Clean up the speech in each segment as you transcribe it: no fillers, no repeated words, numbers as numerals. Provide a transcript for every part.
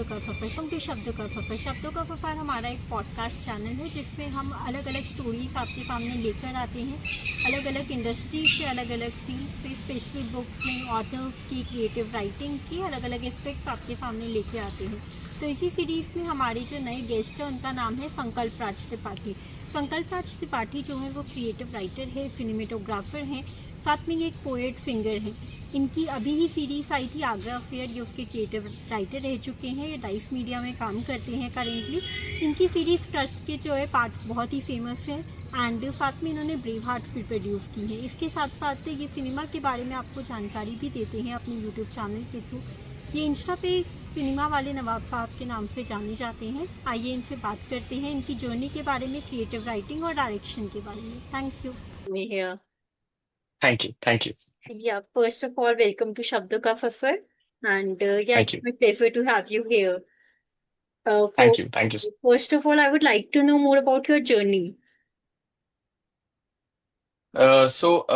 का सफ़र शब्दों का सफ़र शब्दों का सफ़र हमारा एक पॉडकास्ट चैनल है जिसमें हम अलग अलग स्टोरीज आपके सामने लेकर आते हैं। अलग अलग इंडस्ट्रीज से, अलग अलग फील्ड से, स्पेशली बुक्स में ऑथर्स की क्रिएटिव राइटिंग की अलग अलग एस्पेक्ट्स आपके सामने लेके आते हैं। तो इसी सीरीज़ में हमारे जो नए गेस्ट हैं उनका नाम है संकल्प राज त्रिपाठी। संकल्प राज त्रिपाठी जो है वो क्रिएटिव राइटर है, सिनेमेटोग्राफर हैं, साथ में ये एक पोएट सिंगर हैं। इनकी अभी ही सीरीज़ आई थी आगरा अफेयर, ये उसके क्रिएटिव राइटर रह चुके हैं। ये डाइस मीडिया में काम करते हैं करेंटली। इनकी सीरीज़ ट्रस्ट के जो है पार्ट्स बहुत ही फेमस हैं एंड साथ में इन्होंने ब्रेव हार्ट्स भी प्रोड्यूस की है। इसके साथ साथ ये सिनेमा के बारे में आपको जानकारी भी देते हैं अपने यूट्यूब चैनल के थ्रू। ये इंस्टा पे सिनेमा वाले नवाब साहब के नाम से जाने जाते हैं। आइए इनसे बात करते हैं इनकी जर्नी के बारे में, क्रिएटिव राइटिंग और डायरेक्शन के बारे में। Thank you. here. Thank you. Thank you. Yeah, first of all, welcome to Shabdo Ka Safar. And yeah, Thank it's you. my pleasure to have you here. Thank you. Thank you. First of all, I would like to know more about your journey. So,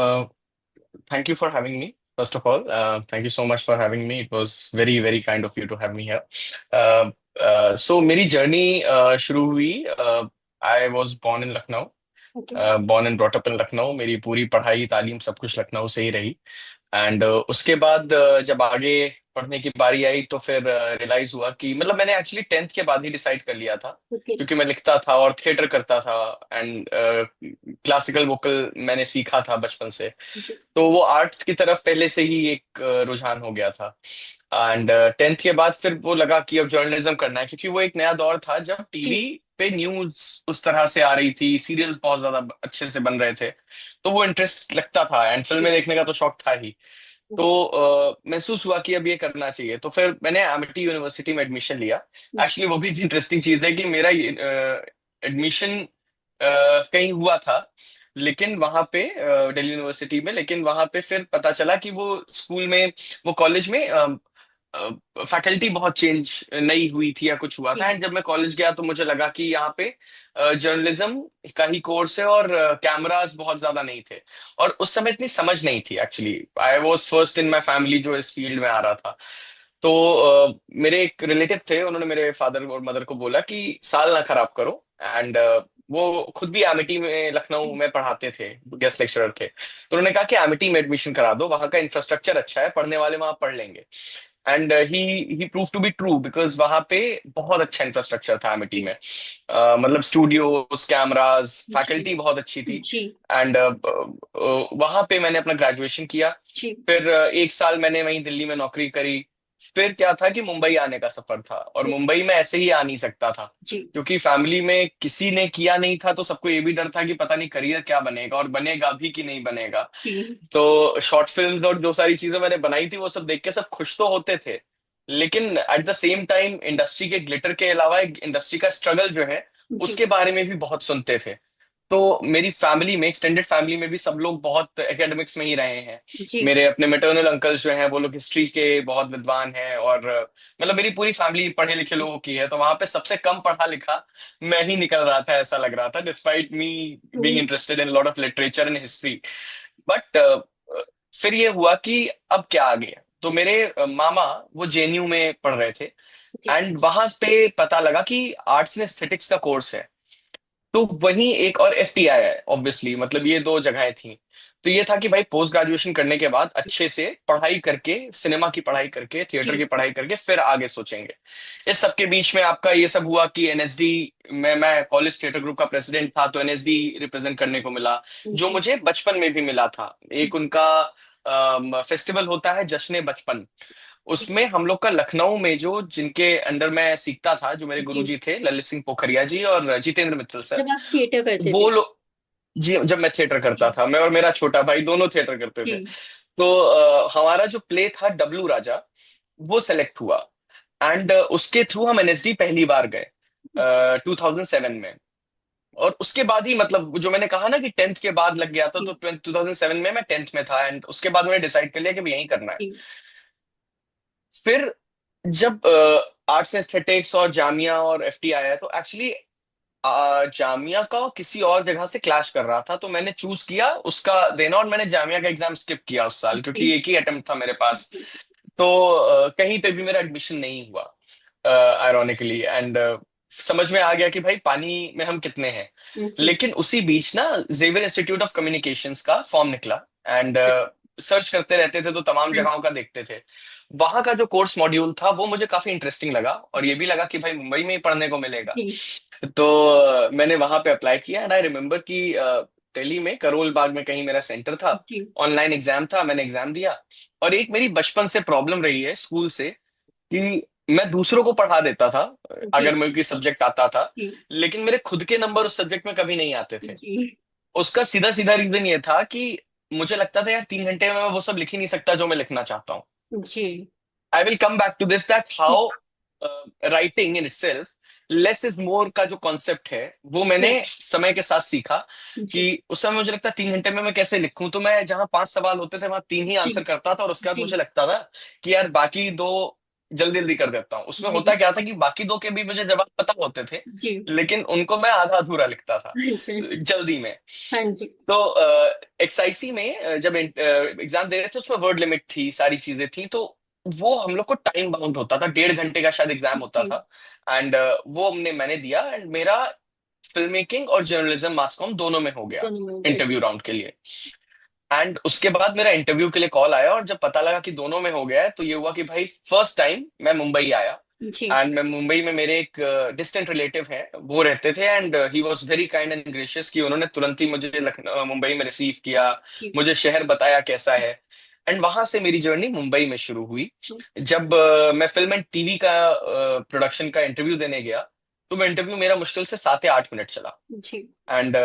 thank you for having me. First of all, thank you so much for having me. It was very, very kind of you to have me here. Uh, so, मेरी journey शुरू हुई. I was born in Lucknow. Okay. Born and brought up in Lucknow. मेरी पूरी पढ़ाई तालीम सब कुछ लखनऊ से ही रही. एंड उसके बाद जब आगे पढ़ने की बारी आई तो फिर रियलाइज हुआ कि मतलब मैंने एक्चुअली टेंथ के बाद ही डिसाइड कर लिया था. Okay. क्योंकि मैं लिखता था और थिएटर करता था एंड क्लासिकल वोकल मैंने सीखा था बचपन से. Okay. तो वो आर्ट की तरफ पहले से ही एक रुझान हो गया था. एंड टेंथ के बाद फिर वो लगा कि अब जर्नलिज्म करना है, क्योंकि वो एक नया दौर था जब टीवी पे न्यूज उस तरह से आ रही थी, सीरियल्स बहुत ज्यादा अच्छे से बन रहे थे. तो वो इंटरेस्ट लगता था एंड फिल्में देखने का तो शौक था ही. तो महसूस हुआ कि अब ये करना चाहिए. तो फिर मैंने एमिटी यूनिवर्सिटी में एडमिशन लिया. एक्चुअली वो भी एक इंटरेस्टिंग चीज है कि मेरा एडमिशन कहीं हुआ था, लेकिन वहां पे दिल्ली यूनिवर्सिटी में, लेकिन वहां पे फिर पता चला कि वो स्कूल में, वो कॉलेज में फैकल्टी बहुत चेंज नहीं हुई थी या कुछ हुआ था. एंड जब मैं कॉलेज गया तो मुझे लगा कि यहाँ पे जर्नलिज्म का ही कोर्स है और कैमरास बहुत ज्यादा नहीं थे. और उस समय इतनी समझ नहीं थी. Actually I was first in my family जो इस फील्ड में आ रहा था. तो मेरे एक रिलेटिव थे, उन्होंने मेरे फादर और मदर को बोला कि साल ना खराब करो. एंड वो खुद भी एमिटी में लखनऊ में पढ़ाते थे, गेस्ट लेक्चरर थे. तो उन्होंने कहा कि एमिटी में एडमिशन करा दो, वहां का इंफ्रास्ट्रक्चर अच्छा है, पढ़ने वाले वहां पढ़ लेंगे. And he prove to be true, because वहां पे बहुत अच्छा इंफ्रास्ट्रक्चर था एमिटी में. मतलब स्टूडियोज, कैमराज, फैकल्टी बहुत अच्छी थी. जी. एंड वहां पे मैंने अपना ग्रेजुएशन किया. जी. फिर एक साल मैंने वहीं दिल्ली में नौकरी करी. फिर क्या था कि मुंबई आने का सफर था, और मुंबई में ऐसे ही आ नहीं सकता था, जी. क्योंकि फैमिली में किसी ने किया नहीं था. तो सबको ये भी डर था कि पता नहीं करियर क्या बनेगा और बनेगा भी कि नहीं बनेगा. जी. तो शॉर्ट फिल्म और जो सारी चीजें मैंने बनाई थी वो सब देख के सब खुश तो होते थे, लेकिन at the same time industry के ग्लिटर के अलावा इंडस्ट्री का स्ट्रगल जो है जी. उसके बारे में भी बहुत सुनते थे. तो मेरी फैमिली में, एक्सटेंडेड फैमिली में भी सब लोग बहुत एकेडमिक्स में ही रहे हैं. जी. मेरे अपने मेटर्नल अंकल्स जो हैं वो लोग हिस्ट्री के बहुत विद्वान हैं, और मतलब मेरी पूरी फैमिली पढ़े लिखे लोगों की है. तो वहां पे सबसे कम पढ़ा लिखा मैं ही निकल रहा था, ऐसा लग रहा था, despite me being interested in lot of literature and history. But फिर ये हुआ कि अब क्या आगे. तो मेरे मामा वो जेएनयू में पढ़ रहे थे. एंड वहां पे पता लगा कि आर्ट्स एंड एस्थेटिक्स का कोर्स है. तो वहीं एक और एफटीआई है, ऑब्वियसली, मतलब ये दो जगहें थी. तो ये था कि भाई पोस्ट ग्रेजुएशन करने के बाद अच्छे से पढ़ाई करके, सिनेमा की पढ़ाई करके, थिएटर की पढ़ाई करके फिर आगे सोचेंगे. इस सब के बीच में आपका ये सब हुआ कि एनएसडी में, मैं कॉलेज थिएटर ग्रुप का प्रेसिडेंट था, तो एनएसडी रिप्रेजेंट करने को मिला, जो मुझे बचपन में भी मिला था. एक उनका फेस्टिवल होता है, जश्न बचपन. उसमें हम लोग का लखनऊ में जो, जिनके अंडर मैं सीखता था, जो मेरे गुरुजी थे, ललित सिंह पोखरिया जी और जितेंद्र मित्तल सर, जब आप थिएटर करते वो थे. लोग, जी, जब मैं थिएटर करता था, मैं और मेरा छोटा भाई दोनों थिएटर करते थे. जी. तो हमारा जो प्ले था डब्लू राजा, वो सेलेक्ट हुआ. एंड उसके थ्रू हम एनएसडी पहली बार गए 2007 में. और उसके बाद ही, मतलब जो मैंने कहा ना कि टेंथ के बाद लग गया था, तो 2007 में मैं टेंथ में था. एंड उसके बाद मैंने डिसाइड कर लिया कि अब यही करना है. जी. फिर जब आर्ट्स एस्थेटिक्स और जामिया और एफटी आया, तो एक्चुअली जामिया का किसी और जगह से क्लैश कर रहा था, तो मैंने चूज किया उसका देना. और मैंने जामिया का एग्जाम स्किप किया उस साल, क्योंकि एक ही अटेम्प्ट था मेरे पास. तो कहीं पे भी मेरा एडमिशन नहीं हुआ. आयरॉनिकली, एंड समझ में आ गया कि भाई पानी में हम कितने हैं। जी। लेकिन उसी बीच ना जेवियर इंस्टीट्यूट ऑफ कम्युनिकेशंस का फॉर्म निकला, एंड सर्च करते रहते थे तो तमाम हाँ जगहों का देखते थे। वहां का जो कोर्स मॉड्यूल था वो मुझे काफी इंटरेस्टिंग लगा, और ये भी लगा कि भाई मुंबई में ही पढ़ने को मिलेगा। जी। तो मैंने वहां पे अप्लाई किया, एंड आई रिमेम्बर कि दिल्ली में करोल बाग में कहीं मेरा सेंटर था। जी। ऑनलाइन एग्जाम था, मैंने एग्जाम दिया। और एक मेरी बचपन से प्रॉब्लम रही है स्कूल से, कि मैं दूसरों को पढ़ा देता था जी। अगर मुझे कोई सब्जेक्ट आता था, जी। लेकिन मेरे खुद के नंबर उस सब्जेक्ट में कभी नहीं आते थे। जी। उसका सीधा सीधा रीजन ये था कि मुझे लगता था यार 3 घंटे में मैं वो सब लिख ही नहीं सकता जो मैं लिखना चाहता हूँ। जी। I will come back to this, that जी। How writing in itself less is more का जो कॉन्सेप्ट है वो मैंने यस। समय के साथ सीखा। कि जी। उस समय मुझे लगता 3 घंटे में मैं कैसे लिखूं, तो मैं जहां 5 सवाल होते थे वहां 3 ही जी। आंसर करता था, और उसके बाद जी। मुझे लगता था कि यार बाकी 2 जल्दी जल्दी कर देता हूँ। उसमें होता जी। क्या था कि बाकी 2 के भी मुझे जवाब पता होते थे, जी। लेकिन उनको मैं आधा अधूरा लिखता था हाँ जी। जल्दी में। हाँ जी। तो एक्सआईसी में जब एग्जाम दे रहे थे उसमें वर्ड लिमिट थी, सारी चीजें थी, तो वो हम लोग को टाइम बाउंड होता था, 1.5 घंटे का शायद एग्जाम होता जी। था। एंड वो मैंने दिया, एंड मेरा फिल्म मेकिंग और जर्नलिज्म मास कॉम दोनों में हो गया दोनों में गए। इंटरव्यू राउंड के लिए। एंड उसके बाद मेरा इंटरव्यू के लिए कॉल आया, और जब पता लगा कि दोनों में हो गया है तो ये हुआ कि भाई फर्स्ट टाइम मैं मुंबई आया। जी। एंड मैं मुंबई में, मेरे एक डिस्टेंट रिलेटिव हैं वो रहते थे, and he was very kind and gracious, कि उन्होंने तुरंत ही मुझे मुंबई में रिसीव किया, जी। मुझे शहर बताया कैसा है। एंड वहां से मेरी जर्नी मुंबई में शुरू हुई। जब मैं फिल्म एंड टीवी का प्रोडक्शन का इंटरव्यू देने गया, तो वो इंटरव्यू मेरा मुश्किल से 7 या 8 मिनट चला। जी। एंड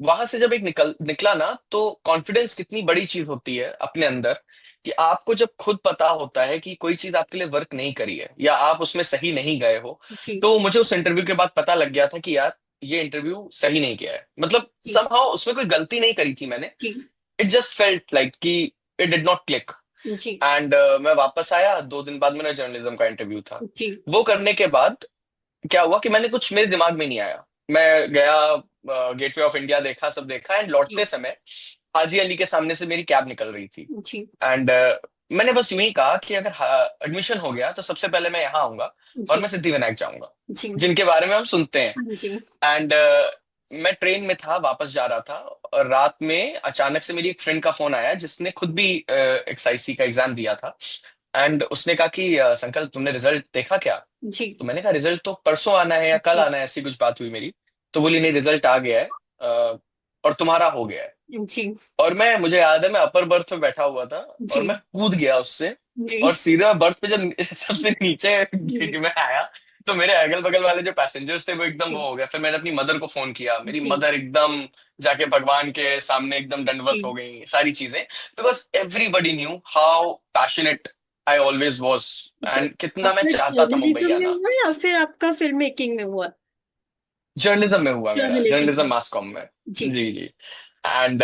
वहां से जब एक निकला ना, तो कॉन्फिडेंस कितनी बड़ी चीज होती है अपने अंदर, कि आपको जब खुद पता होता है कि कोई चीज आपके लिए वर्क नहीं करी है या आप उसमें सही नहीं गए हो। जी। तो मुझे उस इंटरव्यू के बाद पता लग गया था कि यार ये इंटरव्यू सही नहीं किया है, मतलब जी। समहाउ उसमें कोई गलती नहीं करी थी मैंने। जी। इट जस्ट फेल्ट लाइक कि इट डिड नॉट क्लिक। जी। एंड मैं वापस आया, 2 दिन बाद मेरा जर्नलिज्म का इंटरव्यू था। जी। वो करने के बाद क्या हुआ कि मैंने कुछ, मेरे दिमाग में नहीं आया। मैं गया, गेटवे ऑफ इंडिया देखा, सब देखा, एंड लौटते जी। समय हाजी अली के सामने से मेरी कैब निकल रही थी। जी। एंड मैंने बस यूं ही कहा कि अगर एडमिशन हो गया तो सबसे पहले मैं यहाँ आऊंगा और जी। मैं सिद्धिविनायक जाऊंगा, जी। जिनके बारे में हम सुनते हैं। हाँ जी। एंड मैं ट्रेन में था, वापस जा रहा था, और रात में अचानक से मेरी एक फ्रेंड का फोन आया जिसने खुद भी एक्सआईसी का एग्जाम दिया था। एंड उसने कहा कि संकल्प तुमने रिजल्ट देखा क्या? जी। तो मैंने कहा रिजल्ट तो परसों आना है या कल जी। आना है, ऐसी कुछ बात हुई मेरी। तो बोली नहीं, रिजल्ट आ गया है, और तुम्हारा हो गया है। जी। और मैं, मुझे याद है मैं अपर बर्थ पे बैठा हुआ था, और जी। मैं कूद गया उससे। जी। और सीधा बर्थ पे जब सबसे नीचे जी। मैं आया, तो मेरे अगल बगल वाले जो पैसेंजर्स थे वो एकदम वो जी। हो गया। फिर मैंने अपनी मदर को फोन किया, मेरी जी। मदर एकदम जाके भगवान के सामने एकदम दंडवत हो जी। गई, सारी चीजें। Because everybody knew how passionate I always was, तो एंड कितना मैं आपका चाहता था मुंबई जर्नलिज्म में आना। हुआ या फिर आपका फिल्म मेकिंग में हुआ? जर्नलिज्म में हुआ मेरा, जर्नलिज्म जर्नलिज्म में। मास कॉम में। जी। जी जी। एंड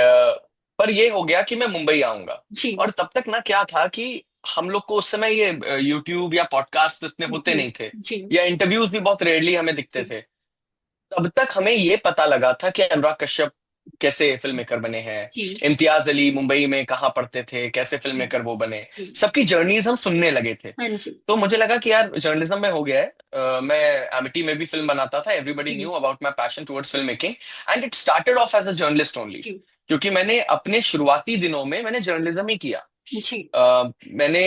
पर ये हो गया कि मैं मुंबई आऊंगा। जी। और तब तक ना क्या था कि हम लोग को उस समय ये यूट्यूब या पॉडकास्ट इतने होते जी। नहीं थे, जी। या इंटरव्यूज भी बहुत रेयरली हमें दिखते जी। थे। तब तक हमें ये पता लगा था कि अनुराग कश्यप कैसे फिल्म मेकर बने हैं, जी। इम्तियाज अली मुंबई में कहाँ पढ़ते थे, कैसे फिल्म मेकर वो बने। जी। सबकी जर्नीज हम सुनने लगे थे। हाँ जी। तो मुझे लगा कि यार जर्नलिज्म में हो गया है। मैं एमिटी में भी फिल्म बनाता था, एवरीबडी जी। Knew about my passion towards film making, and it started off as a journalist only. जी। क्योंकि मैंने अपने शुरुआती दिनों में मैंने जर्नलिज्म ही किया। जी। मैंने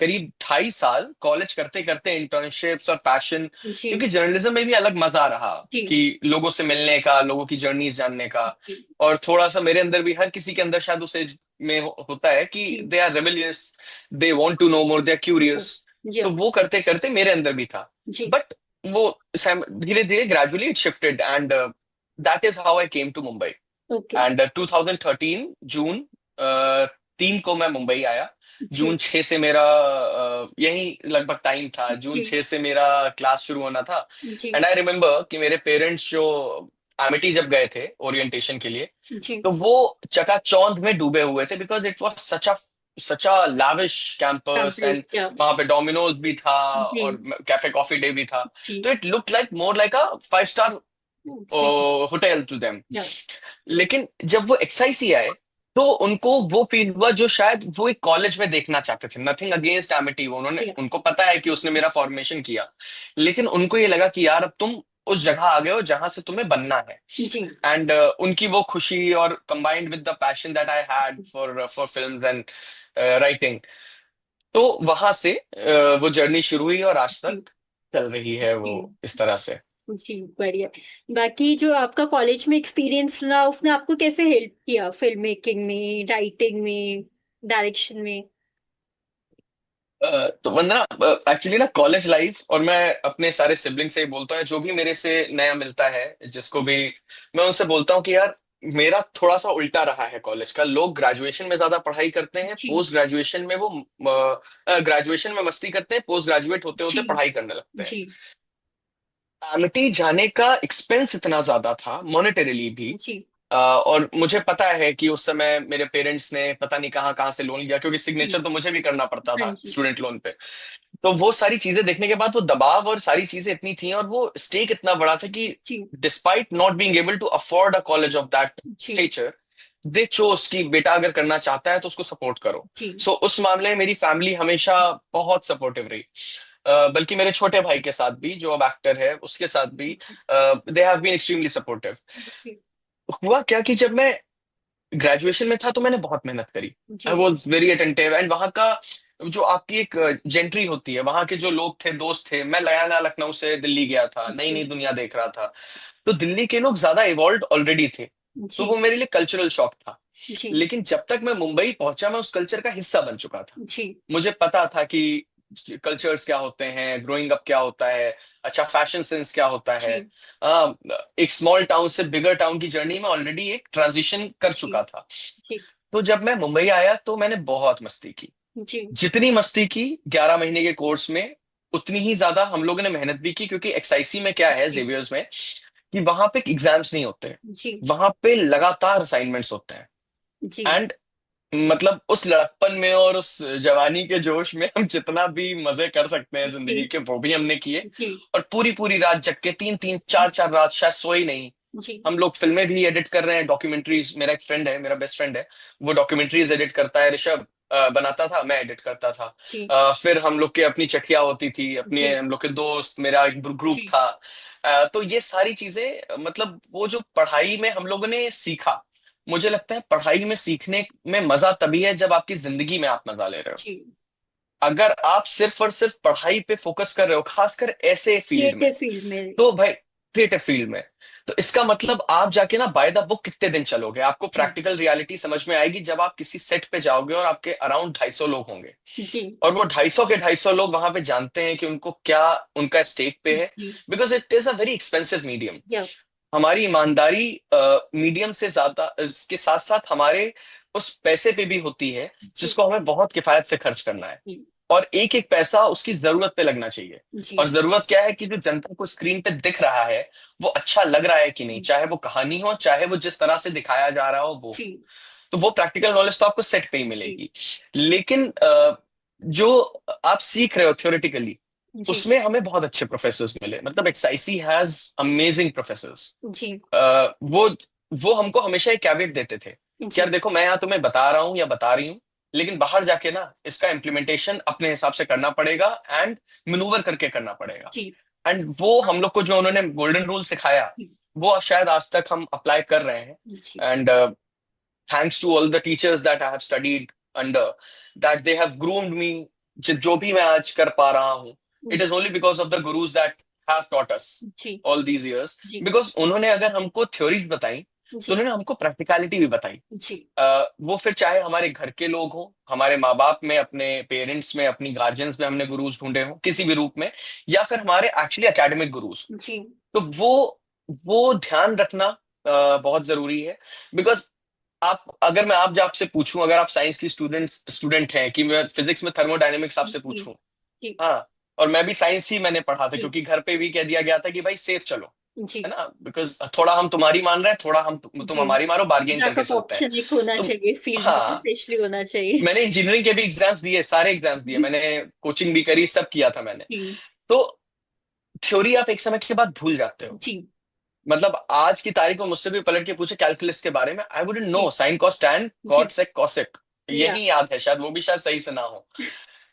करीब 2.5 साल कॉलेज करते करते इंटर्नशिप्स और पैशन, जी। क्योंकि जर्नलिज्म में भी अलग मजा रहा जी। कि लोगों से मिलने का, लोगों की जर्नीज जानने का। जी। और थोड़ा सा मेरे अंदर भी, हर किसी के अंदर शायद उस एज में होता है कि जी। They are rebellious, they want to know more, they are curious. तो यस। वो करते करते मेरे अंदर भी था। जी। बट वो धीरे धीरे gradually it shifted, and that is how I came to Mumbai. Okay. And 2013 जून 3 को मैं मुंबई आया। जी। जून 6 से मेरा यही लगभग टाइम था, जून जी। 6 से मेरा क्लास शुरू होना था। जी। एंड आई रिमेम्बर कि मेरे पेरेंट्स जो एमिटी जब गए थे ओरिएंटेशन के लिए, जी। तो वो चकाचौंध में डूबे हुए थे, because it was such a lavish campus. Campus and क्या? वहां पे डोमिनोज भी था, जी। और कैफे कॉफी डे भी था। जी। तो it look like more like a 5 star जी। Hotel to them. या। लेकिन जब वो एक्सआईसी आए, तो उनको वो फील हुआ जो शायद वो एक कॉलेज में देखना चाहते थे। नथिंग अगेंस्ट एमिटी, उन्होंने, या उनको पता है कि उसने मेरा फॉर्मेशन किया, लेकिन उनको ये लगा कि यार अब तुम उस जगह आ गए हो जहां से तुम्हें बनना है। जी एंड उनकी वो खुशी और combined with the passion that I had for for films and writing, तो वहां से वो जर्नी शुरू हुई और आज तक जी चल रही है वो जी इस तरह से। जी बढ़िया। बाकी जो आपका कॉलेज में एक्सपीरियंस रहा उसने आपको कैसे हेल्प किया फिल्म मेकिंग में, राइटिंग में, डायरेक्शन में? तो वंदना, एक्चुअली ना कॉलेज लाइफ, और मैं अपने सारे सिबलिंग से ही बोलता हूँ, जो भी मेरे से नया मिलता है, जिसको भी मैं उनसे बोलता हूँ कि यार मेरा थोड़ा सा उल्टा रहा है कॉलेज का। लोग ग्रेजुएशन में ज्यादा पढ़ाई करते हैं, जी पोस्ट ग्रेजुएशन में वो ग्रेजुएशन में मस्ती करते हैं, पोस्ट ग्रेजुएट होते जी होते पढ़ाई करने लगते हैं। जी एमिटी जाने का एक्सपेंस इतना ज्यादा था मॉनेटरीली भी। जी और मुझे पता है कि उस समय मेरे पेरेंट्स ने पता नहीं कहाँ कहाँ से लोन लिया, क्योंकि जी सिग्नेचर तो मुझे भी करना पड़ता हाँ था जी स्टूडेंट लोन पे। तो वो सारी चीजें देखने के बाद वो दबाव और सारी चीजें इतनी थी, और वो स्टेक इतना बड़ा था कि जी despite not being able to afford a college of that जी स्टेचर, दे चोज कि बेटा अगर करना चाहता है तो उसको सपोर्ट करो। जी सो उस मामले में मेरी फैमिली हमेशा बहुत सपोर्टिव रही। बल्कि मेरे छोटे भाई के साथ भी, जो अब एक्टर है, उसके साथ भी they have been extremely supportive. जी हुआ क्या कि जब मैं ग्रेजुएशन में था तो मैंने बहुत मेहनत करी। आई जी वॉज वेरी अटेंटिव, एंड वहाँ का जो आपकी एक जेंट्री होती है, वहाँ के जो लोग थे, दोस्त थे, मैं नया नया लखनऊ से दिल्ली गया था, नई नई जी दुनिया देख रहा था, तो दिल्ली के लोग ज्यादा इवॉल्व ऑलरेडी थे। तो वो जी मेरे लिए कल्चरल शॉक था। जी लेकिन जब तक मैं मुंबई पहुंचा, मैं उस कल्चर का हिस्सा बन चुका था। जी मुझे पता था कि कल्चर्स क्या होते हैं, ग्रोइंग अप क्या होता है, अच्छा फैशन सेंस क्या होता है। जी अ, एक स्मॉल टाउन से बिगर टाउन की जर्नी में ऑलरेडी एक ट्रांजिशन कर जी चुका था। जी तो जब मैं मुंबई आया तो मैंने बहुत मस्ती की। जी जितनी मस्ती की 11 महीने के कोर्स में, उतनी ही ज्यादा हम लोगों ने मेहनत भी की, क्योंकि एक्सआईसी में क्या है, जी जेवियर्स में, कि वहां पे एग्जाम्स नहीं होते, जी वहां पे लगातार असाइनमेंट्स होते हैं। जी एंड मतलब उस लड़कपन में और उस जवानी के जोश में हम जितना भी मजे कर सकते हैं जिंदगी के, वो भी हमने किए। जी और पूरी पूरी रात जग के, तीन तीन चार चार रात शायद सोई नहीं। जी हम लोग फिल्में भी एडिट कर रहे हैं, डॉक्यूमेंट्रीज। मेरा एक फ्रेंड है, मेरा बेस्ट फ्रेंड है, वो डॉक्यूमेंट्रीज एडिट करता है, ऋषभ बनाता था, मैं एडिट करता था। जी फिर हम लोग के अपनी चटिया होती थी, अपने जी हम लोग के दोस्त, मेरा एक ग्रुप जी था। तो ये सारी चीजें, मतलब वो जो पढ़ाई में हम लोगों ने सीखा, मुझे लगता है पढ़ाई में सीखने में मजा तभी है जब आपकी जिंदगी में आप मजा ले रहे हो। जी अगर आप सिर्फ और सिर्फ पढ़ाई पे फोकस कर रहे हो, खासकर ऐसे फील्ड में, क्रिएटिव फील्ड में। तो भाई, क्रिएटिव फील्ड में, तो इसका मतलब आप जाके ना बाय द बुक कितने दिन चलोगे? आपको जी प्रैक्टिकल रियलिटी समझ में आएगी जब आप किसी सेट पे जाओगे और आपके अराउंड 250 लोग होंगे, जी और वो 250 के 250 लोग वहां पे जानते हैं कि उनको क्या, उनका स्टेक पे है। जी because it is a very expensive medium. या हमारी ईमानदारी मीडियम से ज्यादा, इसके साथ साथ हमारे उस पैसे पे भी होती है, जी जिसको हमें बहुत किफायत से खर्च करना है। जी और एक एक पैसा उसकी जरूरत पे लगना चाहिए। और जी जरूरत क्या है कि जो जनता को स्क्रीन पे दिख रहा है, वो अच्छा लग रहा है कि नहीं, चाहे वो कहानी हो, चाहे वो जिस तरह से दिखाया जा रहा हो वो। जी तो वो प्रैक्टिकल नॉलेज तो आपको सेट पे ही जी मिलेगी। लेकिन जो आप सीख रहे हो थ्योरेटिकली, जी उसमें हमें बहुत अच्छे प्रोफेसर्स मिले। मतलब एक्सआईसी हैज अमेजिंग प्रोफेसर्स। जी वो हमको हमेशा एक कैवेट देते थे कि यार जी देखो, मैं यहाँ तुम्हें बता रहा हूँ या बता रही हूँ, लेकिन बाहर जाके ना इसका इम्प्लीमेंटेशन अपने हिसाब से करना पड़ेगा, एंड मनूवर करके करना पड़ेगा। जी एंड वो हम लोग को जो उन्होंने गोल्डन रूल सिखाया, वो शायद आज तक हम अप्लाई कर रहे हैं। जी and thanks to all the teachers that I have studied under, that they have groomed me. जो भी मैं आज कर पा रहा हूँ, it is only because of the gurus that have taught us जी ऑल दीज इयर्स। जी बिकॉज उन्होंने अगर हमको थ्योरीज बताई, तो जी उन्होंने हमको प्रैक्टिकलिटी भी बताई। जी वो फिर चाहे हमारे घर के लोग हों, हमारे माँ बाप में, अपने पेरेंट्स में, अपनी गार्जियंस में हमने गुरुज ढूंढे हों किसी भी रूप में, या फिर हमारे एक्चुअली एकेडमिक गुरुज। जी तो वो ध्यान रखना बहुत जरूरी है। बिकॉज आप, अगर मैं आप आपसे पूछूं, अगर आप साइंस की स्टूडेंट हैं, कि मैं फिजिक्स में थर्मोडायनेमिक्स आपसे जी पूछूं, जी हाँ, और मैं भी साइंस ही मैंने पढ़ा था, जी क्योंकि घर पे भी कह दिया गया था कि भाई सेफ चलो, जी है ना, बिकॉज थोड़ा हम तुम्हारी मान रहे हैं, थोड़ा हम तुम जी हमारी मारो, बार्गेन करके बैकअप चलते हैं। ऑप्शन एक होना तो चाहिए फील्ड में, हाँ, स्पेशली होना चाहिए। मैंने इंजीनियरिंग के भी एग्जाम्स दिए, सारे एग्जाम्स दिए मैंने, कोचिंग भी करी, सब किया था मैंने। जी तो थ्योरी आप एक समय के बाद भूल जाते हो। जी मतलब आज की तारीख में मुझसे भी पलट के पूछे कैलकुलस के बारे में, आई वुडंट नो जी साइन कॉस टैन जी कॉट सेक कॉसेक, या यही याद है, शायद वो भी शायद सही से ना हो।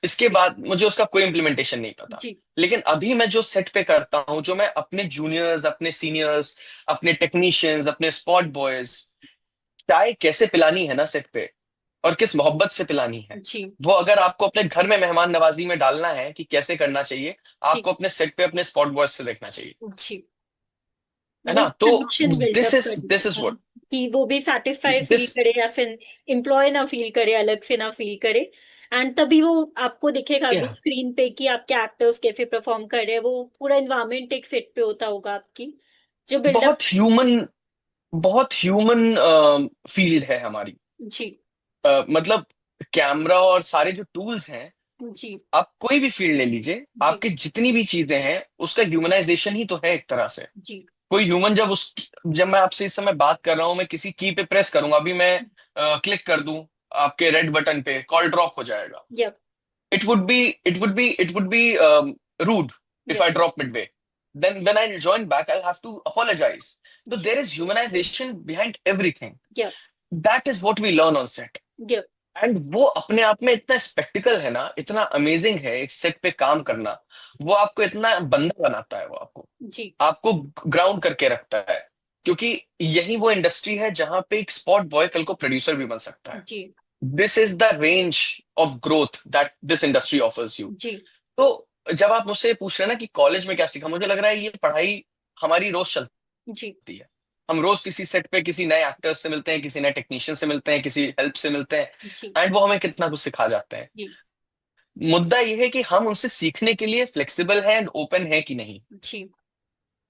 इसके बाद मुझे उसका कोई इम्प्लीमेंटेशन नहीं पता। जी लेकिन अभी मैं जो सेट पे करता हूँ, जो मैं अपने जूनियर्स, अपने सीनियर्स, अपने टेक्नीशियंस, अपने स्पॉट बॉयज, चाय कैसे पिलानी है ना सेट पे, और किस मोहब्बत से पिलानी है, जी वो अगर आपको अपने घर में मेहमान नवाजी में डालना है कि कैसे करना चाहिए, जी आपको अपने सेट पे अपने स्पॉट बॉयज से देखना चाहिए। जी है वो ना? तो connection this buildup is this is करना है व्हाट कि वो भी सेटिस्फाई फील दिस करे या फिर एम्प्लॉय ना फील करे, अलग से ना फील करे। एंड तभी वो आपको दिखेगा भी स्क्रीन पे कि आपके एक्टर्स कैसे परफॉर्म कर रहे हैं, वो पूरा इन्वायरमेंट एक सेट पे होता होगा आपकी जो बिल्डअप। बहुत ह्यूमन फील्ड है हमारी। जी मतलब कैमरा और सारे जो टूल्स हैं, जी आप कोई भी फील्ड ले लीजिए, जी आपकी जितनी भी चीजें हैं उसका ह्यूमनाइजेशन ही तो है एक तरह से। जी कोई ह्यूमन जब मैं आपसे इस समय बात कर रहा हूं, मैं किसी की पे प्रेस करूंगा, अभी मैं क्लिक कर दूं आपके रेड बटन पे, कॉल ड्रॉप हो जाएगा। Yup It would be rude if I yup drop midway. Then when I join back, I'll have to apologize. So जी there is humanization behind everything. Yup That is what we learn on set. Yup and वो अपने आप में इतना spectacled है ना, इतना amazing है एक सेट पे काम करना। वो आपको इतना बंदा बनाता है, वो आपको जी आपको ग्राउंड करके रखता है। क्योंकि यही वो इंडस्ट्री है जहां पे एक स्पॉट बॉय कल को प्रोड्यूसर भी बन सकता है। जी this is the range of growth that this industry offers you. जी तो जब आप मुझसे पूछ रहे हैं ना कि कॉलेज में क्या सीखा, मुझे लग रहा है ये पढ़ाई हमारी रोज जी चलती है। हम रोज किसी सेट पे किसी नए एक्टर्स से मिलते हैं, किसी नए टेक्नीशियन से मिलते हैं, किसी हेल्प से मिलते जी हैं, एंड वो हमें कितना कुछ सिखा जाते हैं। जी मुद्दा ये है कि हम उनसे सीखने के लिए फ्लेक्सिबल हैं एंड ओपन है कि नहीं। जी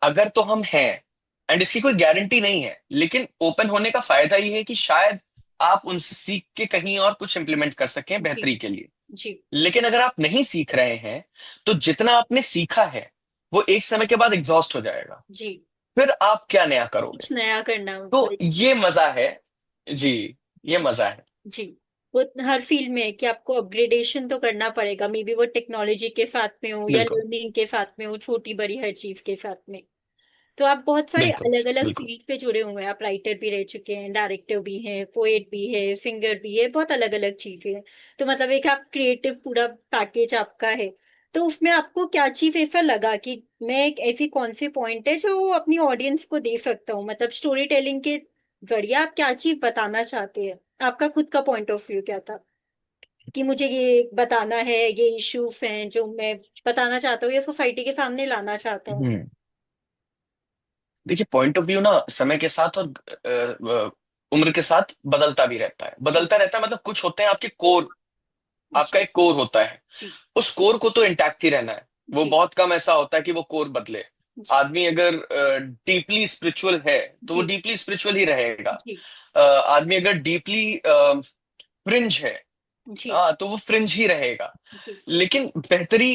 अगर तो हम हैं, एंड इसकी कोई गारंटी नहीं है, लेकिन ओपन होने का फायदा ये है कि शायद आप उनसे सीख के कहीं और कुछ इंप्लीमेंट कर सकें जी बेहतरी के लिए। जी लेकिन अगर आप नहीं सीख रहे हैं, तो जितना आपने सीखा है वो एक समय के बाद एग्जॉस्ट हो जाएगा। जी फिर आप क्या नया करोगे? कुछ नया करना तो पड़ेगा। ये मजा है। जी, ये जी मजा है। जी वो हर फील्ड में है कि आपको अपग्रेडेशन तो करना पड़ेगा, मे बी वो टेक्नोलॉजी के साथ में हो या बिल्कुल लर्निंग के साथ में हो, छोटी बड़ी हर चीज के साथ में। तो आप बहुत सारे बिल्कुल अलग अलग बिल्कुल। फील्ड पे जुड़े हुए हैं, आप राइटर भी रह चुके हैं, डायरेक्टर भी हैं, पोएट भी है, सिंगर भी है, बहुत अलग अलग चीजें हैं। तो मतलब एक आप क्रिएटिव पूरा पैकेज आपका है। तो उसमें आपको क्या चीज ऐसा लगा कि मैं एक ऐसी कौन सी पॉइंट है जो अपनी ऑडियंस को दे सकता हूँ, मतलब स्टोरी टेलिंग के जरिए आप क्या चीज बताना चाहते हैं? आपका खुद का पॉइंट ऑफ व्यू क्या था कि मुझे ये बताना है, ये इश्यूज हैं जो मैं बताना चाहता हूँ या सोसाइटी के सामने लाना चाहता हूँ? हम्म देखिए, पॉइंट ऑफ व्यू ना समय के साथ और उम्र के साथ बदलता भी रहता है, जी बदलता रहता है। मतलब कुछ होते हैं आपके कोर, आपका जी एक कोर होता है, जी उस कोर को तो इंटैक्ट ही रहना है। वो जी बहुत कम ऐसा होता है कि वो कोर बदले। जी आदमी अगर डीपली स्पिरिचुअल है तो वो जी डीपली स्पिरिचुअल ही रहेगा। जी आदमी अगर डीपली फ्रिंज है, जी तो वो फ्रिंज ही रहेगा। जी लेकिन बेहतरी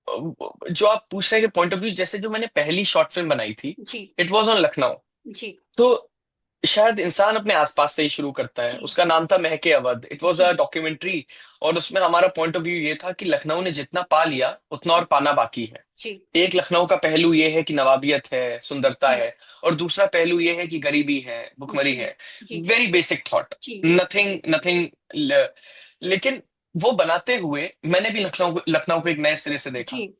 जो आप पूछ रहे हैं कि पॉइंट ऑफ व्यू, जैसे जो मैंने पहली शॉर्ट फिल्म बनाई थी, जी इट वाज ऑन लखनऊ। जी तो शायद इंसान अपने आसपास से ही शुरू करता है। जी उसका नाम था Mehke Awadh, it was a जी डॉक्यूमेंट्री। और उसमें हमारा पॉइंट ऑफ व्यू ये था कि लखनऊ ने जितना पा लिया उतना और पाना बाकी है। जी एक लखनऊ का पहलू ये है कि नवाबियत है, सुंदरता जी है, और दूसरा पहलू ये है कि गरीबी है, भुखमरी जी है। जी वेरी बेसिक थॉट, जी नथिंग नथिंग। लेकिन वो बनाते हुए मैंने भी लखनऊ लखनऊ को एक नए सिरे से देखा। जी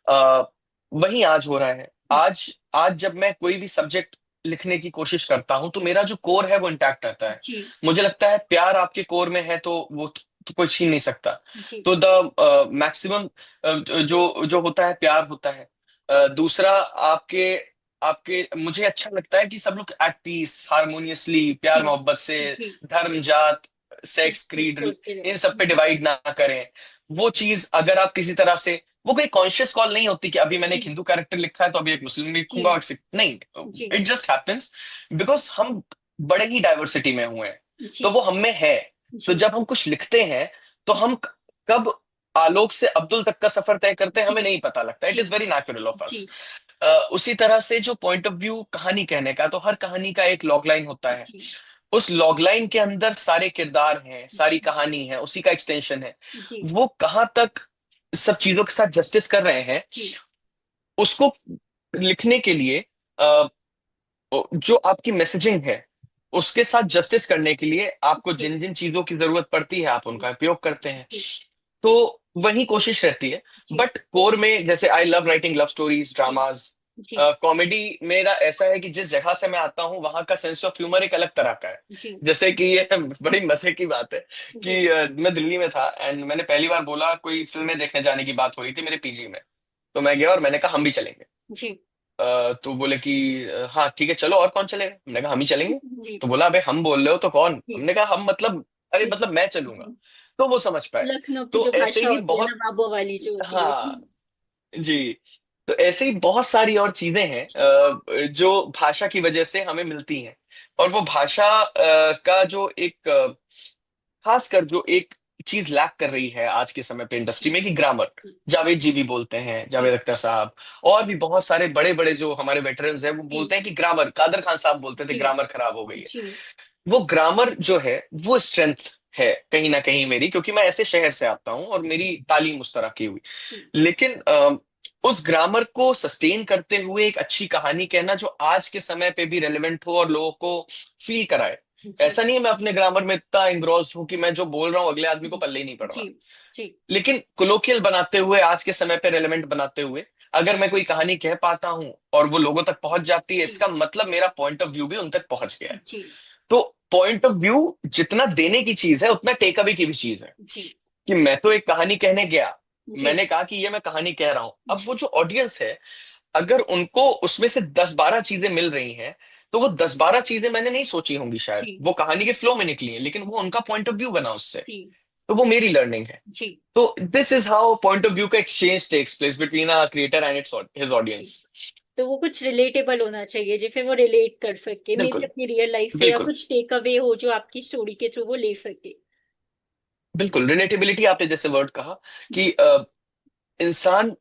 आ, वही आज हो रहा है। आज आज जब मैं कोई भी सब्जेक्ट लिखने की कोशिश करता हूं, तो मेरा जो कोर है वो इंटैक्ट रहता है। जी मुझे लगता है प्यार आपके कोर में है तो वो तो कोई छीन नहीं सकता। जी तो द मैक्सिमम जो जो होता है प्यार होता है। दूसरा, आपके आपके मुझे अच्छा लगता है कि सब लोग एट पीस हारमोनियसली प्यार जी मोहब्बत से, जी धर्म जात सेक्स क्रीड सोचते इन सब पे रहो। डिवाइड ना करें। वो चीज अगर आप किसी तरह से, वो कोई कॉन्शियस कॉल नहीं होती कि अभी मैंने एक जी हिंदू कैरेक्टर लिखा है तो अभी एक मुस्लिम जी लिखूंगा और नहीं। जी इट जस्ट हैपेंस बिकॉज हम बड़े ही डाइवर्सिटी में हुए हैं, जी तो वो हम में है। तो जी जब हम कुछ लिखते हैं, तो हम कब आलोक से अब्दुल तक का सफर तय करते हैं जी हमें नहीं पता लगता। इट जी इज वेरी नेचुरल ऑफ जी अस। उसी तरह से जो पॉइंट ऑफ व्यू कहानी कहने का, तो हर कहानी का एक लॉग लाइन होता है। जी उस लॉग लाइन के अंदर सारे किरदार हैं, सारी जी कहानी है, उसी का एक्सटेंशन है। जी वो कहाँ तक सब चीजों के साथ जस्टिस कर रहे हैं, जी उसको लिखने के लिए जो आपकी मैसेजिंग है उसके साथ जस्टिस करने के लिए आपको जी जिन जिन चीजों की जरूरत पड़ती है आप जी उनका उपयोग करते हैं। जी तो वही कोशिश रहती है। जी बट कोर में जैसे I love writing love stories, जी ड्रामाज, जी कॉमेडी मेरा ऐसा है कि जिस जगह से मैं आता हूँ वहां का सेंस ऑफ ह्यूमर एक अलग तरह का है। जी जैसे कि ये बड़ी मजे की बात है जी कि मैं दिल्ली में था एंड मैंने पहली बार बोला, कोई फिल्में देखने जाने की बात हो रही थी मेरे पीजी में, तो मैं गया और मैंने कहा हम भी चलेंगे। जी तो बोले कि हाँ ठीक है चलो, और कौन चलेगा? हमने कहा हम ही चलेंगे। जी तो बोला अबे हम बोल रहे हो तो कौन? जी हमने कहा हम मतलब, अरे जी मतलब मैं चलूंगा। तो वो समझ पाए। लखनऊ की तो जो ऐसे भाषा ही होती है ना, बहुत, बाबू वाली जो होती है। हाँ जी, तो ऐसे ही बहुत सारी और चीजें हैं जो भाषा की वजह से हमें मिलती हैं। और वो भाषा का जो एक खासकर जो एक चीज लैक कर रही है आज के समय पे इंडस्ट्री में, कि ग्रामर। जावेद जी भी बोलते हैं, जी जावेद अख्तर साहब, और भी बहुत सारे बड़े बड़े जो हमारे वेटरन्स हैं वो जी बोलते हैं कि ग्रामर, कादर खान साहब बोलते थे जी ग्रामर खराब हो गई है। जी वो ग्रामर जो है वो स्ट्रेंथ है कहीं ना कहीं मेरी, क्योंकि मैं ऐसे शहर से आता हूँ और मेरी तालीम उस तरह की हुई। जी लेकिन उस ग्रामर को सस्टेन करते हुए एक अच्छी कहानी कहना जो आज के समय पे भी रेलेवेंट हो और लोगों को फील कराए। जी ऐसा नहीं है मैं अपने ग्रामर में इतना इंग्रोस हूं कि मैं जो बोल रहा हूँ अगले आदमी को पल्ले ही नहीं पड़ जी रहा। जी लेकिन कोलोकियल बनाते हुए, आज के समय पे रेलेवेंट बनाते हुए, अगर मैं कोई कहानी कह पाता हूँ और वो लोगों तक पहुंच जाती है, जी इसका मतलब मेरा पॉइंट ऑफ व्यू भी उन तक पहुंच गया है। जी तो पॉइंट ऑफ व्यू जितना देने की चीज है उतना टेक अवे की भी चीज है। जी कि मैं तो एक कहानी कहने गया, जी मैंने कहा कि ये मैं कहानी कह रहा हूं, अब वो जी जो ऑडियंस है अगर उनको उसमें से 10-12 चीजें मिल रही हैं, तो वो 10-12 चीजें मैंने नहीं सोची होंगी, शायद जी वो कहानी के फ्लो में निकली है, लेकिन वो उनका पॉइंट ऑफ व्यू बना उससे। जी तो वो मेरी लर्निंग है। जी तो this is how point of view का exchange takes place between a creator and its his जी। ऑडियंस। तो वो कुछ रिलेटेबल होना चाहिए जिसे वो रिलेट कर सके, मे बी बिल्कुल अपनी रियल लाइफ से, या बिल्कुल कुछ टेक अवे हो जो आपकी स्टोरी के थ्रू वो ले सके। बिल्कुल, रिलेटेबिलिटी आपने जैसे वर्ड कहा कि इंसान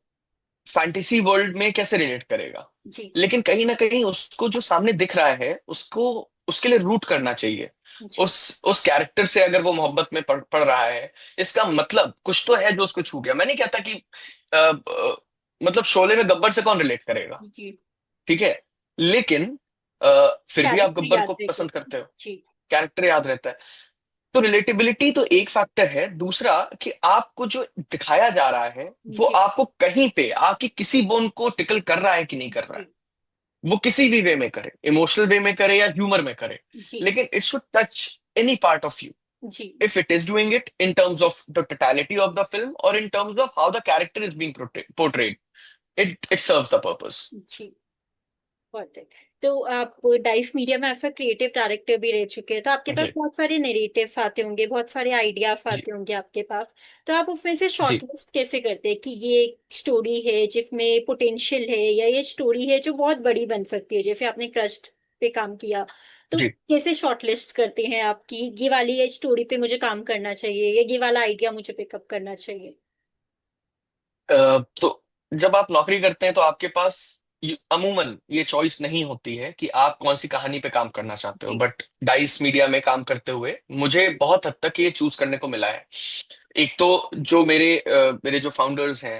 फैंटेसी वर्ल्ड में कैसे रिलेट करेगा, जी लेकिन कहीं ना कहीं उसको जो सामने दिख रहा है उसको उसके लिए रूट करना चाहिए। जी उस कैरेक्टर से अगर वो मोहब्बत में पड़ रहा है, इसका मतलब कुछ तो है जो उसको छू गया। मैं नहीं कहता कि मतलब शोले में गब्बर से कौन रिलेट करेगा, जी ठीक है, लेकिन फिर भी आप कैरेक्टर गब्बर याद को रखे। पसंद करते हो, जी कैरेक्टर याद रहता है। तो रिलेटेबिलिटी तो एक फैक्टर है, दूसरा कि आपको जो दिखाया जा रहा है वो जी आपको कहीं पे आपकी किसी बोन को टिकल कर रहा है कि नहीं कर रहा है। जी वो किसी भी वे में करे, इमोशनल वे में करे या ह्यूमर में करे, जी लेकिन it should touch any part of you. जी if it is doing it in terms of the totality of the film और in terms of how the character is being portrayed, it serves the purpose. जी। Got it। तो आप dice media में ऐसा creative director भी रह चुके हैं, तो आपके पास जी बहुत सारे नैरेटिव्स आते होंगे, बहुत सारे आइडियाज जी आते होंगे आपके पास। तो आप उसमें से जी शॉर्टलिस्ट कैसे करते हैं कि ये स्टोरी है जिसमें पोटेंशियल है, या ये स्टोरी है जो बहुत बड़ी बन सकती है, जैसे आपने क्रस्ट पे काम किया। तो जी। कैसे शॉर्टलिस्ट करते हैं आपकी ये वाली ये स्टोरी पे मुझे काम करना चाहिए, ये वाला आइडिया मुझे पिकअप करना चाहिए। तो जब आप नौकरी करते हैं तो आपके पास अमूमन ये चॉइस नहीं होती है कि आप कौन सी कहानी पे काम करना चाहते हो, जी बट डाइस मीडिया में काम करते हुए मुझे बहुत हद तक ये चूज करने को मिला है। एक तो जो मेरे जो फाउंडर्स हैं,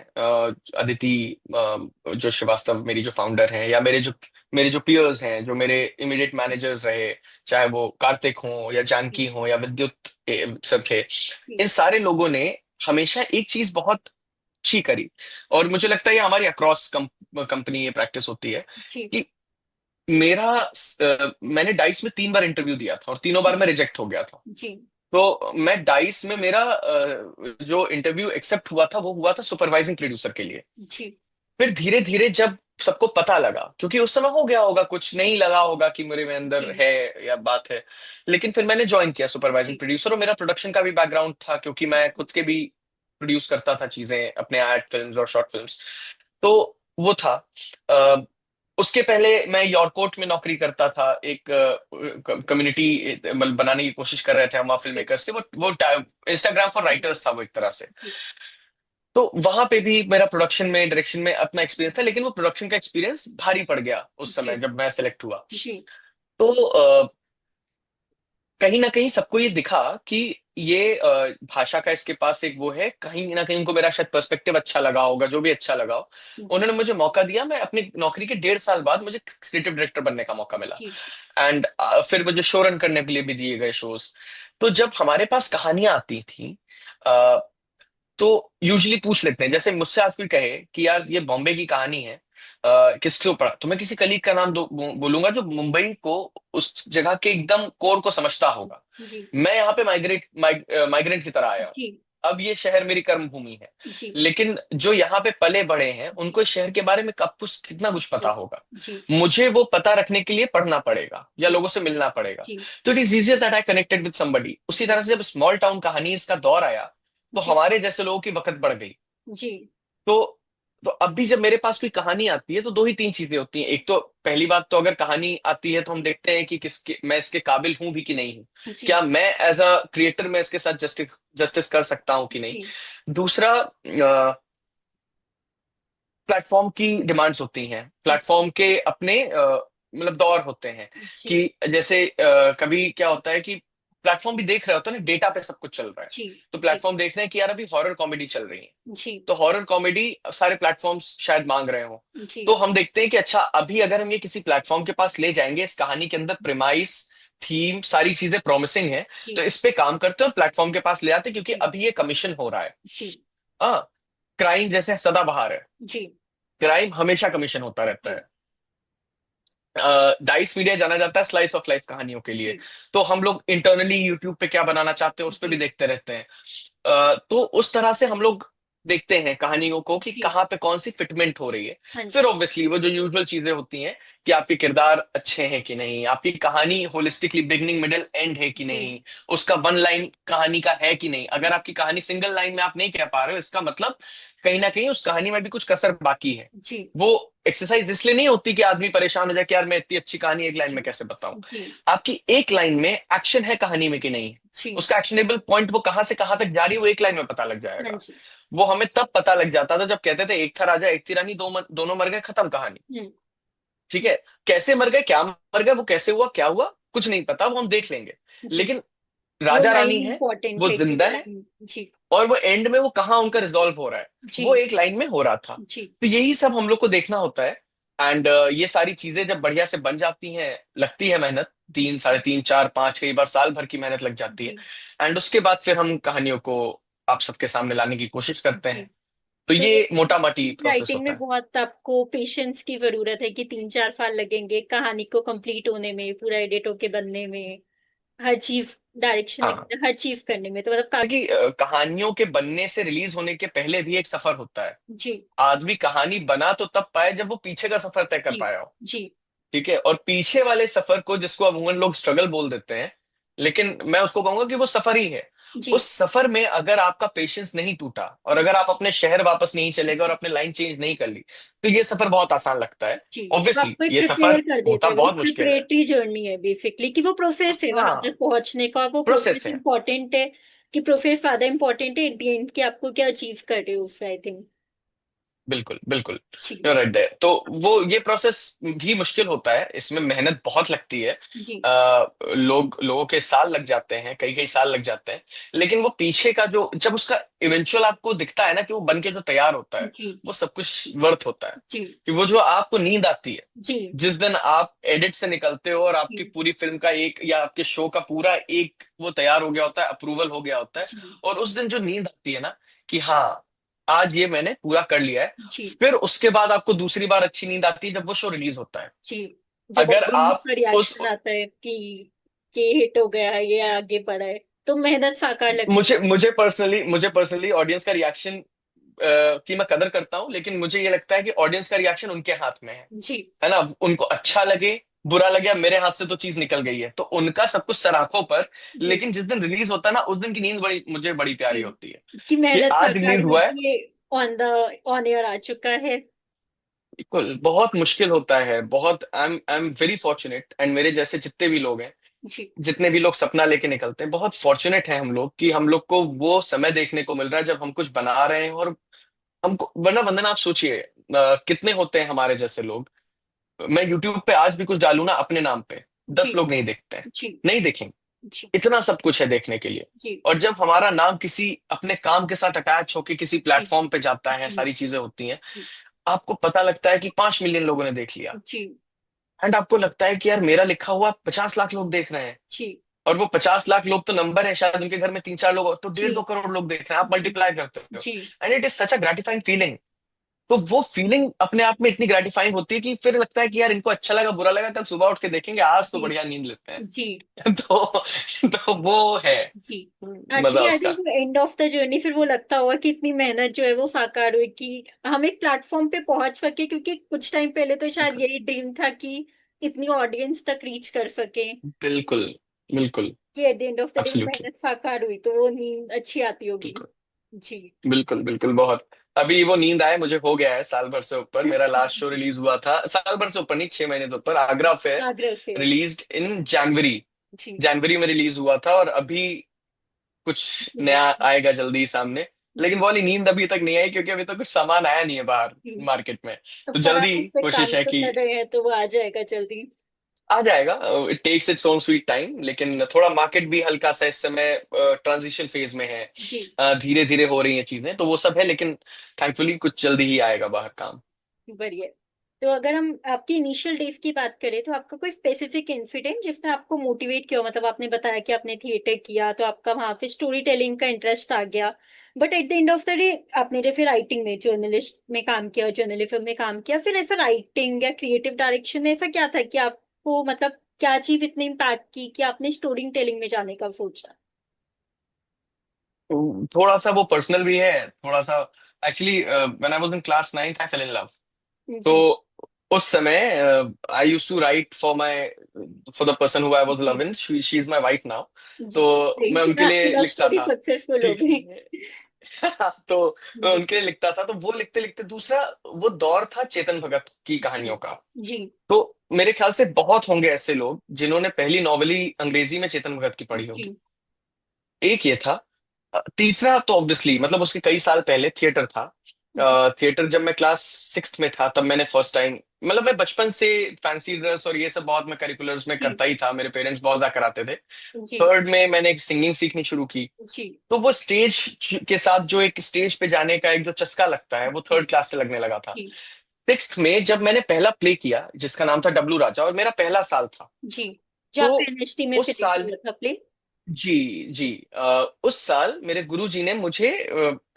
अदिति जो श्रीवास्तव मेरी जो फाउंडर हैं, या मेरे जो पियर्स हैं, जो मेरे इमीडिएट मैनेजर्स रहे, चाहे वो कार्तिक हों या जानकी हों या विद्युत सब थे, जी इन सारे लोगों ने हमेशा एक चीज बहुत अच्छी करी। और मुझे लगता है ये हमारी अक्रॉस कंपनी ये प्रैक्टिस होती है जी कि मैंने डाइस में 3 बार इंटरव्यू दिया था और तीनों बार जी मैं रिजेक्ट हो गया था। जी तो मैं डाइस में मेरा जो इंटरव्यू एक्सेप्ट हुआ था वो हुआ था सुपरवाइजिंग प्रोड्यूसर के लिए। जी फिर धीरे धीरे जब सबको पता लगा, क्योंकि उस समय हो गया होगा, कुछ नहीं लगा होगा कि मेरे में अंदर जी है या बात है, लेकिन फिर मैंने ज्वाइन किया सुपरवाइजिंग जी प्रोड्यूसर। और मेरा प्रोडक्शन का भी बैकग्राउंड था, क्योंकि मैं खुद के भी प्रोड्यूस करता था चीजें, अपने आर्ट फिल्म्स और शॉर्ट फिल्म्स। तो वो था। अ, उसके पहले मैं यॉर्कोट में नौकरी करता था, एक कम्युनिटी बनाने की कोशिश कर रहे थे हम वहाँ फिल्म जी मेकर्स थे। वो इंस्टाग्राम फॉर जी राइटर्स था वो एक तरह से। जी तो वहां पे भी मेरा प्रोडक्शन में, डायरेक्शन में अपना एक्सपीरियंस था, लेकिन वो प्रोडक्शन का एक्सपीरियंस भारी पड़ गया उस जी समय जब मैं सेलेक्ट हुआ। जी तो कहीं ना कहीं सबको ये दिखा कि ये भाषा का इसके पास एक वो है, कहीं ना कहीं उनको मेरा शायद पर्सपेक्टिव अच्छा लगा होगा, जो भी अच्छा लगा हो। जी उन्होंने मुझे मौका दिया, मैं अपनी नौकरी के 1.5 साल बाद मुझे क्रिएटिव डायरेक्टर बनने का मौका मिला। जी एंड फिर मुझे शो रन करने के लिए भी दिए गए शोज। तो जब हमारे पास कहानियां आती थी, अ, तो यूजुअली पूछ लेते हैं, जैसे मुझसे आज कोई कहे कि यार ये बॉम्बे की कहानी है, किसके ऊपर, तो मैं किसी कलीग का नाम बोलूंगा जो मुंबई को, उस जगह के एकदम कोर को समझता होगा। जी मैं यहाँ पे माइग्रेंट की तरह आया हूँ। जी अब ये शहर मेरी कर्म भूमि है। जी लेकिन जो यहाँ पे पले बड़े हैं जी उनको इस शहर के बारे में कब कुछ कितना कुछ पता जी होगा। जी मुझे वो पता रखने के लिए पढ़ना पड़ेगा या जी लोगों से मिलना पड़ेगा। जी तो it is easier that I connected with somebody. उसी जी तरह से जब स्मॉल टाउन कहानी का दौर आया, तो जी हमारे जैसे लोगों की वक़्त बढ़ गई। जी तो तो अब भी जब मेरे पास कोई कहानी आती है तो दो ही तीन चीजें होती हैं। एक तो पहली बात, तो अगर कहानी आती है तो हम देखते हैं कि किसके मैं इसके काबिल हूं भी कि नहीं हूं। जी क्या मैं एज अ क्रिएटर में इसके साथ जस्टिस जस्टिस कर सकता हूं कि नहीं। जी दूसरा, प्लेटफॉर्म की डिमांड्स होती हैं, प्लेटफॉर्म के अपने मतलब दौर होते हैं। जी कि जैसे कभी क्या होता है कि प्लेटफॉर्म भी देख रहा होता है ना, डेटा पे सब कुछ चल रहा है। जी तो जी प्लेटफॉर्म देख रहे हैं कि यार अभी हॉरर कॉमेडी चल रही है, जी तो हॉरर कॉमेडी सारे प्लेटफॉर्म्स शायद मांग रहे हो। जी तो हम देखते हैं कि अच्छा, अभी अगर हम ये किसी प्लेटफॉर्म के पास ले जाएंगे, इस कहानी के अंदर प्रेमाइस, थीम, सारी चीजें प्रॉमिसिंग है, तो जी इस पे काम करते हैं और प्लेटफॉर्म के पास ले आते हैं, क्योंकि जी अभी ये कमीशन हो रहा है। जी हाँ, क्राइम जैसे सदाबहार है, जी क्राइम हमेशा कमीशन होता रहता जी है। डाइस मीडिया जाना जाता है स्लाइस ऑफ लाइफ कहानियों के लिए। जी तो हम लोग इंटरनली यूट्यूब पे क्या बनाना चाहते हैं उस पर भी जी देखते रहते हैं। तो उस तरह से हम लोग देखते हैं कहानियों को कि जी कहाँ पे कौन सी फिटमेंट हो रही है। हाँ फिर जी ऑब्वियसली वो जो यूजुअल चीजें होती हैं कि आपके किरदार अच्छे हैं कि नहीं, आपकी कहानी होलिस्टिकली बिगनिंग मिडिल एंड है कि जी नहीं, उसका वन लाइन कहानी का है कि नहीं। अगर आपकी कहानी सिंगल लाइन में आप नहीं कह पा रहे हो, इसका मतलब कहीं ना कहीं उस कहानी में भी कुछ कसर बाकी है। जी वो एक्सरसाइज इसलिए नहीं होती कि आदमी परेशान हो जाए कि यार मैं इतनी अच्छी कहानी एक लाइन जी में कैसे बताऊं। जी आपकी एक लाइन में एक्शन है कहानी में कि नहीं, जी उसका एक्शनेबल पॉइंट वो कहां से कहां तक जा रही है, वो एक लाइन में पता लग हाँ जाएगा। जी वो हमें तब पता लग जाता था जब कहते थे एक था राजा एक थी रानी, दोनों मर गए, खत्म कहानी। हम्म ठीक है, कैसे मर गए, क्या मर गए, वो कैसे हुआ, क्या हुआ, कुछ नहीं पता, वो हम देख लेंगे। जी लेकिन वो राजा रानी लाइन है, इम्पोर्टेंट वो है कि जिंदा वो है, लाइन जी और वो एंड में वो कहाँ उनका रिजॉल्व हो रहा है, जी वो एक लाइन में हो रहा था। जी तो यही सब हम लोग को देखना होता है। एंड ये सारी चीजें जब बढ़िया से बन जाती हैं, लगती है मेहनत, 3, 3.5, 4, 5, कई बार साल भर की मेहनत लग जाती है। जी एंड उसके बाद फिर हम कहानियों को आप सबके सामने लाने की कोशिश करते जी हैं। तो तो ये मोटा माटी प्रोसेस राइटिंग होता में है। बहुत आपको पेशेंस की जरूरत है कि 3-4 साल लगेंगे कहानी को कंप्लीट होने में, पूरा एडिट होके बनने में, हर चीज डायरेक्शन हाँ, वगैरह हर चीज करने में, तो मतलब काफी। कि कहानियों के बनने से रिलीज होने के पहले भी एक सफर होता है। जी आदमी कहानी बना तो तब पाए जब वो पीछे का सफर तय कर जी पाया हो। जी ठीक है, और पीछे वाले सफर को, जिसको अमूमन लोग स्ट्रगल बोल देते हैं, लेकिन मैं उसको कहूंगा कि वो सफर ही है। जी उस सफर में अगर आपका पेशेंस नहीं टूटा, और अगर आप अपने शहर वापस नहीं चले गए और अपने लाइन चेंज नहीं कर ली, तो ये सफर बहुत आसान लगता है। जी वो ऑब्वियसली आपको एक ये प्रिपेयर सफर कर देता होता है, वो बहुत मुश्किल है। प्रिपरेटरी जर्नी है बेसिकली, कि वो प्रोसेस है वहां हाँ, तक पहुंचने का, वो प्रोसेस प्रोसेस है। इंपॉर्टेंट है, कि प्रोसेस ज्यादा इंपॉर्टेंट है एट द एंड कि आपको क्या अचीव कर रहे हो उससे, आई थिंक। बिल्कुल बिल्कुल, जी यू राइट देयर। तो वो ये प्रोसेस भी मुश्किल होता है, इसमें मेहनत बहुत लगती है। जी लोगों के साल लग जाते हैं, कई कई साल लग जाते हैं। लेकिन वो पीछे का जो, जब उसका इवेंचुअल आपको दिखता है ना कि वो बन के जो तैयार होता है, जी वो सब कुछ वर्थ होता है। जी कि वो जो आपको नींद आती है जी जिस दिन आप एडिट से निकलते हो और आपकी जी पूरी फिल्म का एक, या आपके शो का पूरा एक वो तैयार हो गया होता है, अप्रूवल हो गया होता है, जी और उस दिन जो नींद आती है ना कि हाँ, आज ये मैंने पूरा कर लिया है। जी फिर उसके बाद आपको दूसरी बार अच्छी नींद आती है जब वो शो रिलीज होता है। जी जब अगर ऑडियंस आप का उस, रिएक्शन आता है कि हिट हो गया है, ये आगे बढ़ा है, तो मेहनत साकार लगती मुझे पर्सनली ऑडियंस का रिएक्शन की मैं कदर करता हूँ, लेकिन मुझे ये लगता है कि ऑडियंस का रिएक्शन उनके हाथ में है। जी है ना। उनको अच्छा लगे, बुरा लगे, अब मेरे हाथ से तो चीज निकल गई है, तो उनका सब कुछ सर आंखों पर। जी लेकिन जिस दिन रिलीज होता है ना, उस दिन की नींद मुझे बड़ी प्यारी होती है जी कि कि मेहनत आज साकार रिलीज हुई, हुआ है। ये ऑन द ऑन एयर आ चुका है। बिल्कुल, बहुत मुश्किल होता है, बहुत। आई एम वेरी फॉर्चुनेट, एंड मेरे जैसे जितने भी लोग हैं, जी जितने भी लोग सपना लेके निकलते हैं, बहुत फॉर्चुनेट हैं हम लोग, कि हम लोग को वो समय देखने को मिल रहा है जब हम कुछ बना रहे हैं। और हमको, वरना वंदना आप सोचिए, कितने होते हैं हमारे जैसे लोग। मैं यूट्यूब पे आज भी कुछ डालू ना अपने नाम पे, जी 10 लोग नहीं देखते हैं, जी नहीं देखेंगे। जी इतना सब कुछ है देखने के लिए। जी और जब हमारा नाम किसी अपने काम के साथ अटैच होके किसी जी प्लेटफॉर्म पे जाता है, जी सारी चीजें होती हैं, जी आपको पता लगता है कि 5 मिलियन लोगों ने देख लिया, जी एंड आपको लगता है कि यार मेरा लिखा हुआ 50 लाख लोग देख रहे हैं। जी और वो 50 लाख लोग तो नंबर है, शायद उनके घर में 3 4 लोग और, तो जी 1.5 2 करोड़ लोग देख रहे हैं, आप मल्टीप्लाई करते हो। जी and it is such a gratifying feeling. तो वो फीलिंग अपने आप में इतनी ग्रेटिफाइंग होती है कि फिर लगता है कि यार इनको अच्छा लगा बुरा लगा, कल सुबह उठ के देखेंगे, आज तो जी बढ़िया नींद लेते जी हैं। तो वो है जी मजा एक्चुअली आई उसका। Think end of the journey फिर वो लगता होगा कि इतनी मेहनत जो है वो साकार हुई कि हम एक प्लेटफॉर्म पे पहुंच सके, क्योंकि कुछ टाइम पहले तो शायद यही ड्रीम था कि इतनी ऑडियंस तक रीच कर सके, बिल्कुल बिल्कुल। कि at the end of the day absolutely. मेहनत साकार हुई तो वो नींद अच्छी आती होगी। बिल्कुल जी बिल्कुल बिल्कुल बहुत। अभी वो नींद आए मुझे हो गया है साल भर से ऊपर। मेरा लास्ट शो रिलीज हुआ था, साल भर से ऊपर नहीं, 6 महीने से ऊपर, Agra fair, Agra fair. Released in January. जी जनवरी में रिलीज हुआ था, और अभी कुछ जी नया आएगा जल्दी ही सामने। लेकिन जी वो वाली नींद अभी तक नहीं आई, क्योंकि अभी तो कुछ सामान आया नहीं है बाहर जी मार्केट में। तो पर आप जल्दी उस पे कोशिश काम है तो कि कर रहे हैं तो वो आ जाएगा जल्दी। आ जाएगा। It takes its own sweet time, लेकिन थोड़ा मार्केट भी हल्का सा इस समय ट्रांजिशन फेज में जी है, धीरे धीरे हो रही हैं चीजें, तो वो सब है, लेकिन थैंकफुली कुछ जल्दी ही आएगा बाहर काम। बढ़िया। तो अगर हम आपकी इनिशियल डेज की बात करें तो आपका कोई स्पेसिफिक इंसिडेंट जिसने आपको मोटिवेट किया हो? मतलब आपने बताया कि आपने थिएटर किया तो आपका वहां पे स्टोरी टेलिंग का इंटरेस्ट आ गया, but at the end of the day आपने जैसे राइटिंग में जर्नलिस्ट में काम किया, जर्नलिज्म में काम किया, फिर ऐसा राइटिंग या क्रिएटिव डायरेक्शन में ऐसा क्या था कि आपको मतलब क्या चीज इतनी इम्पैक्ट की कि आपने स्टोरी टेलिंग में जाने का सोचा? थोड़ा सा वो पर्सनल भी है, थोड़ा सा। Actually when I was in class 9th I fell in love. तो जी उस समय I used to write for the person who I was जी loving, she is my wife now. जी। तो मैं उनके आपकी लिए लव लिखता स्टोरी था। सक्सेसफुल हो ठीक गई। है। तो मैं जी उनके लिए लिखता था, तो वो लिखते लिखते, दूसरा वो दौर था चेतन भगत की जी कहानियों का। जी तो मेरे ख्याल से बहुत होंगे ऐसे लोग जिन्होंने पहली नॉवेल ही अंग्रेजी में चेतन भगत की पढ़ी होगी। जी एक ये था। तीसरा तो ऑब्वियसली मतलब उसके कई साल पहले थिएटर था। जी थिएटर जब मैं क्लास 6th में था तब मैंने फर्स्ट टाइम, मतलब मैं बचपन से फैंसी ड्रेस और ये सब बहुत मैं करिकुलर्स में जी करता ही था, मेरे पेरेंट्स बहुत ज्यादा कराते थे। जी थर्ड में मैंने एक सिंगिंग सीखनी शुरू की। जी तो वो स्टेज के साथ जो एक स्टेज पे जाने का एक जो चस्का लगता है, वो जी थर्ड क्लास से लगने लगा था। जी 6th में जब मैंने पहला प्ले किया जिसका नाम था डब्लू राजा, और मेरा पहला साल था। जी जो तो आपने एनएसटी में उस सिलेक्ट साल, हुआ था प्ले। जी जी, उस साल मेरे गुरुजी ने मुझे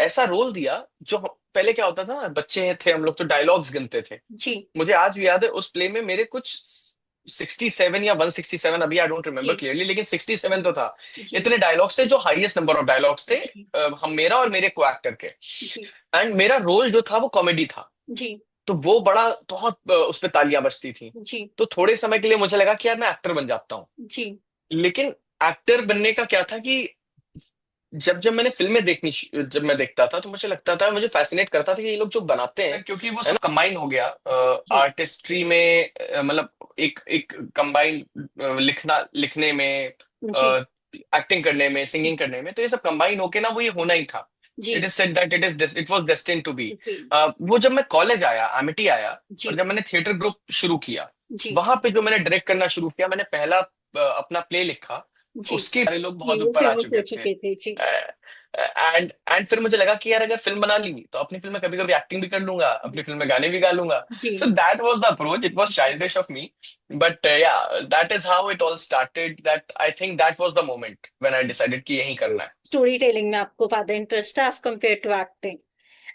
ऐसा रोल दिया जो पहले क्या होता था ना, बच्चे थे हम लोग तो डायलॉग्स गिनते थे। जी मुझे आज भी याद है उस प्ले में मेरे कुछ 67 या 167, अभी आई डोंट रिमेम्बर जी क्लियरली, लेकिन 67 तो था। जी इतने डायलॉग्स थे, जो हाईएस्ट नंबर ऑफ डायलॉग्स थे जी हम मेरा और मेरे को एक्टर के। जी एंड मेरा रोल जो था वो कॉमेडी था। जी तो वो बड़ा बहुत उस पे तालियां बजती थी। जी तो थोड़े समय के लिए मुझे लगा कि यार मैं एक्टर बन जाता हूँ। जी लेकिन एक्टर बनने का क्या था कि जब जब मैंने फिल्में जब मैं देखता था तो मुझे लगता था, मुझे फैसिनेट करता था कि ये लोग जो बनाते हैं, क्योंकि वो सब कंबाइन हो गया जी आर्टिस्ट्री में, मतलब एक एक कंबाइन, लिखने में, जी एक्टिंग करने में, सिंगिंग करने में, तो ये सब कंबाइन होके ना वो ये होना ही था। जी it is said that it was destined to be. जी वो जब मैं कॉलेज आया, एमिटी आया, और जी जब मैंने थिएटर ग्रुप शुरू किया, जी वहां पे जो मैंने डायरेक्ट करना शुरू किया, मैंने पहला अपना प्ले लिखा। जी उसके बारे लोग जी बहुत वो ऊपर आ फेमस हो चुके थे। चुके थे। जी एंड फिर मुझे लगा कि यार अगर फिल्म बना ली तो अपनी फिल्म में कभी कभी एक्टिंग भी कर लूंगा, अपनी फिल्म में गाने भी गा लूंगा। जी so that was the approach, it was childish of me, but yeah, that is how it all started, that I think that was the moment when I decided कि यही करना है। स्टोरी टेलिंग में आपको ज्यादा इंटरेस्ट है as compare to acting,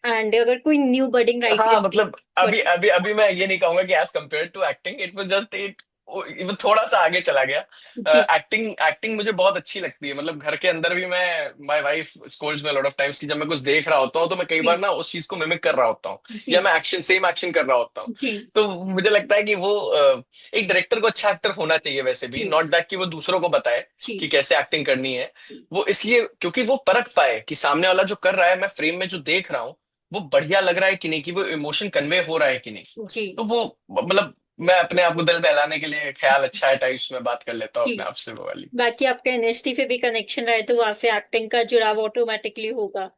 and अगर कोई न्यू बडिंग हाँ राइटर। मतलब अभी अभी अभी मैं ये नहीं कहूंगा कि as compare to acting, it was just एक, वो थोड़ा सा आगे चला गया। जी एक्टिंग एक्टिंग मुझे बहुत अच्छी लगती है, मतलब घर के अंदर भी मैं, my wife Scholz me lot of times कि जब मैं कुछ देख रहा होता हूँ तो मैं कई बार जी ना उस चीज को मिमिक कर रहा होता हूँ, या जी मैं सेम एक्शन कर रहा होता हूँ। जी तो मुझे लगता है कि वो एक डायरेक्टर को अच्छा एक्टर होना चाहिए वैसे भी, जी नॉट दैट कि वो दूसरों को बताए जी कि कैसे एक्टिंग करनी है। जी वो इसलिए क्योंकि वो परख पाए कि सामने वाला जो कर रहा है, मैं फ्रेम में जो देख रहा हूँ, वो बढ़िया लग रहा है कि नहीं, कि वो इमोशन कन्वे हो रहा है कि नहीं। जी तो वो मतलब मैं अपने आप को दिल बहलाने के लिए ख्याल अच्छा है टाइप्स में बात कर लेता हूँ जी अपने आप से, वो वाली। बाकी आपका एनएसटी से भी कनेक्शन रहे तो वहां से एक्टिंग का जुड़ाव ऑटोमेटिकली होगा।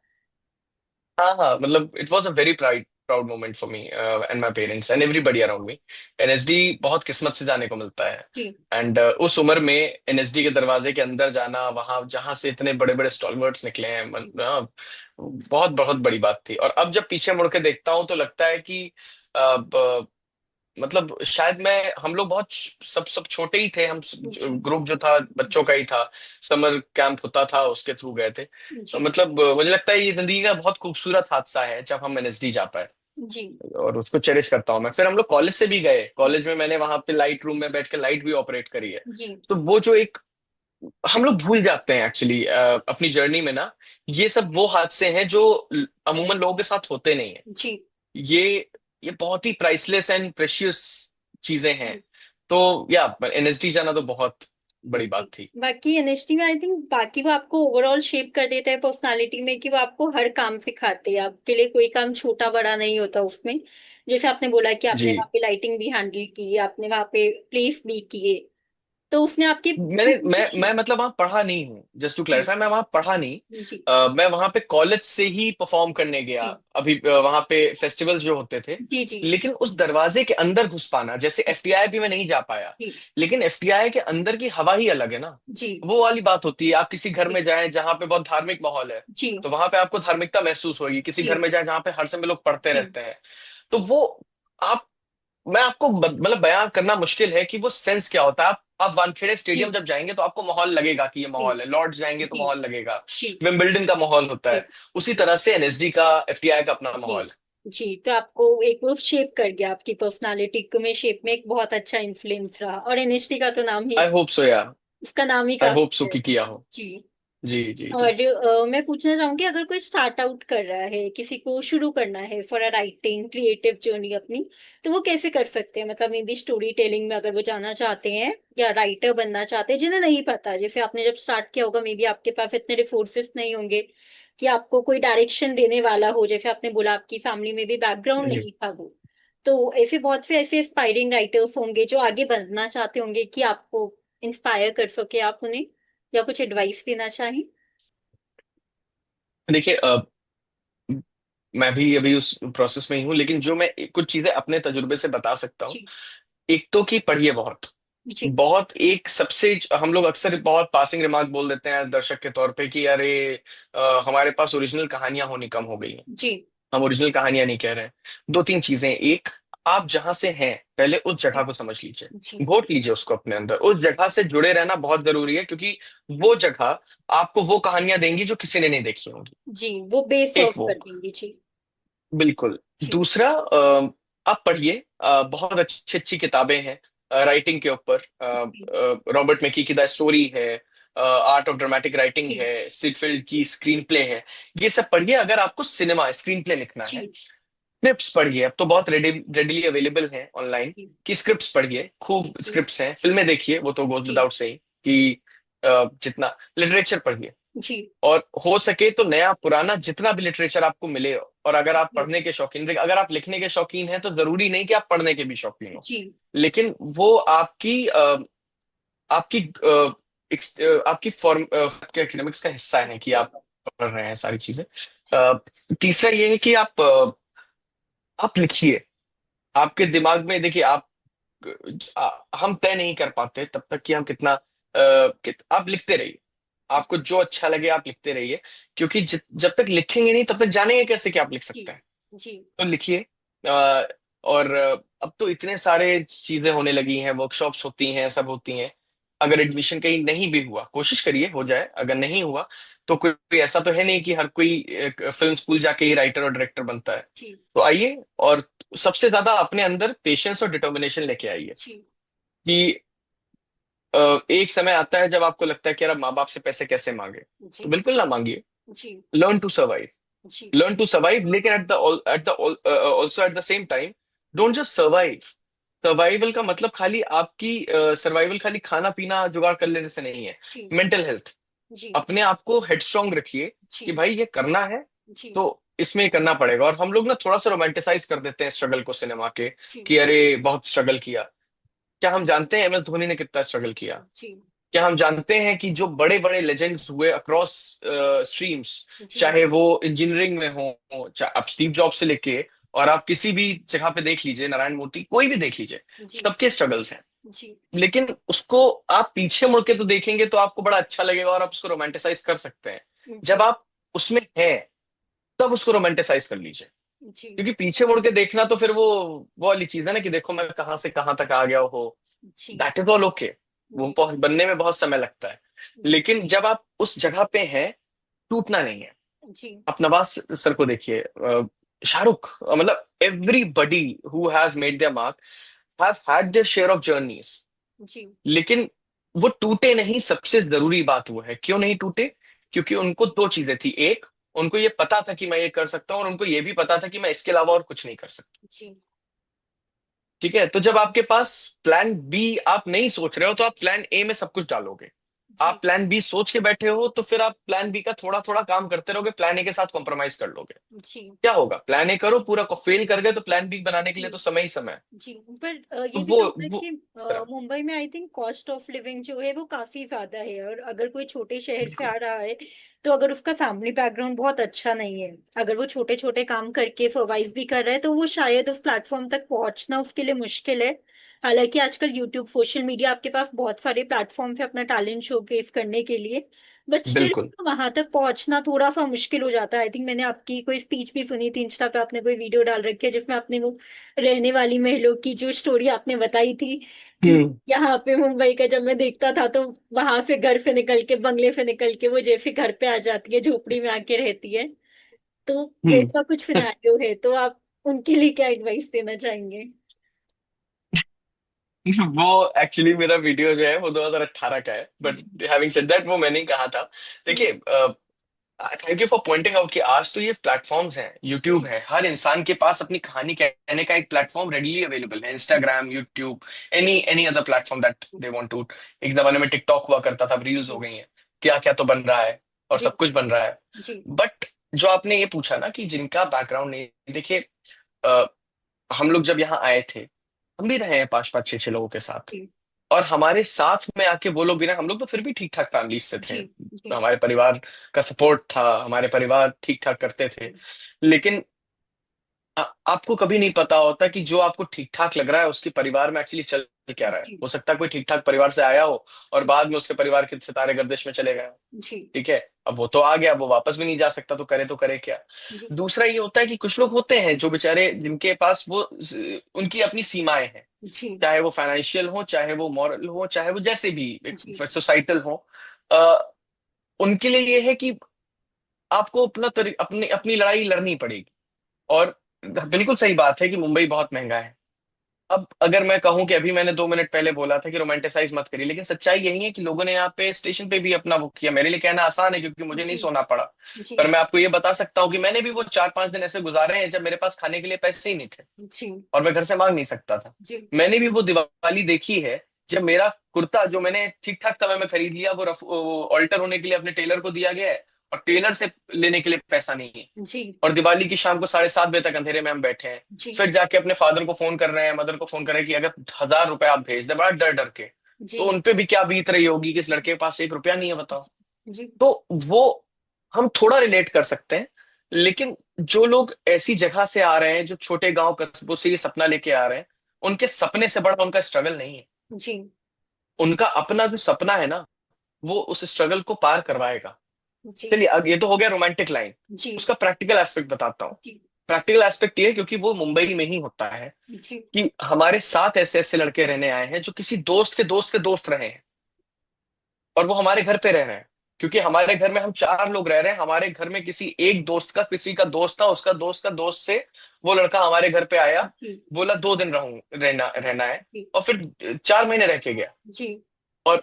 हाँ हाँ, मतलब it was a very pride proud moment for me and my parents and everybody around me. NSD बहुत किस्मत से जाने को मिलता है। जी एंड उस उम्र में एनएसडी के दरवाजे के अंदर जाना, वहां जहां से इतने बड़े बड़े स्टॉलवर्ड्स निकले हैं, बहुत बहुत बड़ी बात थी। और अब जब पीछे मुड़ के देखता हूं तो लगता है कि मतलब शायद मैं हम लोग बहुत सब छोटे ही थे। हम जी ग्रुप जो था बच्चों का ही था। समर कैंप होता था, उसके थ्रू गए थे। तो जी मतलब मुझे लगता है ये जिंदगी का बहुत खूबसूरत हादसा है जब हम एनएसडी जा पाए। जी और उसको चेरिश करता हूँ मैं। फिर हम लोग कॉलेज से भी गए। कॉलेज में मैंने वहां पे लाइट रूम में बैठ के लाइट भी ऑपरेट करी है। जी तो वो जो एक हम लोग भूल जाते हैं एक्चुअली अपनी जर्नी में ना, ये सब वो हादसे हैं जो अमूमन लोगों के साथ होते नहीं है। जी ये ये बहुत ही प्राइसलेस एंड प्रेशियस चीजें हैं। जी तो या एनएसडी जाना तो बहुत बड़ी जी। बात थी। बाकी एनएसटी में आई थिंक बाकी वो आपको ओवरऑल शेप कर देता है पर्सनालिटी में, कि वो आपको हर काम सिखाते हैं, आपके लिए कोई काम छोटा बड़ा नहीं होता उसमें। जैसे आपने बोला कि आपने जी। वहाँ पे लाइटिंग भी हैंडल की, आपने वहाँ पे प्लेस भी किए, तो उसने आपकी मैं मतलब वहां पढ़ा नहीं हूँ, जस्ट टू जी क्लैरिफाई, मैं वहां पढ़ा नहीं। जी मैं वहां पे कॉलेज से ही परफॉर्म करने गया। जी अभी वहां पे फेस्टिवल्स जो होते थे। जी जी लेकिन उस दरवाजे के अंदर घुस पाना, जैसे एफटीआई भी मैं नहीं जा पाया। जी लेकिन एफटीआई के अंदर की हवा ही अलग है ना। जी वो वाली बात होती है। आप किसी घर जी में जाएं जहां पे बहुत धार्मिक माहौल है, जी तो वहां पे आपको धार्मिकता महसूस होगी। किसी घर जी में जाएं जहां पे हर समय लोग पढ़ते जी रहते हैं, तो वो आप मैं आपको मतलब बयान करना मुश्किल है कि वो सेंस क्या होता है। आप वानखेड़े स्टेडियम जी जब जाएंगे तो आपको माहौल लगेगा कि ये जी माहौल है। लॉर्ड्स जाएंगे तो जी माहौल लगेगा। जी विंबलडन का माहौल होता जी है। उसी तरह से एनएसडी का, एफटीआई का अपना जी माहौल। जी। तो आपको एक वो शेप कर गया, आपकी पर्सनालिटी को में शेप में एक बहुत अच्छा इन्फ्लुएंस रहा, और एनएसटी का तो नाम ही, आई होप सो या। उसका नाम ही आई होप काफी सो है। कि किया हो। जी। जी जी जी। और मैं पूछना चाहूंगी, अगर कोई स्टार्ट आउट कर रहा है, किसी को शुरू करना है for a writing creative journey अपनी, तो वो कैसे कर सकते हैं? मतलब मे बी स्टोरी टेलिंग में अगर वो जाना चाहते हैं, या राइटर बनना चाहते हैं, जिन्हें नहीं पता, जैसे आपने जब स्टार्ट किया होगा मे बी आपके पास इतने रिसोर्सेस नहीं होंगे कि आपको कोई डायरेक्शन देने वाला हो, जैसे आपने बोला आपकी फैमिली में भी बैकग्राउंड जी। नहीं था वो। तो ऐसे बहुत से ऐसे एस्पायरिंग राइटर्स होंगे जो आगे बढ़ना चाहते होंगे, कि आपको इंस्पायर कर सके आप उन्हें, या कुछ एडवाइस देना चाहें। देखिए मैं भी अभी उस प्रोसेस में ही हूँ, लेकिन जो मैं कुछ चीजें अपने तजुर्बे से बता सकता हूँ। जी एक तो कि पढ़िए बहुत। जी बहुत एक सबसे हम लोग अक्सर बहुत पासिंग रिमार्क बोल देते हैं दर्शक के तौर पे कि अरे हमारे पास ओरिजिनल कहानियां होनी कम हो गई हैं। जी हम ओरिजिनल कहानियां नहीं कह रहे हैं। दो तीन चीजें। एक, आप जहां से हैं पहले उस जगह जी को समझ लीजिए। जी घोट लीजिए उसको अपने अंदर। उस जगह से जुड़े रहना बहुत जरूरी है, क्योंकि वो जगह आपको वो कहानियां देंगी जो किसी ने नहीं देखी होंगी। जी, वो बेस एक ऑफ वो। कर देंगे। जी बिल्कुल। जी दूसरा, आप पढ़िए। बहुत अच्छी अच्छी किताबें हैं राइटिंग के ऊपर। जी रॉबर्ट मैकी की द स्टोरी है, आर्ट ऑफ ड्रामेटिक राइटिंग जी है, सिडफील्ड की स्क्रीन प्ले है। ये सब पढ़िए अगर आपको सिनेमा स्क्रीन प्ले लिखना है। जी स्क्रिप्ट्स पढ़िए, अब तो बहुत रेडिली अवेलेबल हैं ऑनलाइन। जी कि स्क्रिप्ट्स पढ़िए, खूब जी स्क्रिप्ट्स हैं। फिल्में देखिए, वो तो गोज जी विदाउट सेइंग कि जितना। लिटरेचर पढ़िए। जी और हो सके तो नया पुराना जितना भी लिटरेचर आपको मिले। और अगर आप जी पढ़ने के शौकीन, अगर आप लिखने के शौकीन हैं तो जरूरी नहीं कि आप पढ़ने के भी शौकीन हो। जी लेकिन वो आपकी आपकी फॉर्म के एकेडमिक्स का हिस्सा है कि आप पढ़ रहे हैं सारी चीजें। तीसरा ये है कि आप लिखिए। आपके दिमाग में देखिए, हम तय नहीं कर पाते तब तक कि हम कितना आप लिखते रहिए। आपको जो अच्छा लगे आप लिखते रहिए। क्योंकि जब तक लिखेंगे नहीं तब तक जानेंगे कैसे कि आप लिख जी सकते हैं। जी तो लिखिए। और अब तो इतने सारे चीजें होने लगी हैं, वर्कशॉप्स होती हैं, सब होती हैं। अगर एडमिशन कहीं नहीं भी हुआ, कोशिश करिए हो जाए। अगर नहीं हुआ तो कोई ऐसा तो है नहीं कि हर कोई एक फिल्म स्कूल जाके ही राइटर और डायरेक्टर बनता है। जी तो आइए। और सबसे ज्यादा अपने अंदर पेशेंस और डिटर्मिनेशन लेके आइए। जी कि एक समय आता है जब आपको लगता है कि यार अब माँ बाप से पैसे कैसे मांगे। तो जी बिल्कुल ना मांगिए। जी लर्न टू सर्वाइव। जी लर्न टू सर्वाइव, लेकिन at the also at the same time don't just survive. Survival का मतलब खाली आपकी सर्वाइवल खाली खाना पीना जुगाड़ कर लेने से नहीं है। जी मेंटल हेल्थ। जी अपने आप को हेडस्ट्रांग रखिए कि जी भाई ये करना है जी तो इसमें करना पड़ेगा। और हम लोग ना थोड़ा सा रोमांटिसाइज कर देते हैं स्ट्रगल को सिनेमा के, जी कि अरे बहुत स्ट्रगल किया। क्या हम जानते हैं MS धोनी ने कितना स्ट्रगल किया? जी क्या हम जानते हैं कि जो बड़े बड़े लेजेंड्स हुए अक्रॉस स्ट्रीम्स, जी चाहे वो इंजीनियरिंग में हो, चाहे अब स्टीव जॉब से लेके और आप किसी भी जगह पे देख लीजिए, नारायण मूर्ति कोई भी देख लीजिए, जी सबके स्ट्रगल्स हैं। जी लेकिन उसको आप पीछे मुड़ के तो देखेंगे तो आपको बड़ा अच्छा लगेगा और आप उसको रोमांटिसाइज कर सकते हैं। जब जी आप उसमें हैं तब उसको रोमांटिसाइज कर लीजिए। जी क्योंकि पीछे मुड़ के देखना तो फिर वो वाली चीज है ना कि देखो मैं कहाँ से कहाँ तक आ गया हो। जी दैट इज ऑल ओके। वो जी बनने में बहुत समय लगता है। जी लेकिन जब आप उस जगह पे हैं, टूटना नहीं है। जी आप नवाज सर को देखिए, शाहरुख, मतलब everybody who has made their mark have had their share of journeys. जी लेकिन वो टूटे नहीं, सबसे जरूरी बात वो है। क्यों नहीं टूटे? क्योंकि उनको दो चीजें थी। एक, उनको ये पता था कि मैं ये कर सकता हूँ, और उनको ये भी पता था कि मैं इसके अलावा और कुछ नहीं कर सकता। जी ठीक है, तो जब आपके पास प्लान बी आप नहीं सोच रहे हो तो आप प्लान ए में सब कुछ डालोगे। आप जी प्लान बी सोच के बैठे हो तो फिर आप प्लान बी का थोड़ा थोड़ा काम करते रहोगे, प्लान ए के साथ कॉम्प्रोमाइज कर लोगे। जी क्या होगा? प्लान ए करो, पूरा को फेल कर गए तो प्लान बी बनाने के लिए जी तो समय ही समय है। जी पर तो ये भी वो तो होता है कि इस तरह। मुंबई में I think cost of living जो है वो काफी ज्यादा है, और अगर कोई छोटे शहर से आ बिल्कुल। रहा है तो अगर उसका फैमिली बैकग्राउंड बहुत अच्छा नहीं है, अगर वो छोटे छोटे काम करके सर्वाइव भी कर रहा है, तो वो शायद उस प्लेटफॉर्म तक पहुंचना उसके लिए मुश्किल है। हालांकि आजकल यूट्यूब, सोशल मीडिया, आपके पास बहुत सारे प्लेटफॉर्म है अपना टैलेंट शोकेस करने के लिए, बट स्टिल बिल्कुल। वहां तक पहुंचना थोड़ा सा मुश्किल हो जाता है। आई थिंक मैंने आपकी कोई स्पीच भी सुनी थी, इंस्टा पे आपने कोई वीडियो डाल रखी है जिसमें आपने वो रहने वाली महलों की जो स्टोरी आपने बताई थी कि हम्म। यहाँ पे मुंबई का जब मैं देखता था तो वहां से घर से निकल के, बंगले से निकल के वो जैसे घर पे आ जाती है, झोपड़ी में आके रहती है, तो हम्म। वैसा कुछ सिनेरियो है, तो आप उनके लिए क्या एडवाइस देना चाहेंगे? वो एक्चुअली मेरा वीडियो जो है वो 2018 का है, बट जी हैविंग सेड दैट वो मैंने ही कहा था। जी देखिए, thank you for pointing out कि आज तो ये प्लेटफॉर्म्स हैं, यूट्यूब जी है, हर इंसान के पास अपनी कहानी कहने का एक प्लेटफॉर्म रेडीली अवेलेबल है। Instagram, YouTube, any any other platform that they want to. एक जमाने में टिकटॉक हुआ करता था, अब रील्स हो जी गई हैं। क्या क्या तो बन रहा है, और जी सब कुछ बन रहा है। जी बट जो आपने ये पूछा ना कि जिनका बैकग्राउंड नहीं, देखिए, अ, हम लोग जब यहाँ आए थे, हम भी रहे हैं पांच पांच छह छह लोगों के साथ। जी और हमारे साथ में आके वो लोग भी ना, हम लोग तो फिर भी ठीक ठाक फैमिली से थे। जी जी हमारे परिवार का सपोर्ट था, हमारे परिवार ठीक ठाक करते थे। लेकिन आपको कभी नहीं पता होता कि जो आपको ठीक ठाक लग रहा है उसके परिवार में एक्चुअली चल क्या रहा है। जी हो सकता है कोई ठीक ठाक परिवार से आया हो और बाद में उसके परिवार के सितारे गर्दिश में चले गए हों। जी ठीक है, अब वो तो आ गया, वो वापस भी नहीं जा सकता, तो करे क्या? जी दूसरा ये होता है कि कुछ लोग होते हैं जो बेचारे, जिनके पास वो उनकी अपनी सीमाएं हैं। जी चाहे वो फाइनेंशियल हो, चाहे वो मॉरल हो, चाहे वो जैसे भी जी सोसाइटल हो। अ, उनके लिए ये है कि आपको अपनी अपनी लड़ाई लड़नी पड़ेगी। और बिल्कुल सही बात है कि मुंबई बहुत महंगा है। अब अगर मैं कहूं कि अभी मैंने 2 मिनट पहले बोला था कि रोमांटिसाइज मत करिए, लेकिन सच्चाई यही है कि लोगों ने यहाँ पे स्टेशन पे भी अपना बुक किया। मेरे लिए कहना आसान है क्योंकि मुझे नहीं जी सोना पड़ा। जी पर मैं आपको ये बता सकता हूँ कि मैंने भी वो 4-5 दिन ऐसे गुजारे हैं जब मेरे पास खाने के लिए पैसे ही नहीं थे जी और मैं घर से मांग नहीं सकता था। जी मैंने भी वो दिवाली देखी है जब मेरा कुर्ता जो मैंने ठीक ठाक समय में खरीद लिया, वो ऑल्टर होने के लिए अपने टेलर को दिया गया है, और टेलर से लेने के लिए पैसा नहीं है। जी और दिवाली की शाम को 7:30 बजे तक अंधेरे में हम बैठे हैं। जी फिर जाके अपने फादर को फोन कर रहे हैं, मदर को फोन कर रहे हैं कि अगर 1,000 रुपए आप भेज दे, बड़ा डर डर के। तो जी उनपे भी क्या बीत रही होगी कि इस लड़के के पास 1 रुपया नहीं है, बताओ। जी तो वो हम थोड़ा रिलेट कर सकते हैं। लेकिन जो लोग ऐसी जगह से आ रहे हैं, जो छोटे गांव कस्बों से ये सपना लेके आ रहे हैं, उनके सपने से बड़ा उनका स्ट्रगल नहीं है। जी उनका अपना जो सपना है ना, वो उस स्ट्रगल को पार करवाएगा। जी चलिए, अब ये तो हो गया रोमांटिक लाइन। जी उसका प्रैक्टिकल एस्पेक्ट बताता हूँ। जी प्रैक्टिकल एस्पेक्ट ये है, क्योंकि वो मुंबई में ही होता है, जी कि हमारे साथ ऐसे ऐसे लड़के रहने आए हैं जो किसी दोस्त के दोस्त रहे हैं, और वो हमारे घर पे रह रहे हैं। क्योंकि हमारे घर में हम 4 लोग रह रहे हैं, हमारे घर में किसी एक दोस्त का, किसी का दोस्त था, उसका दोस्त का दोस्त से वो लड़का हमारे घर पे आया, जी बोला 2 दिन रहूं, रहना रहना है, जी और फिर 4 महीने रह के गया। जी और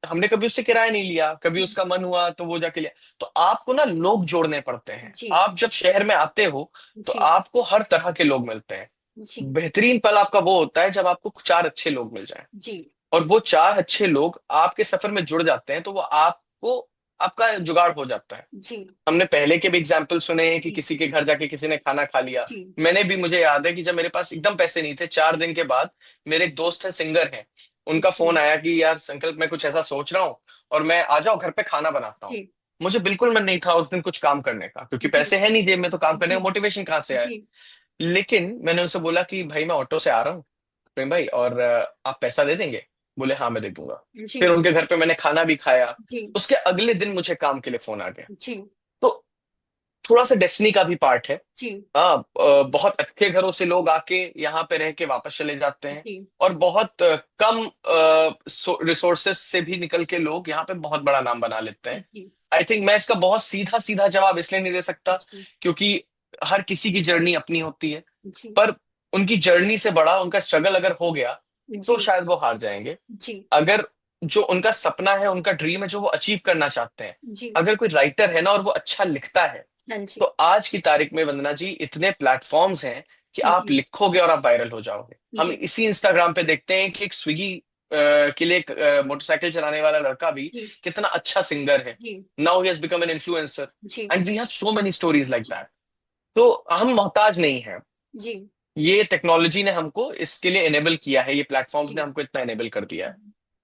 हमने कभी उससे किराया नहीं लिया, कभी उसका मन हुआ तो वो जाके लिया। तो आपको ना लोग जोड़ने पड़ते हैं। जी आप जब शहर में आते हो तो जी आपको हर तरह के लोग मिलते हैं। जी बेहतरीन पल आपका वो होता है जब आपको 4 अच्छे लोग मिल जाएं, जी और वो 4 अच्छे लोग आपके सफर में जुड़ जाते हैं, तो वो आपको, आपका जुगाड़ हो जाता है। जी हमने पहले के भी एग्जाम्पल सुने हैं कि जी किसी के घर जाके किसी ने खाना खा लिया। जी मैंने भी, मुझे याद है कि जब मेरे पास एकदम पैसे नहीं थे, 4 दिन के बाद मेरे एक दोस्त है, सिंगर है, उनका फोन आया कि यार संकल्प, मैं कुछ ऐसा सोच रहा हूँ और मैं आ जाओ घर पे खाना बनाता हूँ। जी मुझे बिल्कुल मन नहीं था उस दिन कुछ काम करने का, क्योंकि जी पैसे है नहीं जेब में, तो काम करने जी का मोटिवेशन कहाँ से आए? जी लेकिन मैंने उनसे बोला कि भाई मैं ऑटो से आ रहा हूँ प्रेम भाई, और आप पैसा दे देंगे? बोले हाँ मैं दे दूंगा। फिर जी उनके घर पे मैंने खाना भी खाया। जी उसके अगले दिन मुझे काम के लिए फोन आ गया। जी तो थोड़ा सा डेस्टिनी का भी पार्ट है। जी हाँ, बहुत अच्छे घरों से लोग आके यहाँ पे रह के वापस चले जाते हैं, जी और बहुत कम रिसोर्सेस से भी निकल के लोग यहाँ पे बहुत बड़ा नाम बना लेते हैं। जी आई थिंक मैं इसका बहुत सीधा सीधा जवाब इसलिए नहीं दे सकता जी क्योंकि हर किसी की जर्नी अपनी होती है। जी पर उनकी जर्नी से बड़ा उनका स्ट्रगल अगर हो गया तो जी शायद वो हार जाएंगे। जी अगर जो उनका सपना है, उनका ड्रीम है, जो वो अचीव करना चाहते हैं, जी अगर कोई राइटर है ना और वो अच्छा लिखता है, हाँ तो जी आज की तारीख में वंदना जी इतने प्लेटफॉर्म्स हैं कि आप जी लिखोगे और आप वायरल हो जाओगे। हम जी इसी इंस्टाग्राम पे देखते हैं कि एक स्विगी के लिए एक मोटरसाइकिल चलाने वाला लड़का भी जी कितना अच्छा सिंगर है। जी now he has become an influencer, जी and we have so many stories like that. तो हम मोहताज नहीं हैं। जी ये टेक्नोलॉजी ने हमको इसके लिए एनेबल किया है, ये प्लेटफॉर्म्स ने जी हमको इतना एनेबल कर दिया है।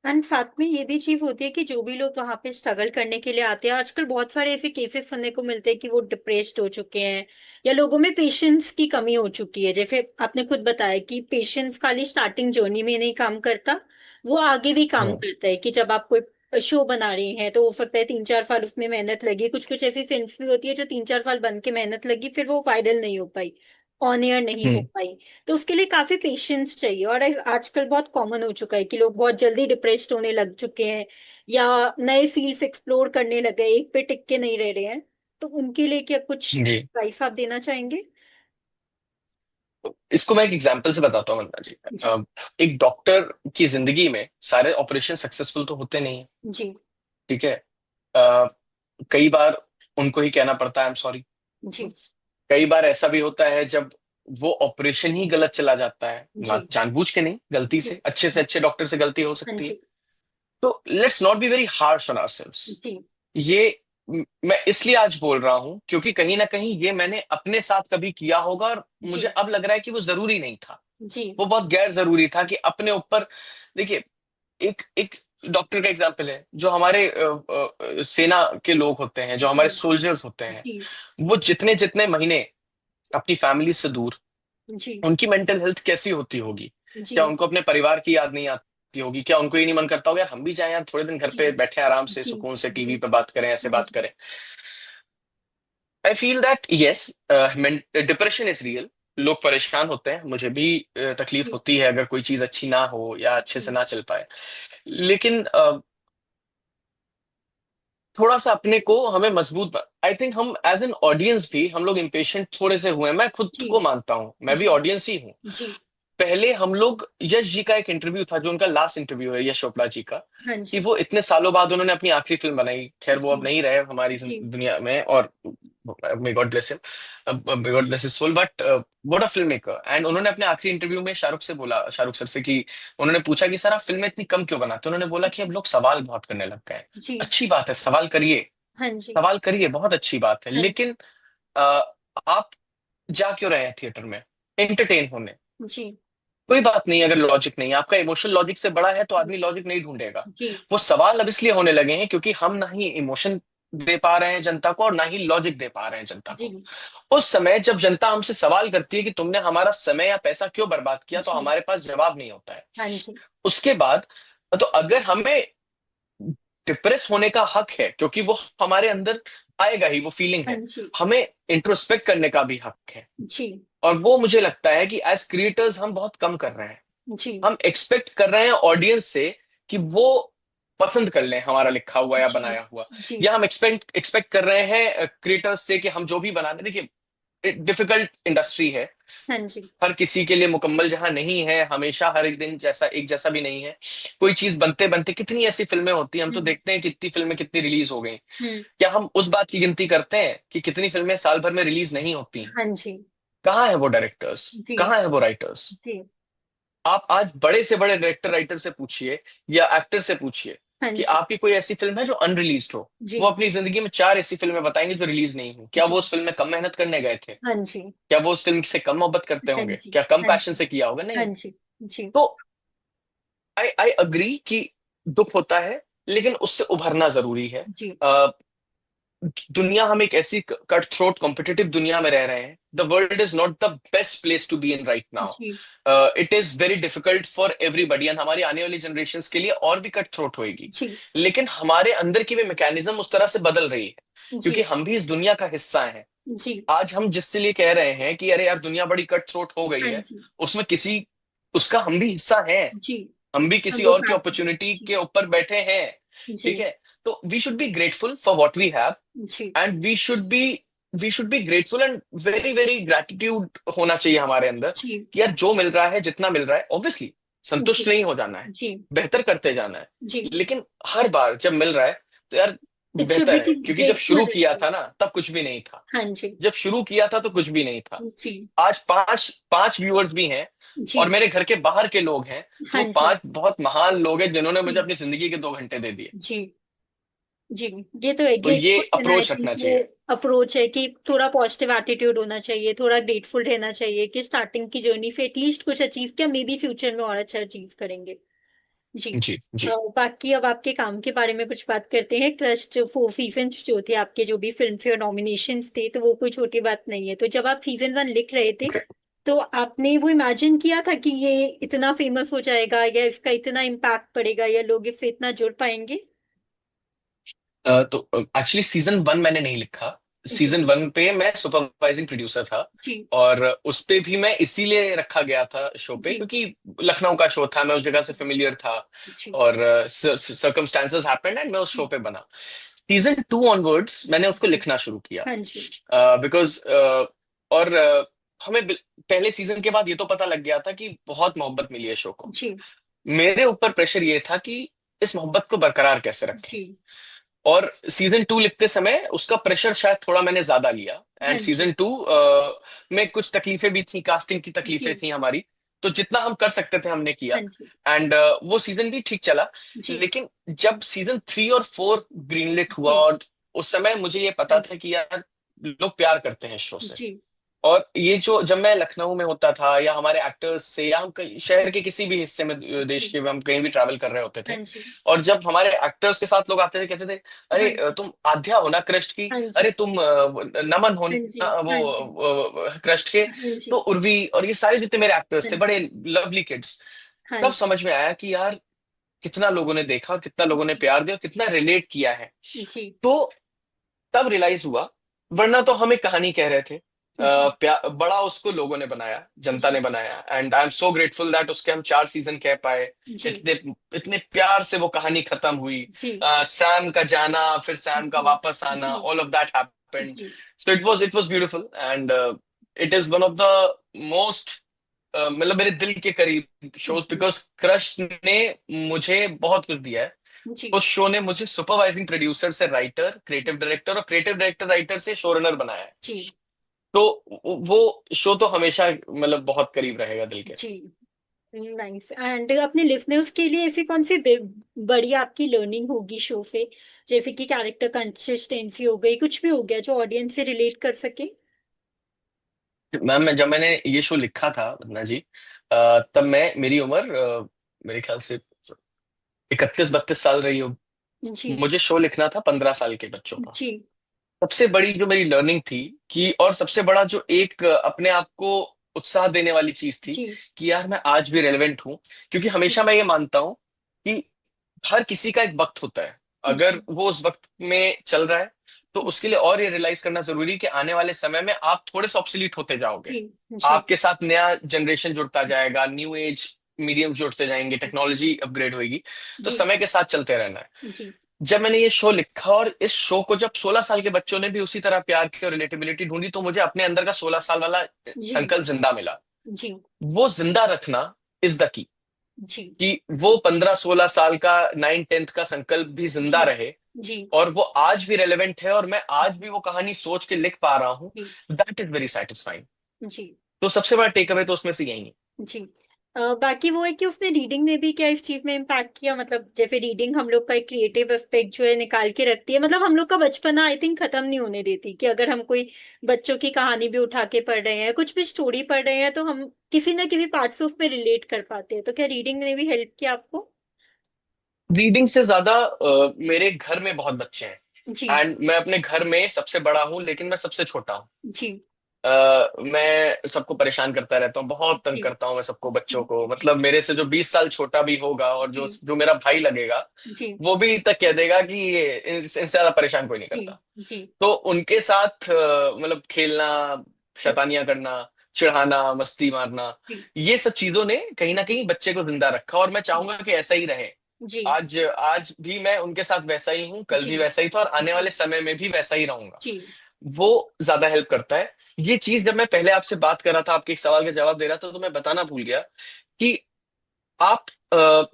एंड साथ में ये भी चीज होती है कि जो भी लोग वहां पे स्ट्रगल करने के लिए आते हैं, आजकल बहुत सारे ऐसे केसेस सुनने को मिलते हैं कि वो डिप्रेस्ड हो चुके हैं या लोगों में पेशेंस की कमी हो चुकी है। जैसे आपने खुद बताया कि पेशेंस खाली स्टार्टिंग जर्नी में नहीं काम करता, वो आगे भी काम हम्म। करता है। कि जब आप कोई शो बना रहे हैं तो हो सकता है 3-4 साल उसमें मेहनत लगी, कुछ कुछ ऐसी फिल्म्स भी होती है जो 3-4 साल बन के मेहनत लगी, फिर वो वायरल नहीं हो पाई, ऑन एयर नहीं हो हम्म। पाई। तो उसके लिए काफी पेशेंस चाहिए। और आजकल बहुत कॉमन हो चुका है कि लोग बहुत जल्दी डिप्रेस्ड होने लग चुके हैं या नए फील्ड्स एक्सप्लोर करने लग गए, एक पे टिक के नहीं रह रहे हैं। तो उनके लिए क्या कुछ जी, एडवाइस आप देना चाहेंगे? इसको मैं एक एग्जांपल से बताता हूँ वंदना जी। जी एक डॉक्टर की जिंदगी में सारे ऑपरेशन सक्सेसफुल तो होते नहीं है। जी ठीक है। अ, कई बार उनको ही कहना पड़ता है आई एम सॉरी। जी कई बार ऐसा भी होता है जब वो ऑपरेशन ही गलत चला जाता है, ना जी जानबूझ के नहीं, गलती जी से, अच्छे से अच्छे डॉक्टर से गलती हो हाँ सकती है। जी तो let's not be very harsh on ourselves. जी ये मैं इसलिए आज बोल रहा हूं क्योंकि कहीं ना कहीं ये मैंने अपने साथ कभी किया होगा, और मुझे जी अब लग रहा है कि वो जरूरी नहीं था। जी वो बहुत गैर जरूरी था कि अपने ऊपर, देखिए, एक एक डॉक्टर का एग्जाम्पल है, जो हमारे सेना के लोग होते हैं, जो हमारे जी सोल्जर्स होते हैं, जी वो जितने जितने महीने अपनी फैमिली से दूर, जी उनकी मेंटल हेल्थ कैसी होती होगी? क्या जी उनको अपने परिवार की याद नहीं आती होगी? क्या उनको ये नहीं मन करता होगा यार हम भी जाएं यार, थोड़े दिन घर जी पे बैठे आराम से जी सुकून से जी टीवी पे बात करें, ऐसे जी बात करें? I feel that yes, depression is real. लोग परेशान होते हैं, मुझे भी तकलीफ जी होती है अगर कोई चीज अच्छी ना हो या अच्छे से जी ना चल पाए। लेकिन थोड़ा सा अपने को हमें मजबूत, आई थिंक हम एज एन ऑडियंस भी हम लोग इम्पेशेंट थोड़े से हुए हैं। मैं खुद जी को मानता हूँ, मैं भी जी ऑडियंस ही हूँ। जी पहले हम लोग, यश जी का एक इंटरव्यू था जो उनका लास्ट इंटरव्यू है, यश चोपड़ा जी का, हाँ कि जी वो इतने सालों बाद उन्होंने अपनी आखिरी फिल्म बनाई। खैर वो जी अब नहीं रहे हमारी जी दुनिया में, और may God bless him, may God bless his soul, but what a film maker. And उन्होंने अपने आखिरी इंटरव्यू में शाहरुख से बोला, शाहरुख सर से, कि उन्होंने पूछा कि सर आप फिल्में इतनी कम क्यों बनाते हैं? उन्होंने बोला कि अब लोग सवाल बहुत करने लग गए हैं। जी अच्छी बात है, सवाल करिए, हाँ जी सवाल करिए, बहुत अच्छी बात है, हाँ जी लेकिन अ, आप जा क्यों रहे हैं थिएटर में एंटरटेन होने? जी कोई बात नहीं, अगर लॉजिक नहीं है आपका, इमोशन लॉजिक से बड़ा है, तो आदमी लॉजिक नहीं ढूंढेगा। जी वो सवाल अब इसलिए होने लगे हैं क्योंकि हम ना ही इमोशन दे पा रहे हैं जनता को, और ना ही लॉजिक दे पा रहे हैं जनता जी को। उस समय जब जनता हमसे सवाल करती है कि तुमने हमारा समय या पैसा क्यों बर्बाद किया, तो जी हमारे पास जवाब नहीं होता है। हाँ जी उसके बाद, तो अगर हमें डिप्रेस होने का हक है, क्योंकि वो हमारे अंदर आएगा ही, वो फीलिंग हाँ है, जी हमें इंट्रोस्पेक्ट करने का भी हक है। जी और वो मुझे लगता है कि एज क्रिएटर्स हम बहुत कम कर रहे हैं। जी हम एक्सपेक्ट कर रहे हैं ऑडियंस से कि वो पसंद कर लें हमारा लिखा हुआ या जी बनाया हुआ, जी या हम एक्सपेक्ट एक्सपेक्ट कर रहे हैं क्रिएटर्स से कि हम जो भी बना रहे हैं, देखिए डिफिकल्ट इंडस्ट्री है, हाँ जी हर किसी के लिए मुकम्मल जहां नहीं है, हमेशा हर एक दिन जैसा एक जैसा भी नहीं है। कोई चीज बनते बनते कितनी ऐसी फिल्में होती हैं, हम तो हम्म देखते हैं कितनी फिल्में कितनी रिलीज हो गई। हम्म क्या हम उस बात की गिनती करते हैं कि कितनी फिल्में साल भर में रिलीज नहीं होती हैं? हाँ जी कहाँ है वो डायरेक्टर्स, जी कहाँ है वो राइटर्स? जी आप आज बड़े से बड़े डायरेक्टर राइटर से पूछिए या एक्टर से पूछिए हाँ कि जी आपकी कोई ऐसी फिल्म है जो अनरिलीज्ड हो। जी वो अपनी जिंदगी में चार ऐसी फिल्में बताएंगे जो रिलीज नहीं हुई। क्या जी वो उस फिल्म में कम मेहनत करने गए थे? हाँ जी क्या वो उस फिल्म से कम मोहब्बत करते हाँ होंगे? जी क्या कम हाँ पैशन जी से किया होगा? हाँ नहीं। जी जी तो आई आई अग्री कि दुख होता है, लेकिन उससे उभरना जरूरी है। जी दुनिया, हम एक ऐसी कट थ्रोट कॉम्पिटिटिव दुनिया में रह रहे हैं। The world is not the best place to be in right जी now. It is very difficult for everybody, and हमारी आने वाली जनरेशन के लिए और भी कट थ्रोट होएगी। जी लेकिन हमारे अंदर की भी मैकेनिज्म उस तरह से बदल रही है, क्योंकि जी हम भी इस दुनिया का हिस्सा हैं। जी। आज हम जिससे लिए कह रहे हैं कि अरे यार दुनिया बड़ी कट थ्रोट हो गई हाँ है, जी उसमें किसी उसका हम भी हिस्सा है। जी। हम भी हम किसी वो और की पार्ट हैं। अपॉर्चुनिटी जी के ऊपर बैठे हैं। ठीक जी है। तो we should be grateful for what we have, जी and we should be grateful, and very very gratitude होना चाहिए हमारे अंदर जी कि यार जो मिल रहा है, जितना मिल रहा है, ऑब्वियसली जी संतुष्ट नहीं हो जाना है, जी बेहतर करते जाना है। जी। लेकिन हर बार जब मिल रहा है तो यार इट शुड बी बेहतर है, क्योंकि जब ग्रेटफुल शुरू किया रहिए। था ना तब कुछ भी नहीं था। हाँ जी जब शुरू किया था तो कुछ भी नहीं था। जी आज पांच पांच व्यूअर्स भी हैं, और जी। मेरे घर के बाहर के लोग हैं, तो हाँ वो जी पांच बहुत महान लोग हैं जिन्होंने मुझे जी अपनी जिंदगी के 2 घंटे दे दिए। जी जी। ये तो है, तो ये ग्रेटफुल रहना, आई अप्रोच थिंक रखना वो चाहिए। अप्रोच है कि थोड़ा पॉजिटिव एटीट्यूड होना चाहिए, थोड़ा ग्रेटफुल रहना चाहिए कि स्टार्टिंग की जर्नी से एटलीस्ट कुछ अचीव किया, मे बी फ्यूचर में और अच्छा अचीव करेंगे। जी। जी जी। बाकी अब आपके काम के बारे में कुछ बात करते हैं। ट्रस्ट फॉर सीजन जो थे आपके, जो भी फिल्म फेयर नॉमिनेशन थे, तो वो कोई छोटी बात नहीं है। तो जब आप सीजन 1 लिख रहे थे, तो आपने वो इमेजिन किया था कि ये इतना फेमस हो जाएगा, या इसका इतना इम्पैक्ट पड़ेगा, या लोग इससे इतना जुड़ पाएंगे? तो एक्चुअली सीजन 1 मैंने नहीं लिखा। जी सीजन 1 पे मैं सुपरवाइजिंग प्रोड्यूसर था, जी और उस पे भी मैं इसीलिए रखा गया था शो पे, जी क्योंकि लखनऊ का शो था, मैं उस जगह से फेमिलियर था, जी और सर्कमस्टांसेस हैपेंड एंड मैं उस शो पे बना। सीजन 2 ऑनवर्ड्स मैंने उसको जी। लिखना शुरू किया, हाँ जी बिकॉज और हमें पहले सीजन के बाद ये तो पता लग गया था कि बहुत मोहब्बत मिली है शो को। जी मेरे ऊपर प्रेशर ये था कि इस मोहब्बत को बरकरार कैसे रखें। जी। और सीजन 2 लिखते समय उसका प्रेशर शायद थोड़ा मैंने ज्यादा लिया, हाँ एंड जी सीजन 2 में कुछ तकलीफें भी थी, कास्टिंग की तकलीफें जी। थी हमारी। तो जितना हम कर सकते थे हमने किया, हाँ जी एंड वो सीजन भी ठीक चला। जी लेकिन जब सीजन 3 और 4 ग्रीनलिट हुआ, जी और उस समय मुझे ये हाँ पता था कि यार लोग प्यार करते हैं शो से। जी और ये जो जब मैं लखनऊ में होता था, या हमारे एक्टर्स से, या हम कहीं शहर के किसी भी हिस्से में, देश जी। के, हम कहीं भी ट्रैवल कर रहे होते हाँ थे, जी और जब हमारे एक्टर्स के साथ लोग आते थे, कहते थे हाँ अरे जी तुम आध्या हो ना क्रस्ट की, हाँ जी अरे तुम नमन हो हाँ जी ना हाँ जी वो क्रस्ट के। हाँ तो जी उर्वी और ये सारे जितने मेरे एक्टर्स हाँ थे, जी बड़े लवली किड्स। हाँ तब जी समझ में आया कि यार कितना लोगों ने देखा, और कितना लोगों ने जी प्यार दिया, और कितना रिलेट किया है। जी तो तब रियलाइज हुआ, वरना तो हम एक कहानी कह रहे थे। जी बड़ा उसको लोगों ने बनाया, जनता ने जी बनाया, and I am so grateful that उसके हम 4 सीजन कह पाए। जी इतने इतने प्यार से वो कहानी खत्म हुई। जी सैम का जाना, फिर सैम का जी वापस आना, जी ऑल ऑफ दैट हैपेंड। जी so it was beautiful, and it is one of the most, मतलब मेरे दिल के करीब शोज, जी बिकॉज क्रश ने मुझे बहुत कुछ दिया है। जी उस शो ने मुझे सुपरवाइजिंग प्रोड्यूसर से राइटर, क्रिएटिव डायरेक्टर, और क्रिएटिव डायरेक्टर राइटर से शो रनर बनाया है। जी तो वो शो तो हमेशा मतलब बहुत करीब रहेगा दिल के। जी। नाइस। एंड अपने लिसनर्स के लिए ऐसी कौन सी बड़ी आपकी लर्निंग होगी शो से, जैसे कि कैरेक्टर कंसिस्टेंसी हो गई, कुछ भी हो गया जो ऑडियंस से रिलेट कर सके? मैम, जब मैंने ये शो लिखा था वंदना जी, तब मैं मेरी उम्र मेरे ख्याल से 31-32 साल रही हो। जी मुझे शो लिखना था 15 साल के बच्चों का। जी सबसे बड़ी जो मेरी लर्निंग थी, कि और सबसे बड़ा जो एक अपने आप को उत्साह देने वाली चीज थी, जी कि यार मैं आज भी रेलेवेंट हूँ। क्योंकि हमेशा मैं ये मानता हूँ कि हर किसी का एक वक्त होता है। अगर जी वो उस वक्त में चल रहा है, तो उसके लिए और ये रियलाइज करना जरूरी है कि आने वाले समय में आप थोड़े से ऑब्सोलीट होते जाओगे। जी जी आपके साथ नया जनरेशन जुड़ता जाएगा, न्यू एज मीडियम्स जुड़ते जाएंगे, जी टेक्नोलॉजी अपग्रेड होगी। तो जी समय के साथ चलते रहना है। जी जब मैंने ये शो लिखा, और इस शो को जब 16 साल के बच्चों ने भी उसी तरह प्यार की और रिलेटेबिलिटी ढूंढी, तो मुझे अपने अंदर का 16 साल वाला जी संकल्प जिंदा मिला। जी वो जिंदा रखना इज द की, जी कि वो 15-16 साल का 9th-10th का संकल्प भी जिंदा जी रहे, जी और वो आज भी रेलेवेंट है, और मैं आज भी वो कहानी सोच के लिख पा रहा हूँ। जी दैट इज वेरी सेटिस्फाइंग। जी तो सबसे बड़ा टेक अवे तो उसमें से यही है। जी। बाकी वो है कि उसने रीडिंग ने भी क्या इस चीज में इम्पैक्ट किया, मतलब जैसे रीडिंग हम लोग का एक क्रिएटिव एस्पेक्ट जो है निकाल के रखती है, मतलब हम लोग का बचपना आई थिंक खत्म नहीं होने देती, कि अगर हम कोई बच्चों की कहानी भी उठा के पढ़ रहे हैं, कुछ भी स्टोरी पढ़ रहे हैं, तो हम किसी ना किसी पार्ट से उसमें रिलेट कर पाते हैं। तो क्या रीडिंग ने भी हेल्प किया आपको? रीडिंग से ज्यादा मेरे घर में बहुत बच्चे हैं, जी। एंड मैं अपने घर में सबसे बड़ा हूँ लेकिन मैं सबसे छोटा हूँ। जी। मैं सबको परेशान करता रहता हूँ, बहुत तंग जी। करता हूँ मैं सबको, बच्चों को, मतलब मेरे से जो 20 साल छोटा भी होगा और जो जी। जो मेरा भाई लगेगा जी। वो भी तक कह देगा कि इनसे ज्यादा परेशान कोई नहीं जी। करता। जी। तो उनके साथ मतलब खेलना, शैतानियां करना, चिढ़ाना, मस्ती मारना, जी। ये सब चीजों ने कहीं ना कहीं बच्चे को जिंदा रखा और मैं चाहूंगा कि ऐसा ही रहे। जी। आज आज भी मैं उनके साथ वैसा ही हूँ, कल जी। भी वैसा ही था और आने जी। वाले समय में भी वैसा ही रहूंगा। जी। वो ज्यादा हेल्प करता है। ये चीज जब मैं पहले आपसे बात कर रहा था, आपके एक सवाल का जवाब दे रहा था, तो मैं बताना भूल गया कि आप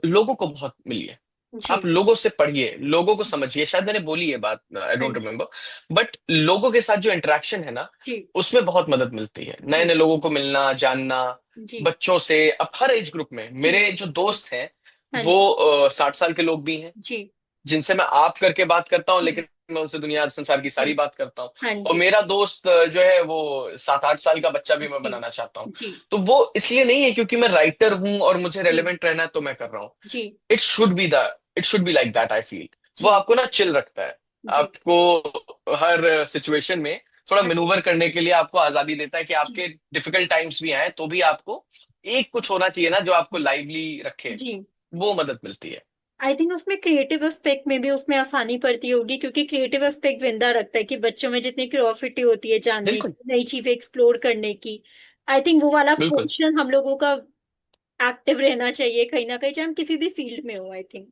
लोगों को बहुत मिलिए, जी। आप लोगों से पढ़िए, लोगों को समझिए। शायद मैंने बोली ये बात, आई हाँ डोंट जी। रिमेम्बर, बट लोगों के साथ जो इंटरेक्शन है ना, जी। उसमें बहुत मदद मिलती है। नए जी। नए लोगों को मिलना, जानना, जी। बच्चों से। अब हर एज ग्रुप में जी। मेरे जो दोस्त हैं हाँ वो जी। 60 साल के लोग भी हैं जी। जिनसे मैं आप करके बात करता हूँ, जी। लेकिन मैं उनसे दुनिया संसार की जी। सारी बात करता हूँ। हाँ और जी। मेरा दोस्त जो है वो 7-8 साल का बच्चा भी मैं जी। बनाना चाहता हूँ। जी। तो वो इसलिए नहीं है क्योंकि मैं राइटर हूँ और मुझे जी। रेलेवेंट रहना है तो मैं कर रहा हूँ। जी। It should be the it should be like that, I feel. वो जी। आपको ना चिल रखता है, जी। आपको हर सिचुएशन में थोड़ा हाँ जी। मैनूवर करने के लिए आपको आजादी देता है कि जी। आपके डिफिकल्ट टाइम्स भी आए तो भी आपको एक कुछ होना चाहिए ना जो आपको लाइवली रखे। जी। वो मदद मिलती है। आई थिंक उसमें क्रिएटिव एस्पेक्ट में भी उसमें आसानी पड़ती होगी, क्योंकि क्रिएटिव एस्पेक्ट जिंदा रखता है कि बच्चों में जितनी क्यूरियोसिटी होती है जानने बिल्कुल, की, नई चीजें एक्सप्लोर करने की। आई थिंक वो वाला बिल्कुल, पोर्शन हम लोगों का एक्टिव रहना चाहिए कहीं ना कहीं, चाहे हम किसी भी फील्ड में हो, आई थिंक।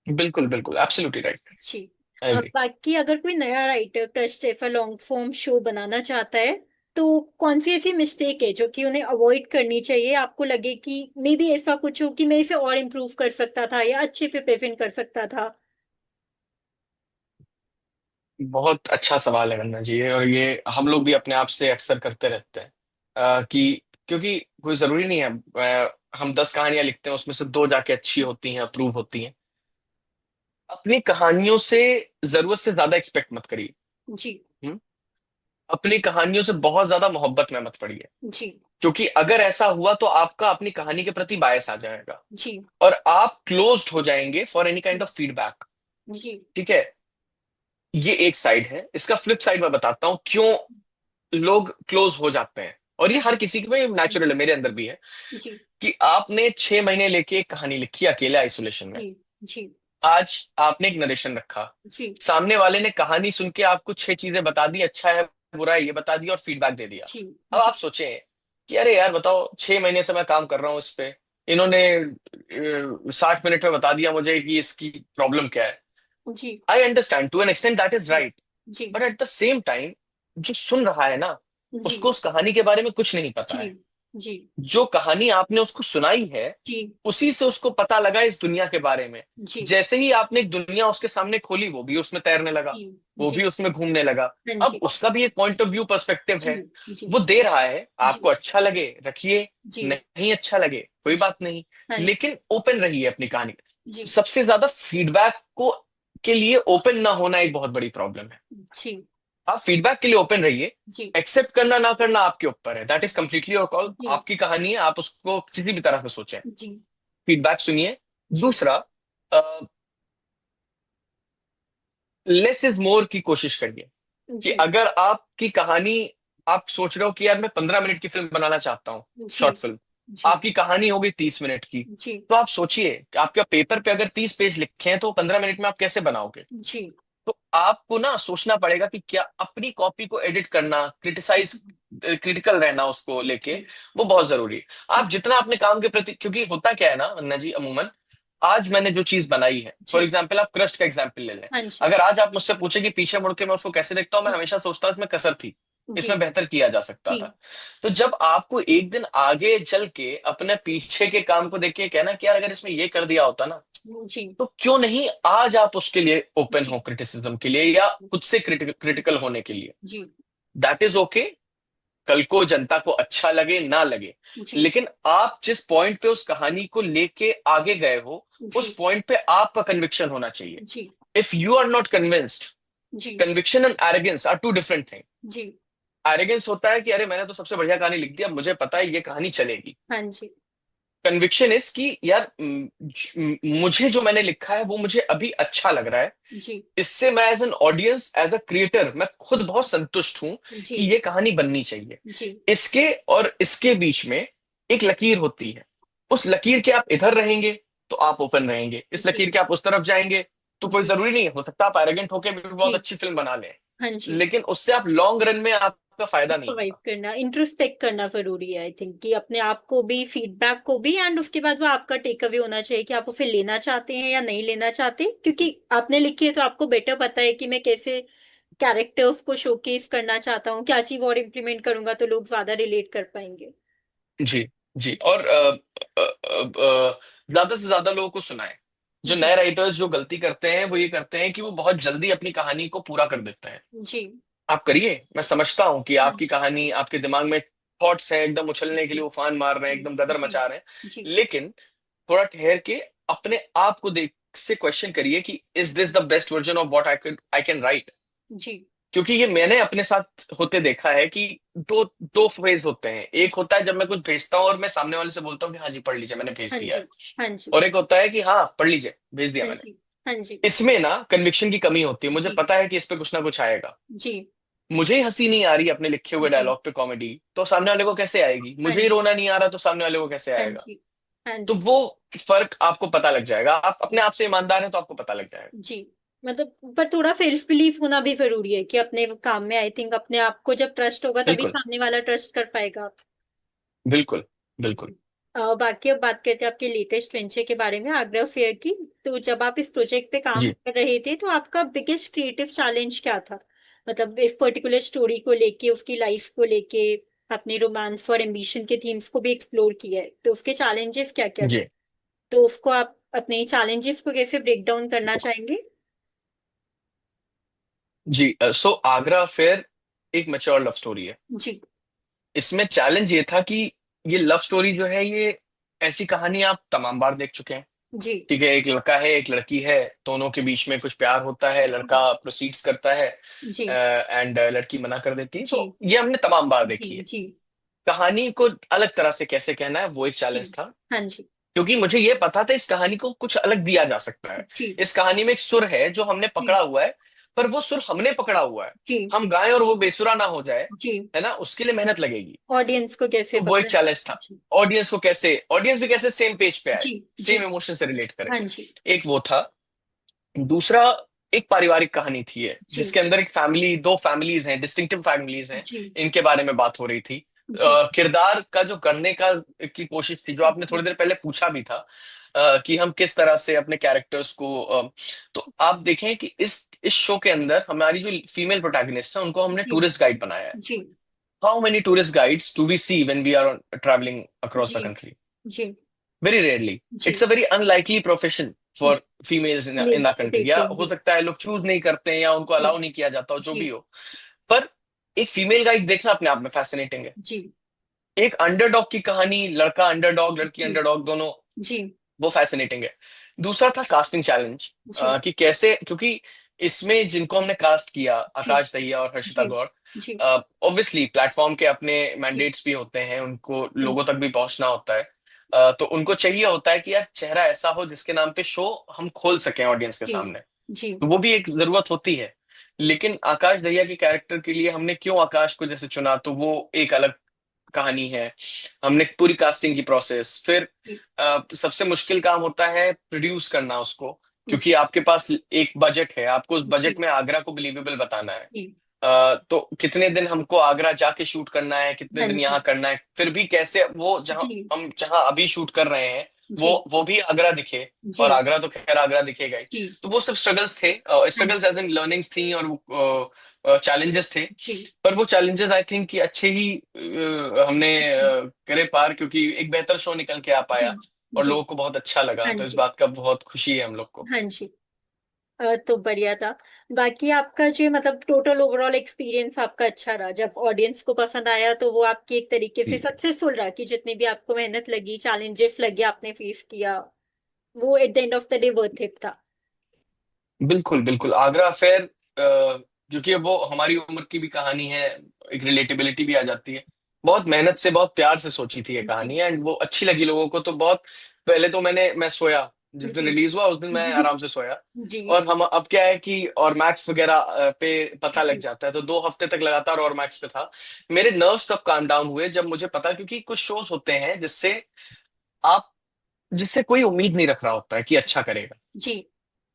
बिल्कुल, बिल्कुल, एब्सोल्युटली राइट। जी। आई अब एग्री। बाकी अगर कोई नया राइटर टेस्ट जैसा लॉन्ग फॉर्म शो बनाना चाहता है, तो कौन सी ऐसी मिस्टेक है जो कि उन्हें अवॉइड करनी चाहिए, आपको लगे कि मे बी ऐसा कुछ हो कि मैं इसे और इम्प्रूव कर सकता था या अच्छे से प्रेजेंट कर सकता था? बहुत अच्छा सवाल है गन्ना जी, और ये हम लोग भी अपने आप से अक्सर करते रहते हैं। कि क्योंकि कोई जरूरी नहीं है हम 10 कहानियां लिखते हैं उसमें से दो जाके अच्छी होती हैं, अप्रूव होती हैं। अपनी कहानियों से जरूरत से ज्यादा एक्सपेक्ट मत करिए। जी। हम्म? अपनी कहानियों से बहुत ज्यादा मोहब्बत में मत पड़िए। जी। क्योंकि अगर ऐसा हुआ तो आपका अपनी कहानी के प्रति बायस आ जाएगा जी। और आप क्लोज्ड हो जाएंगे for any kind of feedback. जी। ठीक है, ये एक साइड है। इसका फ्लिप साइड मैं बताता हूँ क्यों लोग क्लोज हो जाते हैं, और ये हाँ हर किसी के में नेचुरल है, मेरे अंदर भी है। जी। कि आपने 6 महीने लेके एक कहानी लिखी अकेले आइसोलेशन में। जी। जी। आज आपने एक नरेशन रखा, जी। सामने वाले ने कहानी सुन के आपको 6 चीजें बता दी, अच्छा है बुरा है ये बता दिया और फीडबैक दे दिया। जी। अब आप जी। सोचें कि अरे यार बताओ, 6 महीने से मैं काम कर रहा हूँ इस पे, इन्होंने 60 मिनट में बता दिया मुझे कि इसकी प्रॉब्लम क्या है। जी। I understand to an extent that is right, जी। But at the same time जो सुन रहा है ना, जी। उसको उस कहानी के बारे में कुछ नहीं पता जी। है। जी। जो कहानी आपने उसको सुनाई है जी। उसी से उसको पता लगा इस दुनिया के बारे में। जी। जैसे ही आपने एक दुनिया उसके सामने खोली वो भी उसमें तैरने लगा, जी। वो जी। भी उसमें घूमने लगा। हाँ अब जी। उसका भी एक पॉइंट ऑफ व्यू, पर्सपेक्टिव जी। है। जी। वो दे रहा है, जी। आपको अच्छा लगे रखिए, जी। नहीं अच्छा लगे कोई जी। बात नहीं, हाँ जी। लेकिन ओपन रहिए अपनी कहानी। जी। सबसे ज्यादा फीडबैक को के लिए ओपन ना होना एक बहुत बड़ी प्रॉब्लम है। जी। आप फीडबैक के लिए ओपन रहिए, जी। एक्सेप्ट करना ना करना आपके ऊपर है, that is completely your call. जी। आपकी कहानी है, आप उसको किसी भी तरह से सोचें। जी। फीडबैक सुनिए। जी। दूसरा, लेस इज मोर की कोशिश करिए। कि जी। अगर आपकी कहानी, आप सोच रहे हो कि यार मैं 15 मिनट की फिल्म बनाना चाहता हूँ, जी। शॉर्ट फिल्म, जी। आपकी कहानी होगी 30 मिनट की, जी। तो आप सोचिए कि आपका पेपर पे अगर 30 पेज लिखे हैं तो 15 मिनट में आप कैसे बनाओगे। जी। तो आपको ना सोचना पड़ेगा कि क्या अपनी कॉपी को एडिट करना, क्रिटिसाइज, क्रिटिकल रहना उसको लेके, जी। वो बहुत जरूरी है। आप जी। जितना अपने काम के प्रति, क्योंकि होता क्या है ना वंदना जी, अमूमन आज मैंने जो चीज बनाई है, फॉर जी। एग्जाम्पल आप क्रस्ट का एग्जाम्पल ले लें। हाँ जी। अगर आज आप मुझसे पूछे कि पीछे मुड़ के मैं उसको कैसे देखता हूँ, मैं जी। हमेशा सोचता हूँ इसमें कसर थी, जी। इसमें बेहतर किया जा सकता जी। था। तो जब आपको एक दिन आगे चल के अपने पीछे के काम को देख के कहना कि यार अगर इसमें ये कर दिया होता ना, जी। तो क्यों नहीं आज आप उसके लिए ओपन जी। हो क्रिटिसिज्म के लिए या खुद से क्रिटिकल होने के लिए। जी। That is okay. कल को जनता को अच्छा लगे ना लगे, जी। लेकिन आप जिस पॉइंट पे उस कहानी को लेके आगे गए हो, उस जी। पॉइंट पे आपका कन्विक्शन होना चाहिए। जी। If you are not convinced, जी। Conviction and arrogance are two different thing. जी। एरोगेंस होता है कि अरे मैंने तो सबसे बढ़िया कहानी लिख दी, अब मुझे पता है ये कहानी चलेगी। हाँ जी। कन्विक्शन इज कि यार मुझे जो मैंने लिखा है वो मुझे अभी अच्छा लग रहा है। जी इससे मैं as an audience, as a creator, मैं खुद बहुत संतुष्ट हूं जी कि ये कहानी बननी चाहिए। जी इसके और इसके बीच में एक लकीर होती है। उस लकीर के आप इधर रहेंगे तो आप ओपन रहेंगे, इस जी लकीर के आप उस तरफ जाएंगे तो कोई जी जरूरी नहीं है, हो सकता है आप एरोगेंट होके भी बहुत जी। अच्छी फिल्म बना लें, हाँ जी। लेकिन उससे आप लॉन्ग रन में आपका फायदा नहीं सर्वाइव होगा। करना, इंट्रोस्पेक्ट करना जरूरी है आई थिंक, कि अपने आप को भी, फीडबैक को भी, एंड उसके बाद वो आपका टेक अवे होना चाहिए कि आप उसे लेना चाहते हैं या नहीं लेना चाहते, क्योंकि आपने लिखी है तो आपको बेटर पता है कि मैं कैसे कैरेक्टर्स को शोकेस करना चाहता हूँ, क्या चीज और इम्प्लीमेंट करूंगा तो लोग ज्यादा रिलेट कर पाएंगे। जी जी। और ज्यादा से ज्यादा लोगों को सुनाएं। जो जी नए राइटर्स जो गलती करते हैं वो ये करते हैं कि वो बहुत जल्दी अपनी कहानी को पूरा कर देते हैं। जी। आप करिए, मैं समझता हूँ कि हाँ आपकी कहानी, आपके दिमाग में थॉट्स हैं एकदम उछलने के लिए, जी उफान मार रहे हैं, एकदम गदर जी मचा रहे हैं। जी लेकिन थोड़ा ठहर के अपने आप को देख से क्वेश्चन करिए कि is this the best version of what I can write. जी क्योंकि ये मैंने अपने साथ होते देखा है कि दो दो फेज होते हैं। एक होता है जब मैं कुछ भेजता हूँ और मैं सामने वाले से बोलता हूँ कि हाँ जी पढ़ लीजिए, मैंने भेज हाँ दिया जी है। हाँ जी और एक होता है कि हाँ पढ़ लीजिए, भेज दिया हाँ मैंने। जी हाँ जी इसमें ना कन्विक्शन की कमी होती है, मुझे जी पता है कि इस पे कुछ ना कुछ आएगा। जी मुझे ही हंसी नहीं आ रही अपने लिखे हुए जी डायलॉग पे कॉमेडी, तो सामने वाले को कैसे आएगी? हाँ मुझे ही जी रोना नहीं आ रहा तो सामने वाले को कैसे हाँ आएगा? जी हाँ तो जी वो फर्क आपको पता लग जाएगा, आप अपने आप से ईमानदार हैं तो आपको पता लग जाएगा। जी। मतलब पर थोड़ा सेल्फ बिलीफ होना भी जरूरी है कि अपने काम में, आई थिंक अपने आप को जब ट्रस्ट होगा तभी बिल्कुल सामने वाला ट्रस्ट कर पाएगा। बिल्कुल बिल्कुल। बाकी अब बात करते हैं आपके लेटेस्ट वेंचर के बारे में, आगरा फेयर की। तो जब आप इस प्रोजेक्ट पे काम जी कर रहे थे तो आपका बिगेस्ट क्रिएटिव चैलेंज क्या था? मतलब इस पर्टिकुलर स्टोरी को लेके, उसकी लाइफ को लेके, आपने रोमांस और एम्बिशन के थीम्स को भी एक्सप्लोर किया है, तो उसके चैलेंजेस क्या क्या थे? जी तो उसको आप अपने चैलेंजेस को कैसे ब्रेक डाउन करना चाहेंगे? जी। सो आगरा फेयर एक मैच्योर लव स्टोरी है। जी इसमें चैलेंज ये था कि ये लव स्टोरी जो है, ये ऐसी कहानी आप तमाम बार देख चुके हैं। जी ठीक है, एक लड़का है एक लड़की है, दोनों के बीच में कुछ प्यार होता है, लड़का प्रोसीड्स करता है जी एंड लड़की मना कर देती है। जी तो ये हमने तमाम बार जी देखी है। जी कहानी को अलग तरह से कैसे कहना है वो एक जी। चैलेंज था। हाँ जी क्योंकि मुझे ये पता था इस कहानी को कुछ अलग दिया जा सकता है। जी इस कहानी में एक सुर है जो हमने जी पकड़ा हुआ है, पर वो सुर हमने पकड़ा हुआ है, जी हम गाएं और वो बेसुरा ना हो जाए, जी। है ना, उसके लिए मेहनत लगेगी। ऑडियंस को कैसे तो वो एक पकड़? चैलेंज था। जी ऑडियंस को कैसे, ऑडियंस भी कैसे सेम पेज पे आए, जी जी। सेम इमोशन से रिलेट करे। हाँ जी एक वो था। दूसरा, एक पारिवारिक कहानी थी ये, जी जिसके अंदर एक फैमिली, दो फैमिलीज हैं, डिस्टिंक्टिव फैमिलीज हैं, जी इनके बारे में बात हो रही थी। जी किरदार का जो करने का की कोशिश थी, जो आपने थोड़ी जी देर पहले पूछा भी था, कि हम किस तरह से अपने कैरेक्टर्स को तो आप देखें कि इस शो के अंदर हमारी जो फीमेल प्रोटैगनिस्ट है उनको हमने जी टूरिस्ट गाइड बनाया है। जी how many tourist guides do we see when we are travelling across the जी कंट्री? जी वेरी रेयरली। जी it's a very unlikely profession for females in the means country. या हो डेटिंग। सकता है लोग चूज नहीं करते हैं या उनको जी अलाउ नहीं किया जाता हो, जो जी भी हो। पर एक फीमेल गाइड देखना अपने आप में फैसिनेटिंग है। जी एक अंडरडॉग की कहानी, लड़का अंडरडॉग लड़की जी अंडरडॉग दोनों, जी वो फैसिनेटिंग है। दूसरा था कास्टिंग चैलेंज, जी कि कैसे, क्योंकि इसमें जिनको हमने कास्ट किया, जी आकाश दहिया और हर्षिता जी गौड़, जी ऑब्वियसली प्लेटफॉर्म के अपने जी। मैंडेट्स भी होते हैं, उनको हाँ लोगों जी तक भी पहुंचना होता है। तो उनको चाहिए होता है कि यार चेहरा ऐसा हो जिसके नाम पे शो हम खोल सकें ऑडियंस के जी सामने। जी तो वो भी एक जरूरत होती है। लेकिन आकाश दहिया के कैरेक्टर के लिए हमने क्यों आकाश को जैसे चुना, तो वो एक अलग कहानी है। हमने पूरी कास्टिंग की प्रोसेस, फिर जी सबसे मुश्किल काम होता है प्रोड्यूस करना उसको। क्योंकि जी आपके पास एक बजट है, आपको उस बजट जी में आगरा को बिलीवेबल बताना है। जी। तो कितने दिन हमको आगरा जाके शूट करना है, कितने हाँ दिन जी यहाँ करना है, फिर भी कैसे वो जहाँ जी जहाँ अभी शूट कर रहे हैं जी वो भी आगरा दिखे। जी और आगरा तो खैर आगरा दिखेगा ही। जी। तो वो सब स्ट्रगल्स थे, हाँ स्ट्रगल्स एज इन लर्निंग्स थी, और चैलेंजेस थे। जी पर वो चैलेंजेस आई थिंक कि अच्छे ही हमने जी करे पार, क्योंकि एक बेहतर शो निकल के आ जी पाया और जी। लोगों को बहुत अच्छा लगा। हाँ तो इस जी बात का बहुत खुशी है हम लोग को। हाँ जी। तो बढ़िया था। बाकी आपका जो मतलब टोटल ओवरऑल एक्सपीरियंस आपका अच्छा रहा, जब ऑडियंस को पसंद आया तो वो आपकी एक तरीके से जी सक्सेसफुल रहा, कि जितनी भी आपको मेहनत लगी, चैलेंजेस लगे, आपने फेस किया, वो at the end of the day worth it था। बिल्कुल बिल्कुल। आगरा अफेयर, क्योंकि वो हमारी उम्र की भी कहानी है, एक रिलेटेबिलिटी भी आ जाती है। बहुत मेहनत से बहुत प्यार से सोची थी ये जी कहानी, एंड वो अच्छी लगी लोगों को तो बहुत। पहले तो मैं सोया, जिस दिन जी रिलीज हुआ उस दिन मैं जी आराम से सोया। जी और हम अब क्या है कि और मैक्स वगैरह पे पता लग जी जाता है, तो 2 हफ्ते तक लगातार और मैक्स पे था। मेरे नर्व्स तब काम डाउन हुए जब मुझे पता, क्योंकि कुछ शोज होते हैं आप जिससे कोई उम्मीद नहीं रख रहा होता है कि अच्छा करेगा, जी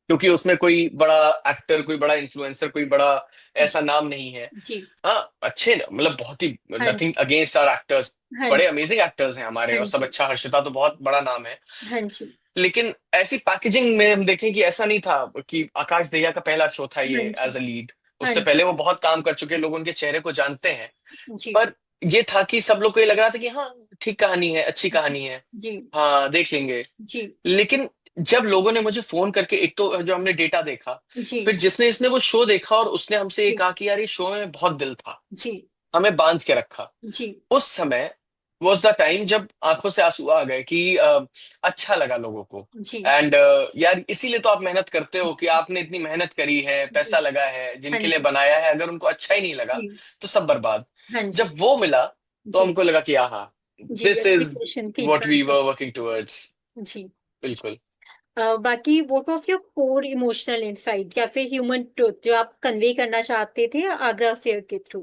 क्योंकि उसमें कोई बड़ा एक्टर, कोई बड़ा इन्फ्लुएंसर, कोई बड़ा ऐसा नाम नहीं है। जी। हाँ अच्छे मतलब बहुत ही, हाँ नथिंग जी अगेंस्ट आवर एक्टर्स, हाँ बड़े जी अमेजिंग एक्टर्स हैं हमारे, हाँ और सब जी अच्छा, हर्षिता तो बहुत बड़ा नाम है। हाँ जी लेकिन ऐसी पैकेजिंग में हम देखें कि ऐसा नहीं था कि आकाश दहिया का पहला शो था ये हाँ जी एज अ लीड। हाँ उससे जी पहले वो बहुत काम कर चुके, लोग उनके चेहरे को जानते हैं। जी पर ये था कि सब लोग को ये लग रहा था कि हाँ ठीक कहानी है, अच्छी कहानी है, जी हाँ देख लेंगे। जी लेकिन जब लोगों ने मुझे फोन करके, एक तो जो हमने डेटा देखा, जी फिर जिसने इसने वो शो देखा और उसने हमसे ये जी कहा कि यार ये शो में बहुत दिल था, जी हमें बांध के रखा। जी उस समय वॉज द टाइम जब आंखों से आंसू आ गए कि अच्छा लगा लोगों को। जी एंड यार इसीलिए तो आप मेहनत करते हो, कि आपने इतनी मेहनत करी है, जी पैसा लगा है, हाँ जिनके लिए जी बनाया है, अगर उनको अच्छा ही नहीं लगा जी तो सब बर्बाद। हाँ जी जब वो मिला तो जी हमको लगा कि हाँ, जी this is appreciation feel what we करते वर वर्किंग हैं। टुवर्ड्स। जी। बिल्कुल। बाकी what of your core emotional insight या फिर ह्यूमन ट्रुथ जो आप कन्वे करना चाहते थे आगरा अफेयर के थ्रू?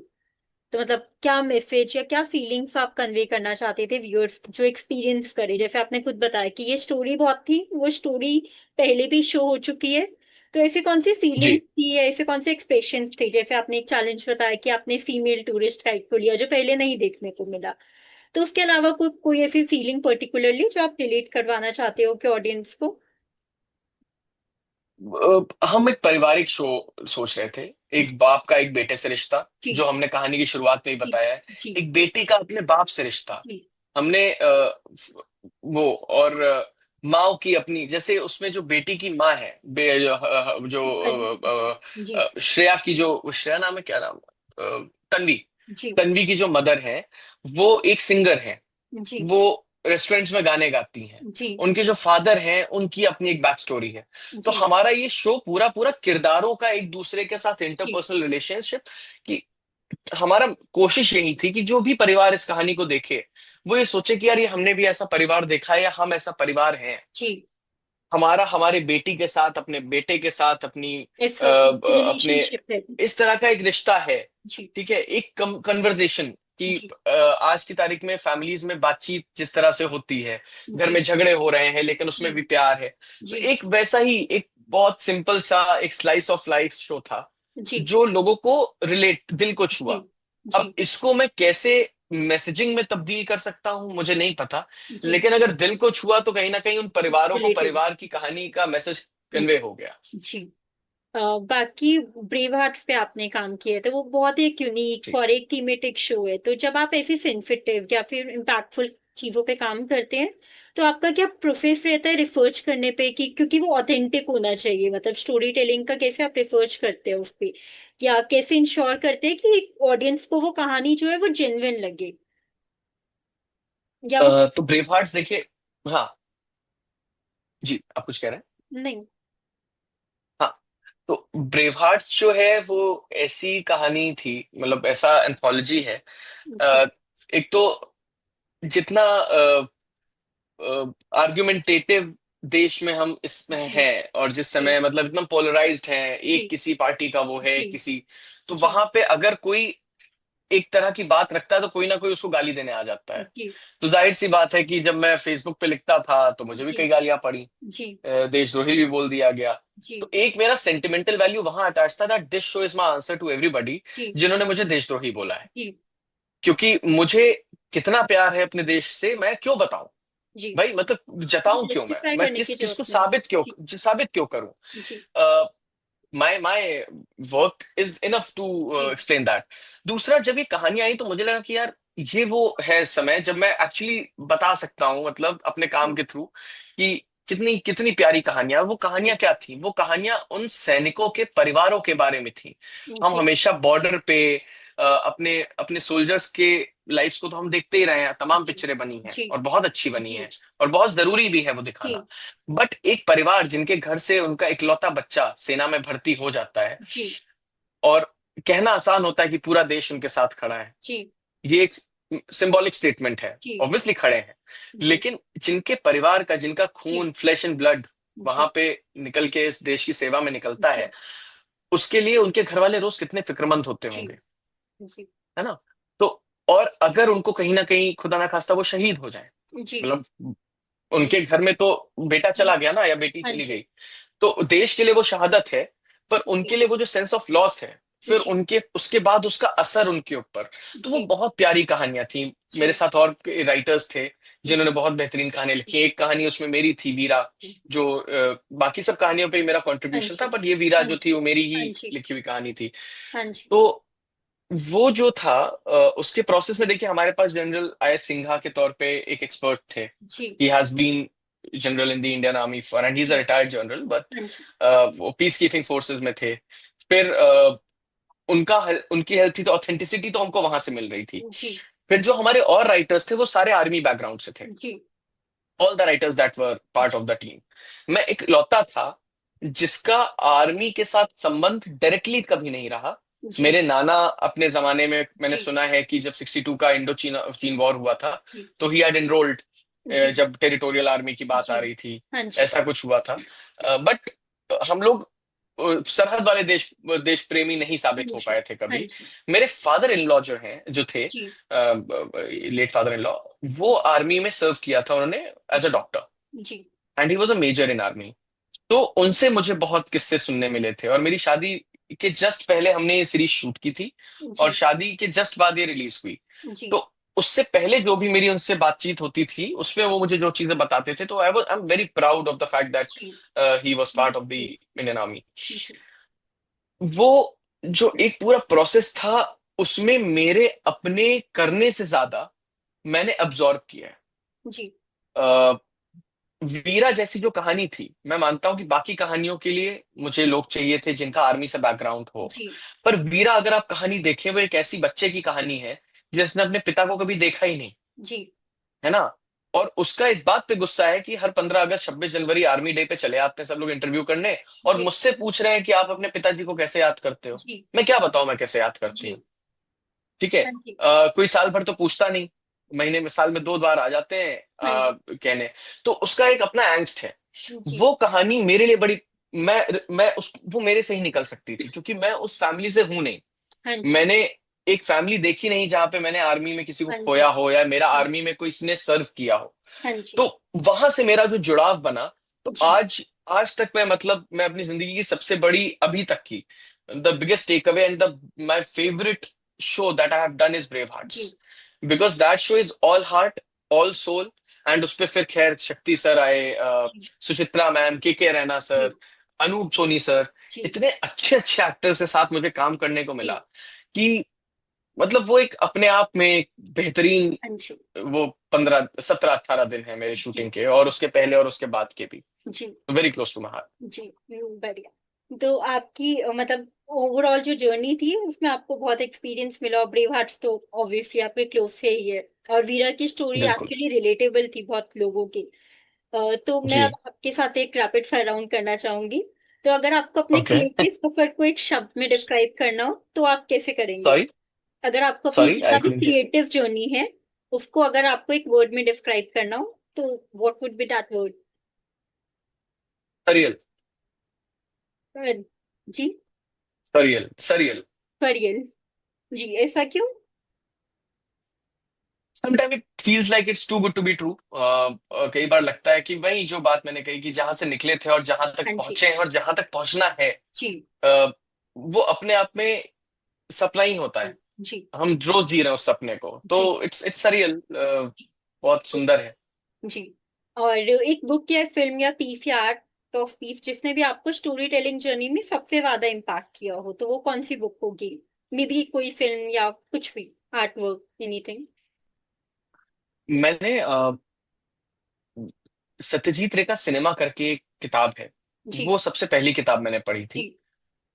तो मतलब क्या मैसेज या क्या फीलिंग्स आप कन्वे करना चाहते थे व्यूअर्स जो एक्सपीरियंस करे, जैसे आपने खुद बताया कि ये स्टोरी बहुत थी, वो स्टोरी पहले भी शो हो चुकी है, तो ऐसे कौन सी जी। फीलिंग्स थी या ऐसे कौन से एक्सप्रेशंस थे? जैसे आपने एक चैलेंज बताया कि आपने फीमेल टूरिस्ट गाइड को लिया जो पहले नहीं देखने को मिला, तो उसके अलावा कोई ऐसी फीलिंग पर्टिकुलरली जो आप रिलेट करवाना चाहते हो कि ऑडियंस को? हम एक पारिवारिक शो सोच रहे थे, एक बाप का एक बेटे से रिश्ता, जी जो हमने कहानी की शुरुआत में ही जी बताया है। जी एक बेटी का अपने बाप से रिश्ता। जी हमने वो और माँ की अपनी, जैसे उसमें जो बेटी की माँ है, जो श्रेया की, जो श्रेया नाम है, क्या नाम, तन्वी। जी तन्वी की जो मदर है, वो एक सिंगर है, जी वो रेस्टोरेंट्स में गाने गाती हैं। जी उनके जो फादर हैं उनकी अपनी एक बैक स्टोरी है। तो जी हमारा ये शो पूरा पूरा किरदारों का एक दूसरे के साथ जी इंटरपर्सनल रिलेशनशिप की। हमारा कोशिश यही थी कि जो भी परिवार इस कहानी को देखे, वो ये सोचे कि यार ये हमने भी ऐसा परिवार देखा है, या हम ऐसा परिवार हैं। जी। हमारा हमारे बेटी के साथ, अपने बेटे के साथ, ऐसा अपने रिलेशनशिप है। इस तरह का एक रिश्ता है। जी ठीक है, एक कन्वर्जेशन कि जी आज की तारीख में फैमिलीज में बातचीत जिस तरह से होती है, घर जी में झगड़े हो रहे हैं लेकिन उसमें भी प्यार है। तो जी एक वैसा ही एक बहुत सिंपल सा एक स्लाइस ऑफ लाइफ शो था, जी जो लोगों को रिलेट, दिल को जी छुआ। जी अब इसको मैं कैसे मैसेजिंग में तब्दील कर सकता हूँ मुझे नहीं पता, जी लेकिन अगर दिल को छुआ तो कहीं ना कहीं उन परिवारों को रिलेटेड। परिवार की कहानी का मैसेज कन्वे जी हो गया। जी। बाकी ब्रेव हार्ट्स पे आपने काम किया है तो वो बहुत एक यूनिक जी। और एक थीमेटिक शो है, तो जब आप ऐसी सेंसिटिव या फिर इम्पैक्टफुल चीजों पे काम करते हैं तो आपका क्या प्रोसेस रहता है रिसर्च करने पे, कि क्योंकि वो ऑथेंटिक होना चाहिए, मतलब स्टोरी टेलिंग का कैसे आप रिसर्च करते हैं उस पे, या कैसे इंश्योर करते हैं कि ऑडियंस को वो कहानी जो है वो जेन्युइन लगे या वो? तो ब्रेव हार्ट्स देखिए। हाँ जी, आप कुछ कह रहे हैं? नहीं। हाँ, तो ब्रेव हार्ट्स जो है वो ऐसी कहानी थी, मतलब ऐसा एंथोलॉजी है। जी अ, एक तो जितना आर्गुमेंटेटिव देश में हम इसमें जी हैं, और जिस जी समय मतलब इतना पोलराइज्ड है, जी एक किसी पार्टी का वो है, जी किसी, तो जी वहां पे अगर कोई एक तरह की बात रखता है तो कोई ना कोई उसको गाली देने आ जाता है। जी तो जाहिर सी बात है कि जब मैं फेसबुक पे लिखता था तो मुझे भी जी कई गालियां पड़ी, जी देशद्रोही भी बोल दिया गया। जी तो एक मेरा सेंटिमेंटल वैल्यू वहां अटैच था, that this show is my answer to everybody जी जिन्होंने मुझे देशद्रोही बोला है। जी क्योंकि मुझे कितना प्यार है अपने देश से, मैं क्यों बताऊं जी भाई, मतलब जताऊं क्यों, जस्टिफाई मैं करने की किस जरूरत किसको नहीं। जी साबित क्यों करूं। जी my work is enough to जी एक्सप्लेन दैट। दूसरा, जब ये कहानी आई तो मुझे लगा कि यार ये वो है समय जब मैं एक्चुअली बता सकता हूँ, मतलब अपने काम जी के थ्रू, कि कितनी कितनी प्यारी कहानियां, वो कहानियां जी क्या थी, वो कहानियां उन सैनिकों के परिवारों के बारे में थी। हम जी हमेशा बॉर्डर पे अपने अपने सोल्जर्स के लाइफ्स को तो हम देखते ही रहे हैं, तमाम जी पिक्चरें बनी हैं जी और बहुत अच्छी बनी जी हैं, और बहुत जरूरी भी है वो दिखाना। जी बट एक परिवार जिनके घर से उनका इकलौता बच्चा सेना में भर्ती हो जाता है, जी और कहना आसान होता है कि पूरा देश उनके साथ खड़ा है, जी ये एक सिंबॉलिक स्टेटमेंट है, जी ऑब्वियसली खड़े हैं, जी लेकिन जिनके परिवार का, जिनका जी खून फ्लेश एंड ब्लड वहां जी पे निकल के इस देश की सेवा में निकलता जी है, उसके लिए उनके घर वाले रोज कितने फिक्रमंद होते जी होंगे, जी है ना? तो और अगर उनको कहीं ना कहीं खुदा ना खास्ता वो शहीद हो जाए, जी मतलब जी उनके घर में तो बेटा चला गया ना, या बेटी हाँ चली जी गई, तो देश के लिए वो शहादत है, पर जी उनके लिए वो जो सेंस ऑफ लॉस है, फिर जी उनके उसके बाद उसका असर उनके ऊपर, तो वो जी बहुत प्यारी कहानियां थी। मेरे जी साथ और राइटर्स थे जिन्होंने जी बहुत बेहतरीन कहानियां लिखी। एक कहानी उसमें मेरी थी, वीरा, जो बाकी सब कहानियों पे मेरा हाँ कंट्रीब्यूशन था, जी पर ये वीरा हाँ जो थी जी वो मेरी ही हाँ जी लिखी हुई कहानी थी। हाँ जी तो वो जो था, उसके प्रोसेस में देखिए हमारे पास जनरल आई.एस. सिन्हा के तौर पे एक एक्सपर्ट थे। जी he has been general in the Indian army for, and he is a जी रिटायर्ड जनरल, बट हाँ जी वो पीस कीपिंग फोर्सेस में थे। फिर उनकी हेल्थ थी, तो ऑथेंटिसिटी तो हमको वहां से मिल रही थी। जी फिर जो हमारे और राइटर्स थे वो सारे आर्मी बैकग्राउंड से थे, जी all the writers that were part of the team. मैं एक लौता था जिसका आर्मी के साथ संबंध डायरेक्टली कभी नहीं रहा। जी मेरे नाना अपने जमाने में, मैंने जी सुना है कि जब 62 का इंडो चीन चीन वॉर हुआ था, जी तो ही हैड एनरोल्ड, जी जब टेरिटोरियल आर्मी की बात आ जी रही थी, हाँ जी ऐसा कुछ हुआ था। बट हम लोग सरहद वाले देश देश प्रेमी नहीं हाँ साबित हो जी पाए थे हाँ कभी। जी मेरे फादर इन लॉ जो हैं, जो थे, जी लेट फादर इन लॉ, वो आर्मी में सर्व किया था उन्होंने एज अ जी डॉक्टर, जी and he was a major in army. तो उनसे मुझे बहुत किस्से सुनने मिले थे, और मेरी शादी के जस्ट पहले हमने ये सीरीज शूट की थी, और जी शादी के जस्ट बाद ये रिलीज हुई। जी तो उससे पहले जो भी मेरी उनसे बातचीत होती थी, उसमें वो मुझे जो चीजें बताते थे, तो I am very proud of the fact that जी he was part of the जी इंडियन आर्मी। जी वो जो एक पूरा प्रोसेस था, उसमें मेरे अपने करने से ज्यादा मैंने अब्जॉर्ब किया जी है। वीरा जैसी जो कहानी थी, मैं मानता हूं कि बाकी कहानियों के लिए मुझे लोग चाहिए थे जिनका आर्मी से बैकग्राउंड हो, जी पर वीरा अगर आप कहानी देखें, वो एक ऐसी बच्चे की कहानी है जिसने अपने पिता को कभी देखा ही नहीं, जी है ना? और उसका इस बात पे गुस्सा है कि हर 15 अगस्त 26 जनवरी आर्मी डे पे चले आते हैं सब लोग इंटरव्यू करने, और जी मुझसे पूछ रहे हैं कि आप अपने पिताजी को कैसे याद करते हो। जी मैं क्या बताऊं मैं कैसे याद करती जी हूँ? ठीक है। हाँ जी कोई साल भर तो पूछता नहीं, महीने में, साल में 2 बार आ जाते हैं हाँ जी कहने। तो उसका एक अपना एंग्स्ट है। जी वो कहानी मेरे लिए बड़ी, मैं उस वो मेरे से ही निकल सकती थी, क्योंकि मैं उस फैमिली से हूं नहीं। हाँ जी मैंने एक फैमिली देखी नहीं जहां पे मैंने आर्मी में किसी को हाँ खोया जी हो, या मेरा आर्मी में कोई इसने सर्व किया हो। हाँ जी तो वहां से मेरा जो जुड़ाव बना, तो जी आज आज तक मैं, मतलब मैं अपनी जिंदगी की सबसे बड़ी अभी तक की, the biggest take away and the my favourite show that I have done is Brave Hearts, जी because that show is all heart, all soul. And उस पर फिर खैर शक्ति सर आए, जी सुचित्रा मैम, के रैना सर, जी अनूप सोनी सर, जी इतने अच्छे अच्छे एक्टर्स के साथ मुझे काम करने को मिला जी कि, मतलब वो एक अपने आप में एक बेहतरीन, हाँ जी वो 15 17 18 दिन है मेरे जी शूटिंग के, और उसके पहले और उसके बाद के भी, जी very close to my heart. जी बढ़िया। तो आपकी मतलब ओवरऑल जो जर्नी थी उसमें आपको बहुत एक्सपीरियंस मिला, और ब्रेव हार्ट्स तो ऑब्वियसली आपके क्लोज से ही है, और वीरा की स्टोरी बिल्कुल। एक्चुअली रिलेटेबल थी बहुत लोगों की। तो मैं जी। अब आपके साथ एक रैपिड फायर राउंड करना चाहूंगी। तो अगर आपको अपने ओके। क्रिएटिव सफर को एक शब्द में डिस्क्राइब करना हो तो आप कैसे करेंगे? सॉरी। अगर आपको अपनी सॉरी, जितना आई भी कुडंट हियर। क्रिएटिव जर्नी है उसको अगर आपको एक वर्ड में डिस्क्राइब करना हो तो what would be that word? Surreal. जी सरियल, सरियल। परियल। जी ऐसा क्यों? Sometime it feels like it's too good to be true. कई बार लगता है कि वही जो बात मैंने कही, कि जहां से निकले थे और जहां तक हाँ जी पहुंचे हैं और जहां तक पहुंचना है, जी uh, वो अपने आप में सपना ही होता है। जी हम रोज जी रहे हैं उस सपने को, तो जी इट्स सरियल, बहुत सुंदर है। जी। और एक बुक या फिल्म या पीस या आर्ट ऑफ पीस जिसने भी आपको स्टोरी टेलिंग जर्नी में सबसे ज्यादा इम्पैक्ट किया हो तो वो कौन सी बुक होगी? मे बी कोई फिल्म या कुछ भी आर्ट वर्क एनीथिंग। मैंने सत्यजीत रे का सिनेमा करके एक किताब है, जी वो सबसे पहली किताब मैंने पढ़ी जी थी।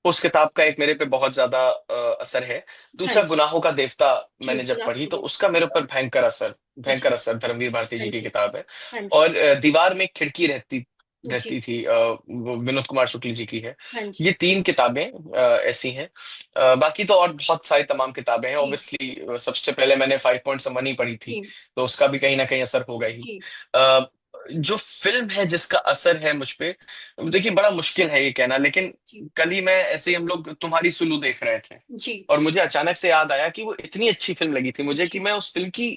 उस किताब का एक मेरे पे बहुत ज्यादा असर है। हाँ दूसरा, जी गुनाहों का देवता जी मैंने जब सुना पढ़ी, तो मुझे। उसका मेरे ऊपर भयंकर असर, जी धर्मवीर भारती हाँ जी की जी किताब है। हाँ जी और दीवार में एक खिड़की रहती जी। रहती थी, वो विनोद कुमार शुक्ल जी की है। हाँ ये जी। 3 किताबें ऐसी हैं। बाकी तो और बहुत सारी तमाम किताबें हैं जी। ऑब्वियसली। सबसे पहले मैंने 5 पॉइंट समन ही पढ़ी थी, जी। तो उसका भी कहीं ना कहीं असर होगा ही। जी। अ, जो फिल्म है जिसका असर है मुझ पे, देखिए बड़ा मुश्किल है ये कहना, लेकिन जी। कल ही मैं ऐसे ही हम लोग तुम्हारी सुलू देख रहे थे, जी। और मुझे अचानक से याद आया कि वो इतनी अच्छी फिल्म लगी थी मुझे कि जी। मैं उस फिल्म की,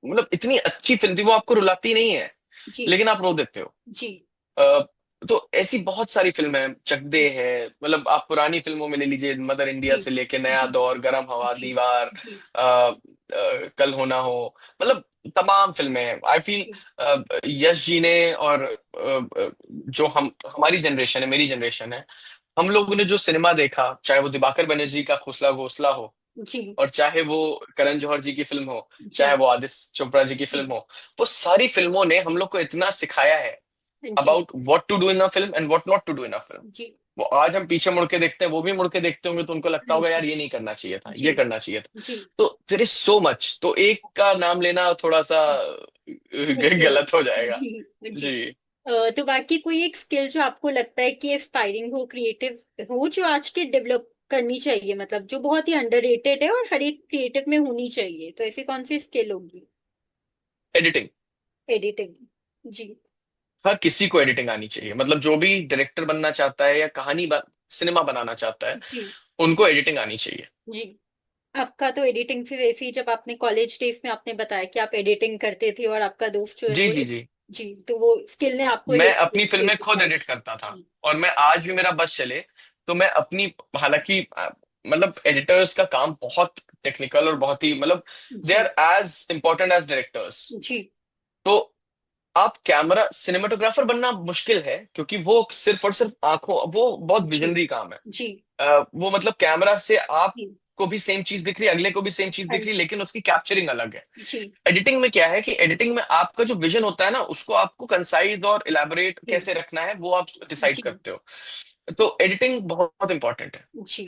मतलब इतनी अच्छी फिल्म थी, वो आपको रुलाती नहीं है जी। लेकिन आप रो देते हो। जी। अ, तो ऐसी बहुत सारी फिल्में हैं, चक दे जी। है, मतलब आप पुरानी फिल्मों में ले लीजिए, मदर इंडिया जी। से लेके नया जी। दौर, गरम हवा, जी। दीवार, जी। कल हो ना हो, मतलब तमाम फिल्में हैं। आई फील जी। यश जी ने और जो हम हमारी जनरेशन है, मेरी जनरेशन है, हम लोगों ने जो सिनेमा देखा, चाहे वो दिवाकर बनर्जी का खोसला घोसला हो, जी। और चाहे वो करण जौहर जी की फिल्म हो, चाहे जी। वो आदित्य चोपड़ा जी की जी। फिल्म हो, वो सारी फिल्मों ने हम लोग को इतना सिखाया है जी। About what to do in a film and what not to do in a film. जी। वो आज हम पीछे मुड़ के देखते हैं, वो भी मुड़ के देखते होंगे तो उनको लगता हाँ होगा जी। यार ये नहीं करना चाहिए था, जी। ये करना चाहिए था। जी। तो देयर इज सो मच, तो एक का नाम लेना थोड़ा सा मुश्किल गलत हो है। जाएगा। जी। जी। जी। तो बाकी कोई एक स्किल जो आपको लगता है कि इंस्पायरिंग हो, क्रिएटिव हो, जो आज के डेवलप करनी चाहिए, मतलब जो बहुत ही अंडररेटेड है और हर एक क्रिएटिव में होनी चाहिए, तो ऐसी कौन सी स्किल होगी? एडिटिंग। एडिटिंग। जी। हर किसी को एडिटिंग आनी चाहिए, मतलब जो भी डायरेक्टर बनना चाहता है या सिनेमा बनाना चाहता है, जी। उनको एडिटिंग आनी चाहिए। जी। आपका तो एडिटिंग फिर वैसे ही, जब आपने कॉलेज डेज में आपने बताया कि आप एडिटिंग करते थे और आपका दोस्त जो है जी वो जी जी। जी, तो वो स्किल ने आपको मैं ये अपनी फिल्में दे खुद पाई। एडिट करता था, जी। और मैं आज भी मेरा बस चले तो मैं अपनी, हालांकि मतलब एडिटर्स का काम बहुत टेक्निकल और बहुत ही, मतलब दे जी। Are as important as directors. जी। तो आप कैमरा सिनेमाटोग्राफर बनना मुश्किल है, क्योंकि वो सिर्फ और सिर्फ आंखों, वो बहुत जी। विजनरी काम है। जी। वो मतलब कैमरा से आप जी। को भी सेम चीज दिख रही है, अगले को भी सेम चीज हाँ दिख रही है, जी। लेकिन उसकी कैप्चरिंग अलग है। जी। एडिटिंग में क्या है कि एडिटिंग में आपका जो विजन होता है ना, उसको आपको कंसाइज और इलेबोरेट जी। कैसे रखना है वो आप डिसाइड जी। करते हो। तो एडिटिंग बहुत इंपॉर्टेंट है, जी।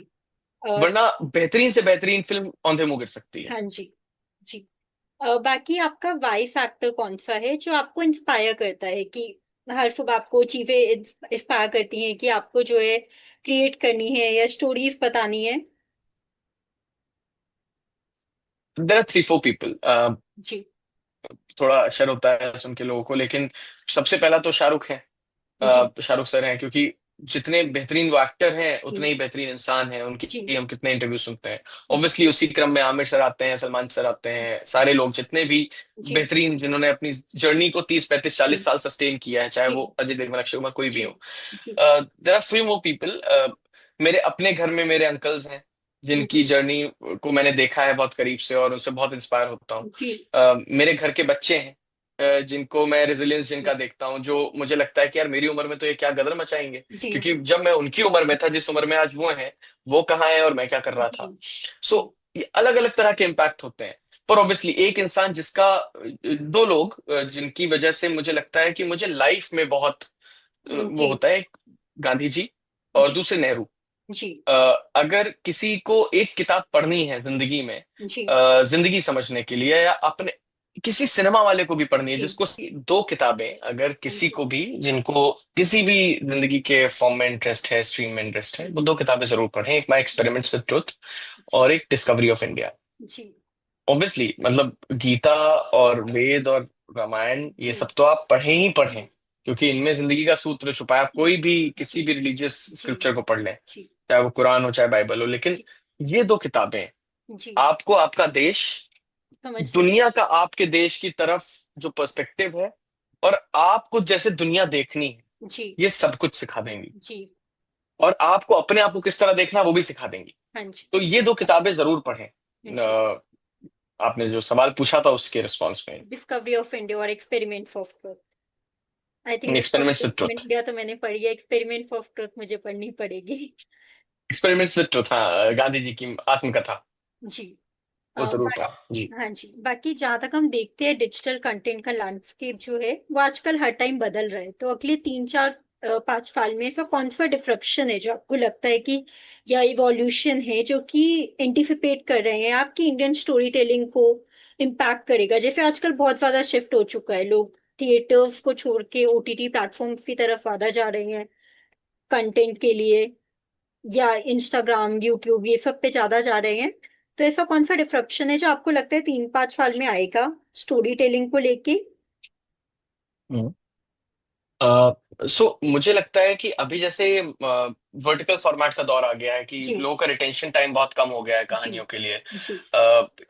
वरना बेहतरीन से बेहतरीन फिल्म औंधे मुंह गिर सकती है। हाँ जी। जी। बाकी आपका वाई फैक्टर कौन सा है जो आपको इंस्पायर करता है कि हर सुबह आपको चीजें इंस्पायर करती हैं कि आपको जो है क्रिएट करनी है या स्टोरीज बतानी है? There are 3 4 people. जी। थोड़ा शर होता है सुन के लोगों को, लेकिन सबसे पहला तो शाहरुख है। जी। शाहरुख सर हैं, क्योंकि जितने बेहतरीन वो एक्टर हैं उतने जी। ही बेहतरीन इंसान हैं, जी। उनकी हम कितने इंटरव्यू सुनते हैं। जी। ऑब्वियसली उसी क्रम में आमिर सर आते हैं, सलमान सर आते हैं, सारे लोग जितने भी जी। बेहतरीन, जिन्होंने अपनी जर्नी को 30 35 40 साल सस्टेन किया है, चाहे जी। वो अजय देवगन, अक्षय कुमार, कोई भी जी। हो। जी। There are few more people. मेरे अपने घर में मेरे अंकल्स हैं, जिनकी जी। जर्नी को मैंने देखा है बहुत करीब से, और उनसे बहुत इंस्पायर होता हूँ। जी। मेरे घर के बच्चे हैं, जिनको मैं रेजिलियंस जिनका जी। देखता हूँ, जो मुझे लगता है कि यार मेरी उम्र में तो ये क्या गदर मचाएंगे, जी। क्योंकि जब मैं उनकी उम्र में था, जिस उम्र में आज वो हैं, वो कहाँ है और मैं क्या कर रहा जी। था। जी। सो ये अलग अलग तरह के इम्पैक्ट होते हैं। पर ऑब्वियसली एक इंसान जिसका, 2 लोग जिनकी वजह से मुझे लगता है कि मुझे लाइफ में बहुत वो जी। होता है, एक गांधी जी और जी। दूसरे नेहरू। जी। अ, अगर किसी को एक किताब पढ़नी है जिंदगी में, जी। जिंदगी समझने के लिए, या अपने किसी सिनेमा वाले को भी पढ़नी है, जी। जिसको 2 किताबें, अगर हाँ किसी जी। को भी, जिनको किसी भी जिंदगी के फॉर्म में इंटरेस्ट है, स्ट्रीम में इंटरेस्ट है, वो 2 किताबें जरूर पढ़ें। एक माई एक्सपेरिमेंट्स विद ट्रुथ, जी। और एक डिस्कवरी ऑफ इंडिया। जी। ऑब्वियसली मतलब गीता और वेद और रामायण, ये जी। सब तो आप पढ़ें ही पढ़ें, क्योंकि इनमें जिंदगी का सूत्र छुपा है। आप जी। कोई भी जी। किसी भी रिलीजियस जी। स्क्रिप्चर को पढ़ लें, जी। चाहे वो कुरान हो चाहे बाइबल हो, लेकिन जी। ये 2 किताबें जी। आपको आपका देश, समझने में। दुनिया का, आपके देश की तरफ जो पर्सपेक्टिव है, और आपको जैसे दुनिया देखनी है, जी। ये सब कुछ सिखा देंगी। जी। और आपको अपने आप को किस तरह देखना है वो भी सिखा देंगी। हाँ जी। तो ये 2 किताबें जरूर पढ़ें। जी। आपने जो सवाल पूछा था उसके रिस्पॉन्स में, डिस्कवरी ऑफ इंडिया और experiment of truth. I think experiments discovery with of truth. India तो मैंने पढ़ी है, एक्सपेरिमेंट ऑफ ट्रुथ मुझे पढ़नी पड़ेगी। एक्सपेरिमेंट्स विद ट्रुथ, हाँ, गांधी जी की आत्मकथा, जी। वो जरूर बा- पढ़ा जी। हाँ जी, बाकी जहाँ तक हम देखते हैं डिजिटल कंटेंट का लैंडस्केप जो है वो आजकल हर टाइम बदल रहा है, तो अगले 3 4 5 साल में ऐसा कौन सा डिस्रप्शन है जो आपको लगता है कि, या इवोल्यूशन है जो कि एंटिसिपेट कर रहे हैं आपकी इंडियन स्टोरी टेलिंग को इम्पैक्ट करेगा? जैसे आजकल बहुत ज्यादा शिफ्ट हो चुका है, लोग थिएटर्स को छोड़ के ओटीटी प्लेटफॉर्म्स की तरफ ज्यादा जा रहे हैं कंटेंट के लिए, या इंस्टाग्राम यूट्यूब ये सब पे ज्यादा जा रहे हैं। तो ऐसा कौन सा डिस्रप्शन है जो आपको लगता है 3-5 साल में आएगा स्टोरी टेलिंग को लेके? सो मुझे लगता है कि अभी जैसे वर्टिकल फॉर्मेट का दौर आ गया है कि जी लोगों का रिटेंशन टाइम बहुत कम हो गया है जी कहानियों के लिए। जी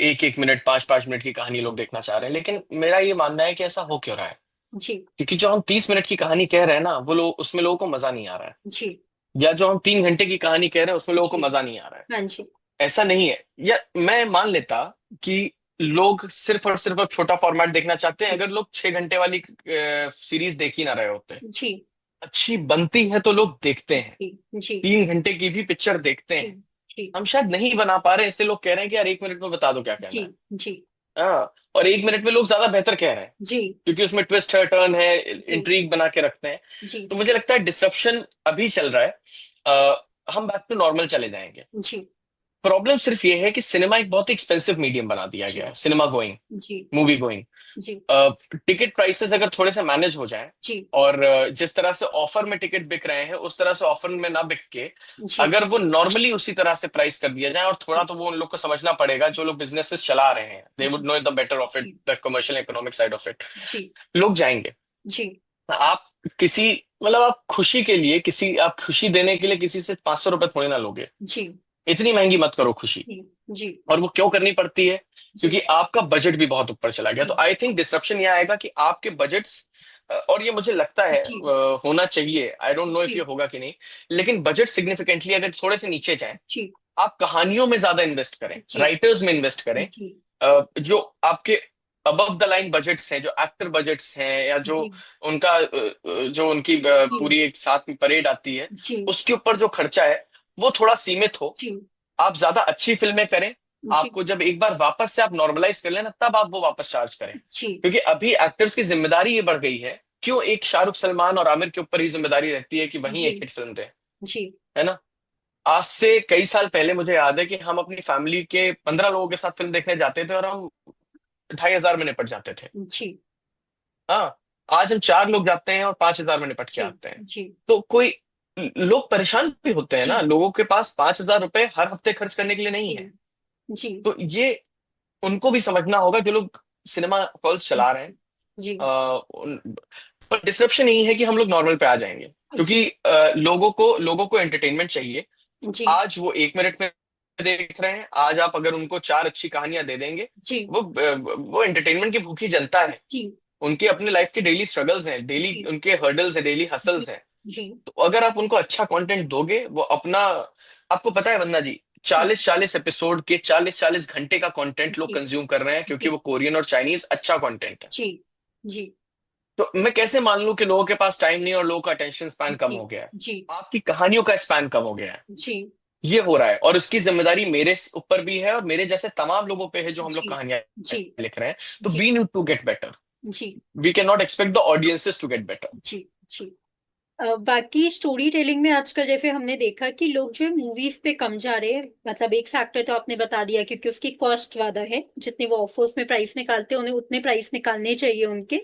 1-1 मिनट 5-5 मिनट की कहानी लोग देखना चाह रहे हैं, लेकिन मेरा ये मानना है कि ऐसा हो क्यों रहा है? जी क्योंकि जो हम 30 मिनट की कहानी कह रहे हैं ना, वो लोग उसमें लोगों को मजा नहीं आ रहा है। जी या जो हम 3 घंटे की कहानी कह रहे हैं उसमें लोगों को जी। मजा नहीं आ रहा है। हाँ जी ऐसा नहीं है। या मैं मान लेता कि लोग सिर्फ और सिर्फ अब छोटा फॉर्मेट देखना चाहते हैं जी अगर लोग 6 घंटे वाली सीरीज देख ही ना रहे होते। जी अच्छी बनती है तो लोग देखते हैं। जी जी 3 घंटे की भी पिक्चर देखते जी हैं। जी हम शायद नहीं बना पा रहे हैं, इसलिए लोग कह रहे हैं कि यार 1 मिनट में बता दो क्या कहना जी है। जी हाँ, और 1 मिनट में लोग ज्यादा बेहतर कह रहे हैं जी क्योंकि उसमें ट्विस्ट है, टर्न है, जी इंट्रीग बना के रखते हैं। जी तो मुझे लगता है डिसरप्शन अभी चल रहा है। हम बैक टू नॉर्मल चले जाएंगे। जी प्रॉब्लम सिर्फ ये है कि सिनेमा एक बहुत ही एक्सपेंसिव मीडियम बना दिया जी गया है, सिनेमा गोइंग, जी मूवी गोइंग। जी टिकट प्राइसेस अगर थोड़े से मैनेज हो जाएं, जी और जिस तरह से ऑफर में टिकट बिक रहे हैं उस तरह से ऑफर में ना बिक के जी अगर वो नॉर्मली उसी तरह से प्राइस कर दिया जाए, और थोड़ा तो वो उन लोग को समझना पड़ेगा जो लोग बिजनेसेस चला रहे हैं, दे वुड जी know the better of it, जी the commercial economic side of it. जी लोग जाएंगे। जी आप किसी मतलब आप खुशी के लिए किसी आप खुशी देने के लिए किसी से 500 रुपए थोड़ी ना लोगे। जी इतनी महंगी मत करो खुशी। जी जी और वो क्यों करनी पड़ती है? जी क्योंकि आपका बजट भी बहुत ऊपर चला गया। तो आई थिंक डिसरप्शन ये आएगा कि आपके बजट्स, और ये मुझे लगता है जी होना चाहिए, आई डोंट नो इफ जी ये होगा कि नहीं, लेकिन बजट सिग्निफिकेंटली अगर थोड़े से नीचे जाए, जी आप कहानियों में ज्यादा इन्वेस्ट करें, जी राइटर्स में इन्वेस्ट करें। जी जो आपके अबव द लाइन बजट्स हैं, जो एक्टर बजट्स हैं, या जो जी उनका जो उनकी पूरी एक साथ में परेड आती है, जी उसके ऊपर जो खर्चा है वो थोड़ा सीमित हो। जी आप ज्यादा अच्छी फिल्में करें। जी आपको जब एक बार वापस से आप नॉर्मलाइज कर लेना, तब आप वो वापस चार्ज करें। जी क्योंकि अभी एक्टर्स की जिम्मेदारी ये बढ़ गई है। क्यों एक शाहरुख सलमान और आमिर के ऊपर ही जिम्मेदारी रहती है कि वही जी एक हिट फिल्म दे, जी है ना? आज से कई साल पहले मुझे याद है कि हम अपनी फैमिली के 15 लोगों के साथ फिल्म देखने जाते थे और हम 2,500 में निपट जाते थे। जी हाँ, आज हम 4 लोग जाते हैं और 5,000 में निपट के जी आते हैं। जी तो कोई लोग परेशान भी होते हैं जी ना, लोगों के पास 5,000 रुपए हर हफ्ते खर्च करने के लिए नहीं है। जी तो ये उनको भी समझना होगा जो लोग सिनेमा हॉल्स चला रहे हैं। जी पर डिसरप्शन यही है कि हम लोग नॉर्मल पे आ जाएंगे, जी क्योंकि लोगों को एंटरटेनमेंट चाहिए। जी आज वो 1 मिनट में देख रहे हैं, आज आप अगर उनको 4 अच्छी कहानियां दे देंगे, जी वो एंटरटेनमेंट की भूखी जनता है। जी उनके अपने लाइफ के डेली स्ट्रगल्स हैं, डेली जी उनके हर्डल्स हैं, डेली जी हसल्स हैं। जी तो अगर आप उनको अच्छा कंटेंट दोगे, वो अपना, आपको पता है वंदना जी, 40-40 एपिसोड के 40-40 घंटे का कंटेंट लोग जी कंज्यूम कर रहे हैं, क्योंकि जी वो कोरियन और चाइनीज अच्छा कंटेंट है। जी जी तो मैं कैसे मान लूं कि लोगों के पास टाइम नहीं और लोगों का अटेंशन स्पैन कम जी हो गया है? जी आपकी कहानियों का स्पैन कम हो गया है। जी ये हो रहा है, और उसकी जिम्मेदारी मेरे ऊपर भी है और मेरे जैसे तमाम लोगों पे है जो हम लोग जी कहानियां जी लिख रहे हैं। तो जी we need to get better. जी we can not expect the audiences to get better. जी जी बाकी स्टोरी टेलिंग में आजकल जैसे हमने देखा कि लोग जो है मूवीज पे कम जा रहे हैं, मतलब एक फैक्टर तो आपने बता दिया क्योंकि उसकी कॉस्ट ज्यादा है, जितने वो ऑफर्स में प्राइस निकालते हैं उन्हें उतने प्राइस निकालने चाहिए उनके,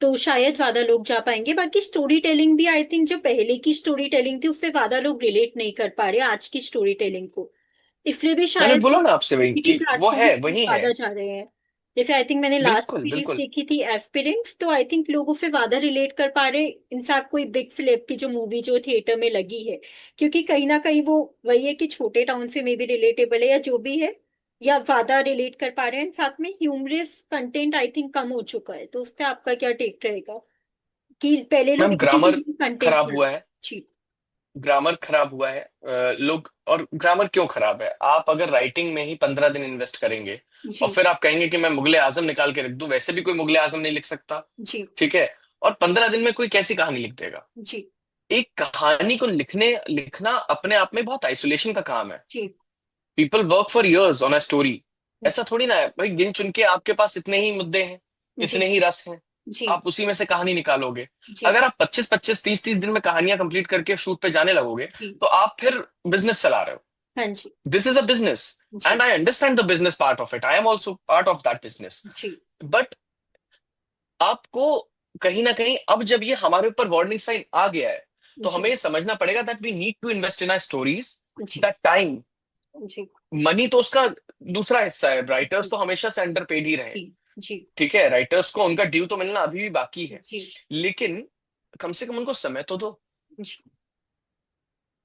तो शायद ज्यादा लोग जा पाएंगे। बाकी स्टोरी टेलिंग भी आई थिंक जो पहले की स्टोरी टेलिंग थी उससे ज्यादा लोग रिलेट नहीं कर पा रहे आज की स्टोरी टेलिंग को, इसलिए भी मैंने शायद बोला ना आपसे वही ओटीटी कि वो प्लेटफॉर्म है, वही है। ज्यादा जा रहे हैं। जैसे आई थिंक मैंने लास्ट बिल्कुल सीरीज बिल्कुल। देखी थी एस्पिरेंट्स, तो आई थिंक लोगों से ज्यादा रिलेट कर पा रहे, इनफैक्ट कोई बिग फिल्म की जो मूवी जो थिएटर में लगी है, क्योंकि कहीं ना कहीं वो वही है कि छोटे टाउन से मे बी रिलेटेबल है या जो भी है, या ज्यादा रिलेट कर पा रहे हैं। साथ में ह्यूमरस कंटेंट आई थिंक कम हो चुका है, तो उस पर आपका क्या टेक रहेगा कि पहले लोग मैम, ग्रामर इंडिविजुअल कंटेंट खराब कर? हुआ है। जी ग्रामर खराब हुआ है। लोग, और ग्रामर क्यों खराब है? आप अगर राइटिंग में ही 15 दिन इन्वेस्ट करेंगे और जी फिर आप कहेंगे कि मैं मुगले आजम निकाल के रख दूं, वैसे भी कोई मुगले आजम नहीं लिख सकता। जी ठीक है। और 15 दिन में कोई कैसी कहानी लिख देगा? जी एक कहानी को लिखना अपने आप में बहुत आइसोलेशन का काम है। जी people work for years on a story. जी ऐसा थोड़ी ना है भाई, गिन चुन के आपके पास इतने ही मुद्दे हैं, जी इतने ही रस हैं, जी आप उसी में से कहानी निकालोगे। जी अगर आप 25-25 30-30 दिन में कहानियां कंप्लीट करके शूट पे जाने लगोगे, जी तो आप फिर बिजनेस चला रहे हो। हाँ जी दिस इज अ बिजनेस, जी and I understand the business part of it, I am also part of that business. जी बट आपको कहीं ना कहीं अब जब ये हमारे ऊपर वार्निंग साइन आ गया है, तो हमें जी ये समझना पड़ेगा that we need to invest in our stories. जी दैट टाइम, जी मनी तो उसका दूसरा हिस्सा है, राइटर्स जी तो हमेशा से अंडर पेड ही रहे। जी जी ठीक है, राइटर्स को उनका ड्यू तो मिलना अभी भी बाकी है, जी लेकिन कम से कम उनको समय तो दो। जी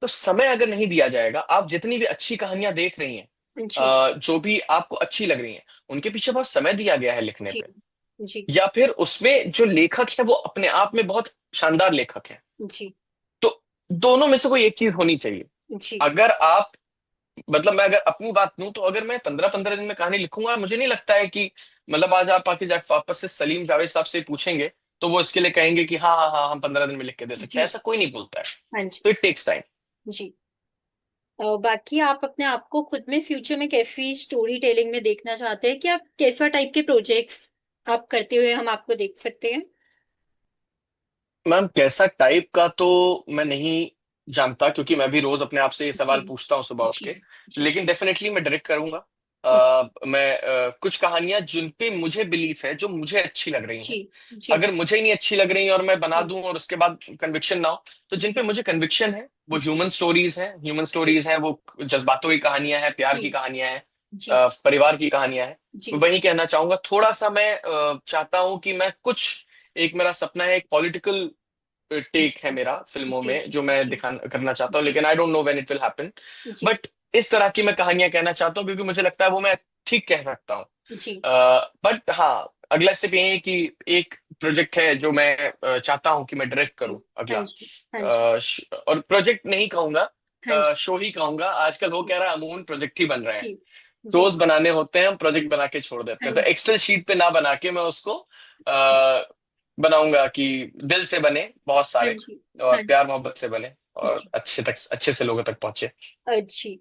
तो समय अगर नहीं दिया जाएगा, आप जितनी भी अच्छी कहानियां देख रही हैं, जी जो भी आपको अच्छी लग रही हैं, उनके पीछे बहुत समय दिया गया है लिखने जी पे, जी या फिर उसमें जो लेखक है वो अपने आप में बहुत शानदार लेखक है, जी तो दोनों में से कोई एक चीज होनी चाहिए। जी अगर आप, मतलब मैं अगर अपनी बात लूं, तो अगर मैं 15-15 दिन में कहानी लिखूंगा, मुझे नहीं लगता है कि, मतलब आज आप आके जाके वापस से सलीम जावेद साहब से पूछेंगे तो वो इसके लिए कहेंगे कि हाँ हाँ हाँ हम 15 दिन में लिख के दे सकते हैं, जी ऐसा कोई नहीं बोलता है। हाँ जी तो इट टेक्स टाइम। जी। बाकी आप अपने आप को खुद में फ्यूचर में कैसी स्टोरी टेलिंग में देखना चाहते हैं, कि आप कैसा टाइप के प्रोजेक्ट्स आप करते हुए हम आपको देख सकते हैं? मैम कैसा टाइप का तो मैं नहीं जानता, क्योंकि मैं भी रोज अपने आप से ये जी सवाल पूछता हूँ सुबह उठ जी के। जी लेकिन डेफिनेटली मैं डायरेक्ट करूंगा। ओ, मैं कुछ कहानियां जिन पे मुझे बिलीफ है, जो मुझे अच्छी लग रही जी हैं, जी अगर मुझे ही नहीं अच्छी लग रही और मैं बना जी दूं और उसके बाद कन्विक्शन ना हो, तो जिन पे जी मुझे कन्विक्शन है वो जी ह्यूमन स्टोरीज हैं, वो जज्बातों की कहानियां हैं, प्यार जी की कहानियां हैं, जी परिवार की कहानियां हैं। मैं जी वही कहना चाहूंगा। थोड़ा सा मैं चाहता हूं कि मैं कुछ, एक मेरा सपना है, एक पॉलिटिकल टेक है मेरा फिल्मों जी में जो मैं जी दिखा करना चाहता हूँ, जी लेकिन I don't know when it will happen. जी बट इस तरह की मैं कहानियां कहना चाहता हूँ, क्योंकि मुझे लगता है वो मैं ठीक कह सकता हूँ। जी बट हाँ, अगला स्टेप ये है कि एक प्रोजेक्ट है जो मैं चाहता हूँ कि मैं डायरेक्ट जी करूँ हाँ अगला। जी हाँ जी और प्रोजेक्ट नहीं हाँ कहूंगा, जी शो ही कहूंगा। आजकल वो कह रहा है अमून प्रोजेक्ट ही बन रहे हैं। जी जी शोज बनाने होते हैं, हम प्रोजेक्ट बना के छोड़ देते हाँ हैं। तो जी एक्सेल शीट पे ना बना के मैं उसको बनाऊंगा कि दिल से बने, बहुत हाँ सारे, जी और हाँ प्यार मोहब्बत से बने, और जी अच्छे से लोगों तक पहुंचे। अच्छी।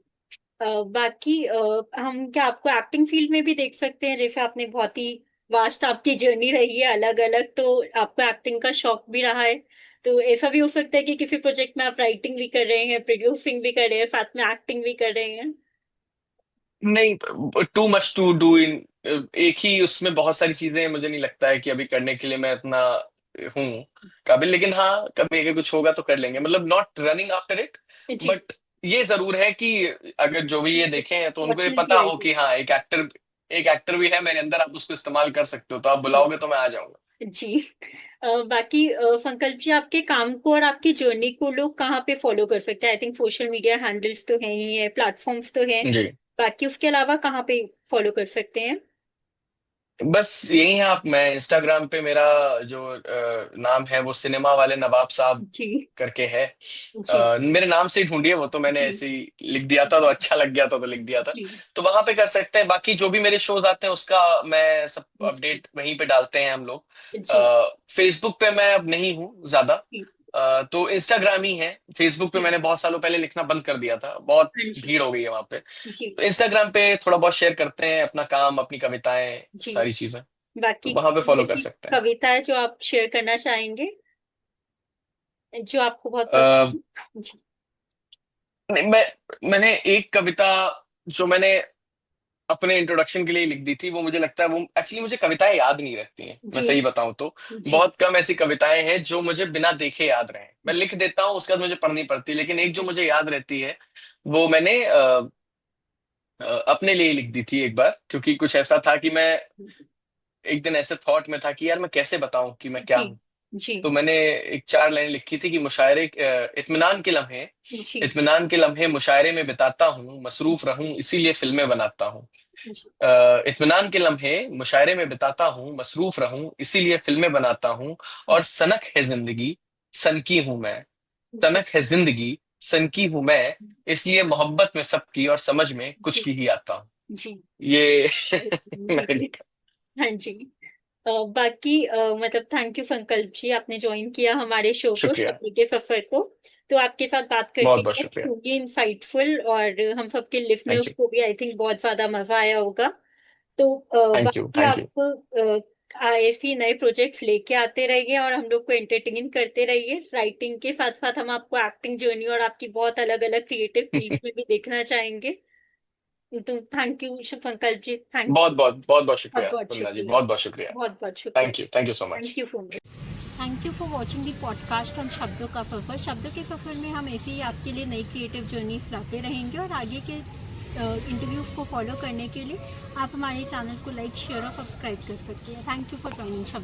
बाकी हम क्या आपको एक्टिंग फील्ड में भी देख सकते हैं? जैसे आपने बहुत ही वास्ट आपकी जर्नी रही है अलग अलग, तो आपको एक्टिंग का शौक भी रहा है, तो ऐसा भी हो सकता है कि किसी प्रोजेक्ट में आप राइटिंग भी कर रहे हैं, प्रोड्यूसिंग भी कर रहे हैं, साथ में एक्टिंग भी कर रहे हैं? नहीं, too much to do in एक ही उसमें बहुत सारी चीजें, मुझे नहीं लगता है कि अभी करने के लिए मैं इतना हूँ काबिल। लेकिन हाँ, कभी अगर कुछ होगा तो कर लेंगे, मतलब नॉट रनिंग आफ्टर इट। जी। बट ये जरूर है कि अगर जो भी ये देखें तो उनको ये अपॉर्चुनिटी पता हो आएगी। कि हाँ, एक एक्टर भी है मेरे अंदर, आप उसको इस्तेमाल कर सकते हो, तो आप जी बुलाओगे तो मैं आ जाऊंगा। जी। बाकी संकल्प जी, आपके काम को और आपकी जर्नी को लोग कहाँ पे फॉलो कर सकते हैं? I think social media handles तो हैं ही है, प्लेटफॉर्म्स तो हैं, जी, बाकी उसके अलावा कहाँ पे फॉलो कर सकते हैं? बस यही है। आप, मैं इंस्टाग्राम पे, मेरा जो नाम है वो सिनेमा वाले नवाब साहब जी करके है। जी मेरे नाम से ही ढूंढिए, वो तो मैंने जी ऐसे ही लिख दिया था, तो अच्छा लग गया था तो लिख दिया था। जी तो वहां पे कर सकते हैं। बाकी जो भी मेरे शोज आते हैं उसका मैं सब जी अपडेट वहीं पे डालते हैं हम लोग। जी फेसबुक पे मैं अब नहीं हूँ ज्यादा। जी तो इंस्टाग्राम ही है। फेसबुक पे जी मैंने बहुत सालों पहले लिखना बंद कर दिया था, बहुत हाँ जी भीड़ हो गई है वहां पे। जी तो इंस्टाग्राम पे थोड़ा बहुत शेयर करते हैं अपना काम, अपनी कविताएं, जी। सारी चीजें। तो बाकी वहां पे फॉलो कर ऐसी सकते हैं। कविता है जो आप शेयर करना चाहेंगे, जो आपको बहुत अ, पसंद है? जी नहीं, मैंने एक कविता जो मैंने अपने इंट्रोडक्शन के लिए लिख दी थी, वो मुझे लगता है, वो एक्चुअली मुझे कविताएं याद नहीं रहती हैं, मैं जी सही बताऊं तो। जी बहुत कम ऐसी कविताएं हैं जो मुझे बिना देखे याद रहे। मैं जी लिख देता हूँ, उसके बाद मुझे पढ़नी पड़ती है, लेकिन एक जो जी मुझे याद रहती है वो मैंने अपने लिए लिख दी थी एक बार, क्योंकि कुछ ऐसा था कि मैं एक दिन ऐसे थॉट में था कि यार मैं कैसे बताऊं कि मैं क्या जी हूं। जी तो मैंने एक 4 लाइन लिखी थी कि मुशायरे, जी इत्मीनान के लम्हे मुशायरे में बिताता हूँ, मसरूफ रहूं इसीलिए फिल्में बनाता हूँ। जी इत्मीनान के लम्हे मुशायरे में बिताता हूँ, मसरूफ रहूं इसीलिए फिल्में बनाता हूँ। और सनक है जिंदगी, सनकी हूं मैं। जी सनक है जिंदगी, सनकी हूं मैं, इसलिए मोहब्बत में सबकी और समझ में कुछ जी की ही आता हूँ। जी ये मैंने जी लिखा। हाँ जी। बाकी मतलब थैंक यू संकल्प जी, आपने ज्वाइन किया हमारे शो को, शुक्रिया, सफर के सफर को। तो आपके साथ बात करके बहुत बहुत शुक्रिया। ट्रूली इंसाइटफुल, और हम सबके थैंक लिसनर्स यू, को भी आई थिंक बहुत ज्यादा मजा आया होगा। तो थैंक यू, बाकी थैंक यू। आप ऐसे ही नए प्रोजेक्ट्स लेके आते रहिए और हम लोग को एंटरटेन करते रहिए। राइटिंग के साथ साथ हम आपको एक्टिंग जर्नी और आपकी बहुत अलग अलग क्रिएटिव फील्ड में भी देखना चाहेंगे। तो थैंक यू संकल्प जी, थैंक बहुत बहुत बहुत बहुत बहुत शुक्रिया बहुत वंदना जी, शुक्रिया। बहुत बहुत शुक्रिया। बहुत बहुत शुक्रिया। Thank you so much. Thank you for thank you for watching the podcast on शब्दों का सफ़र। शब्दों के सफ़र में हम ऐसे ही आपके लिए नई क्रिएटिव जर्नीज लाते रहेंगे और आगे के इंटरव्यूज़ को फॉलो करने के लिए आप हमारे चैनल को लाइक, शेयर और सब्सक्राइब कर सकते हैं। थैंक यू फॉर जॉइनिंग शब्द।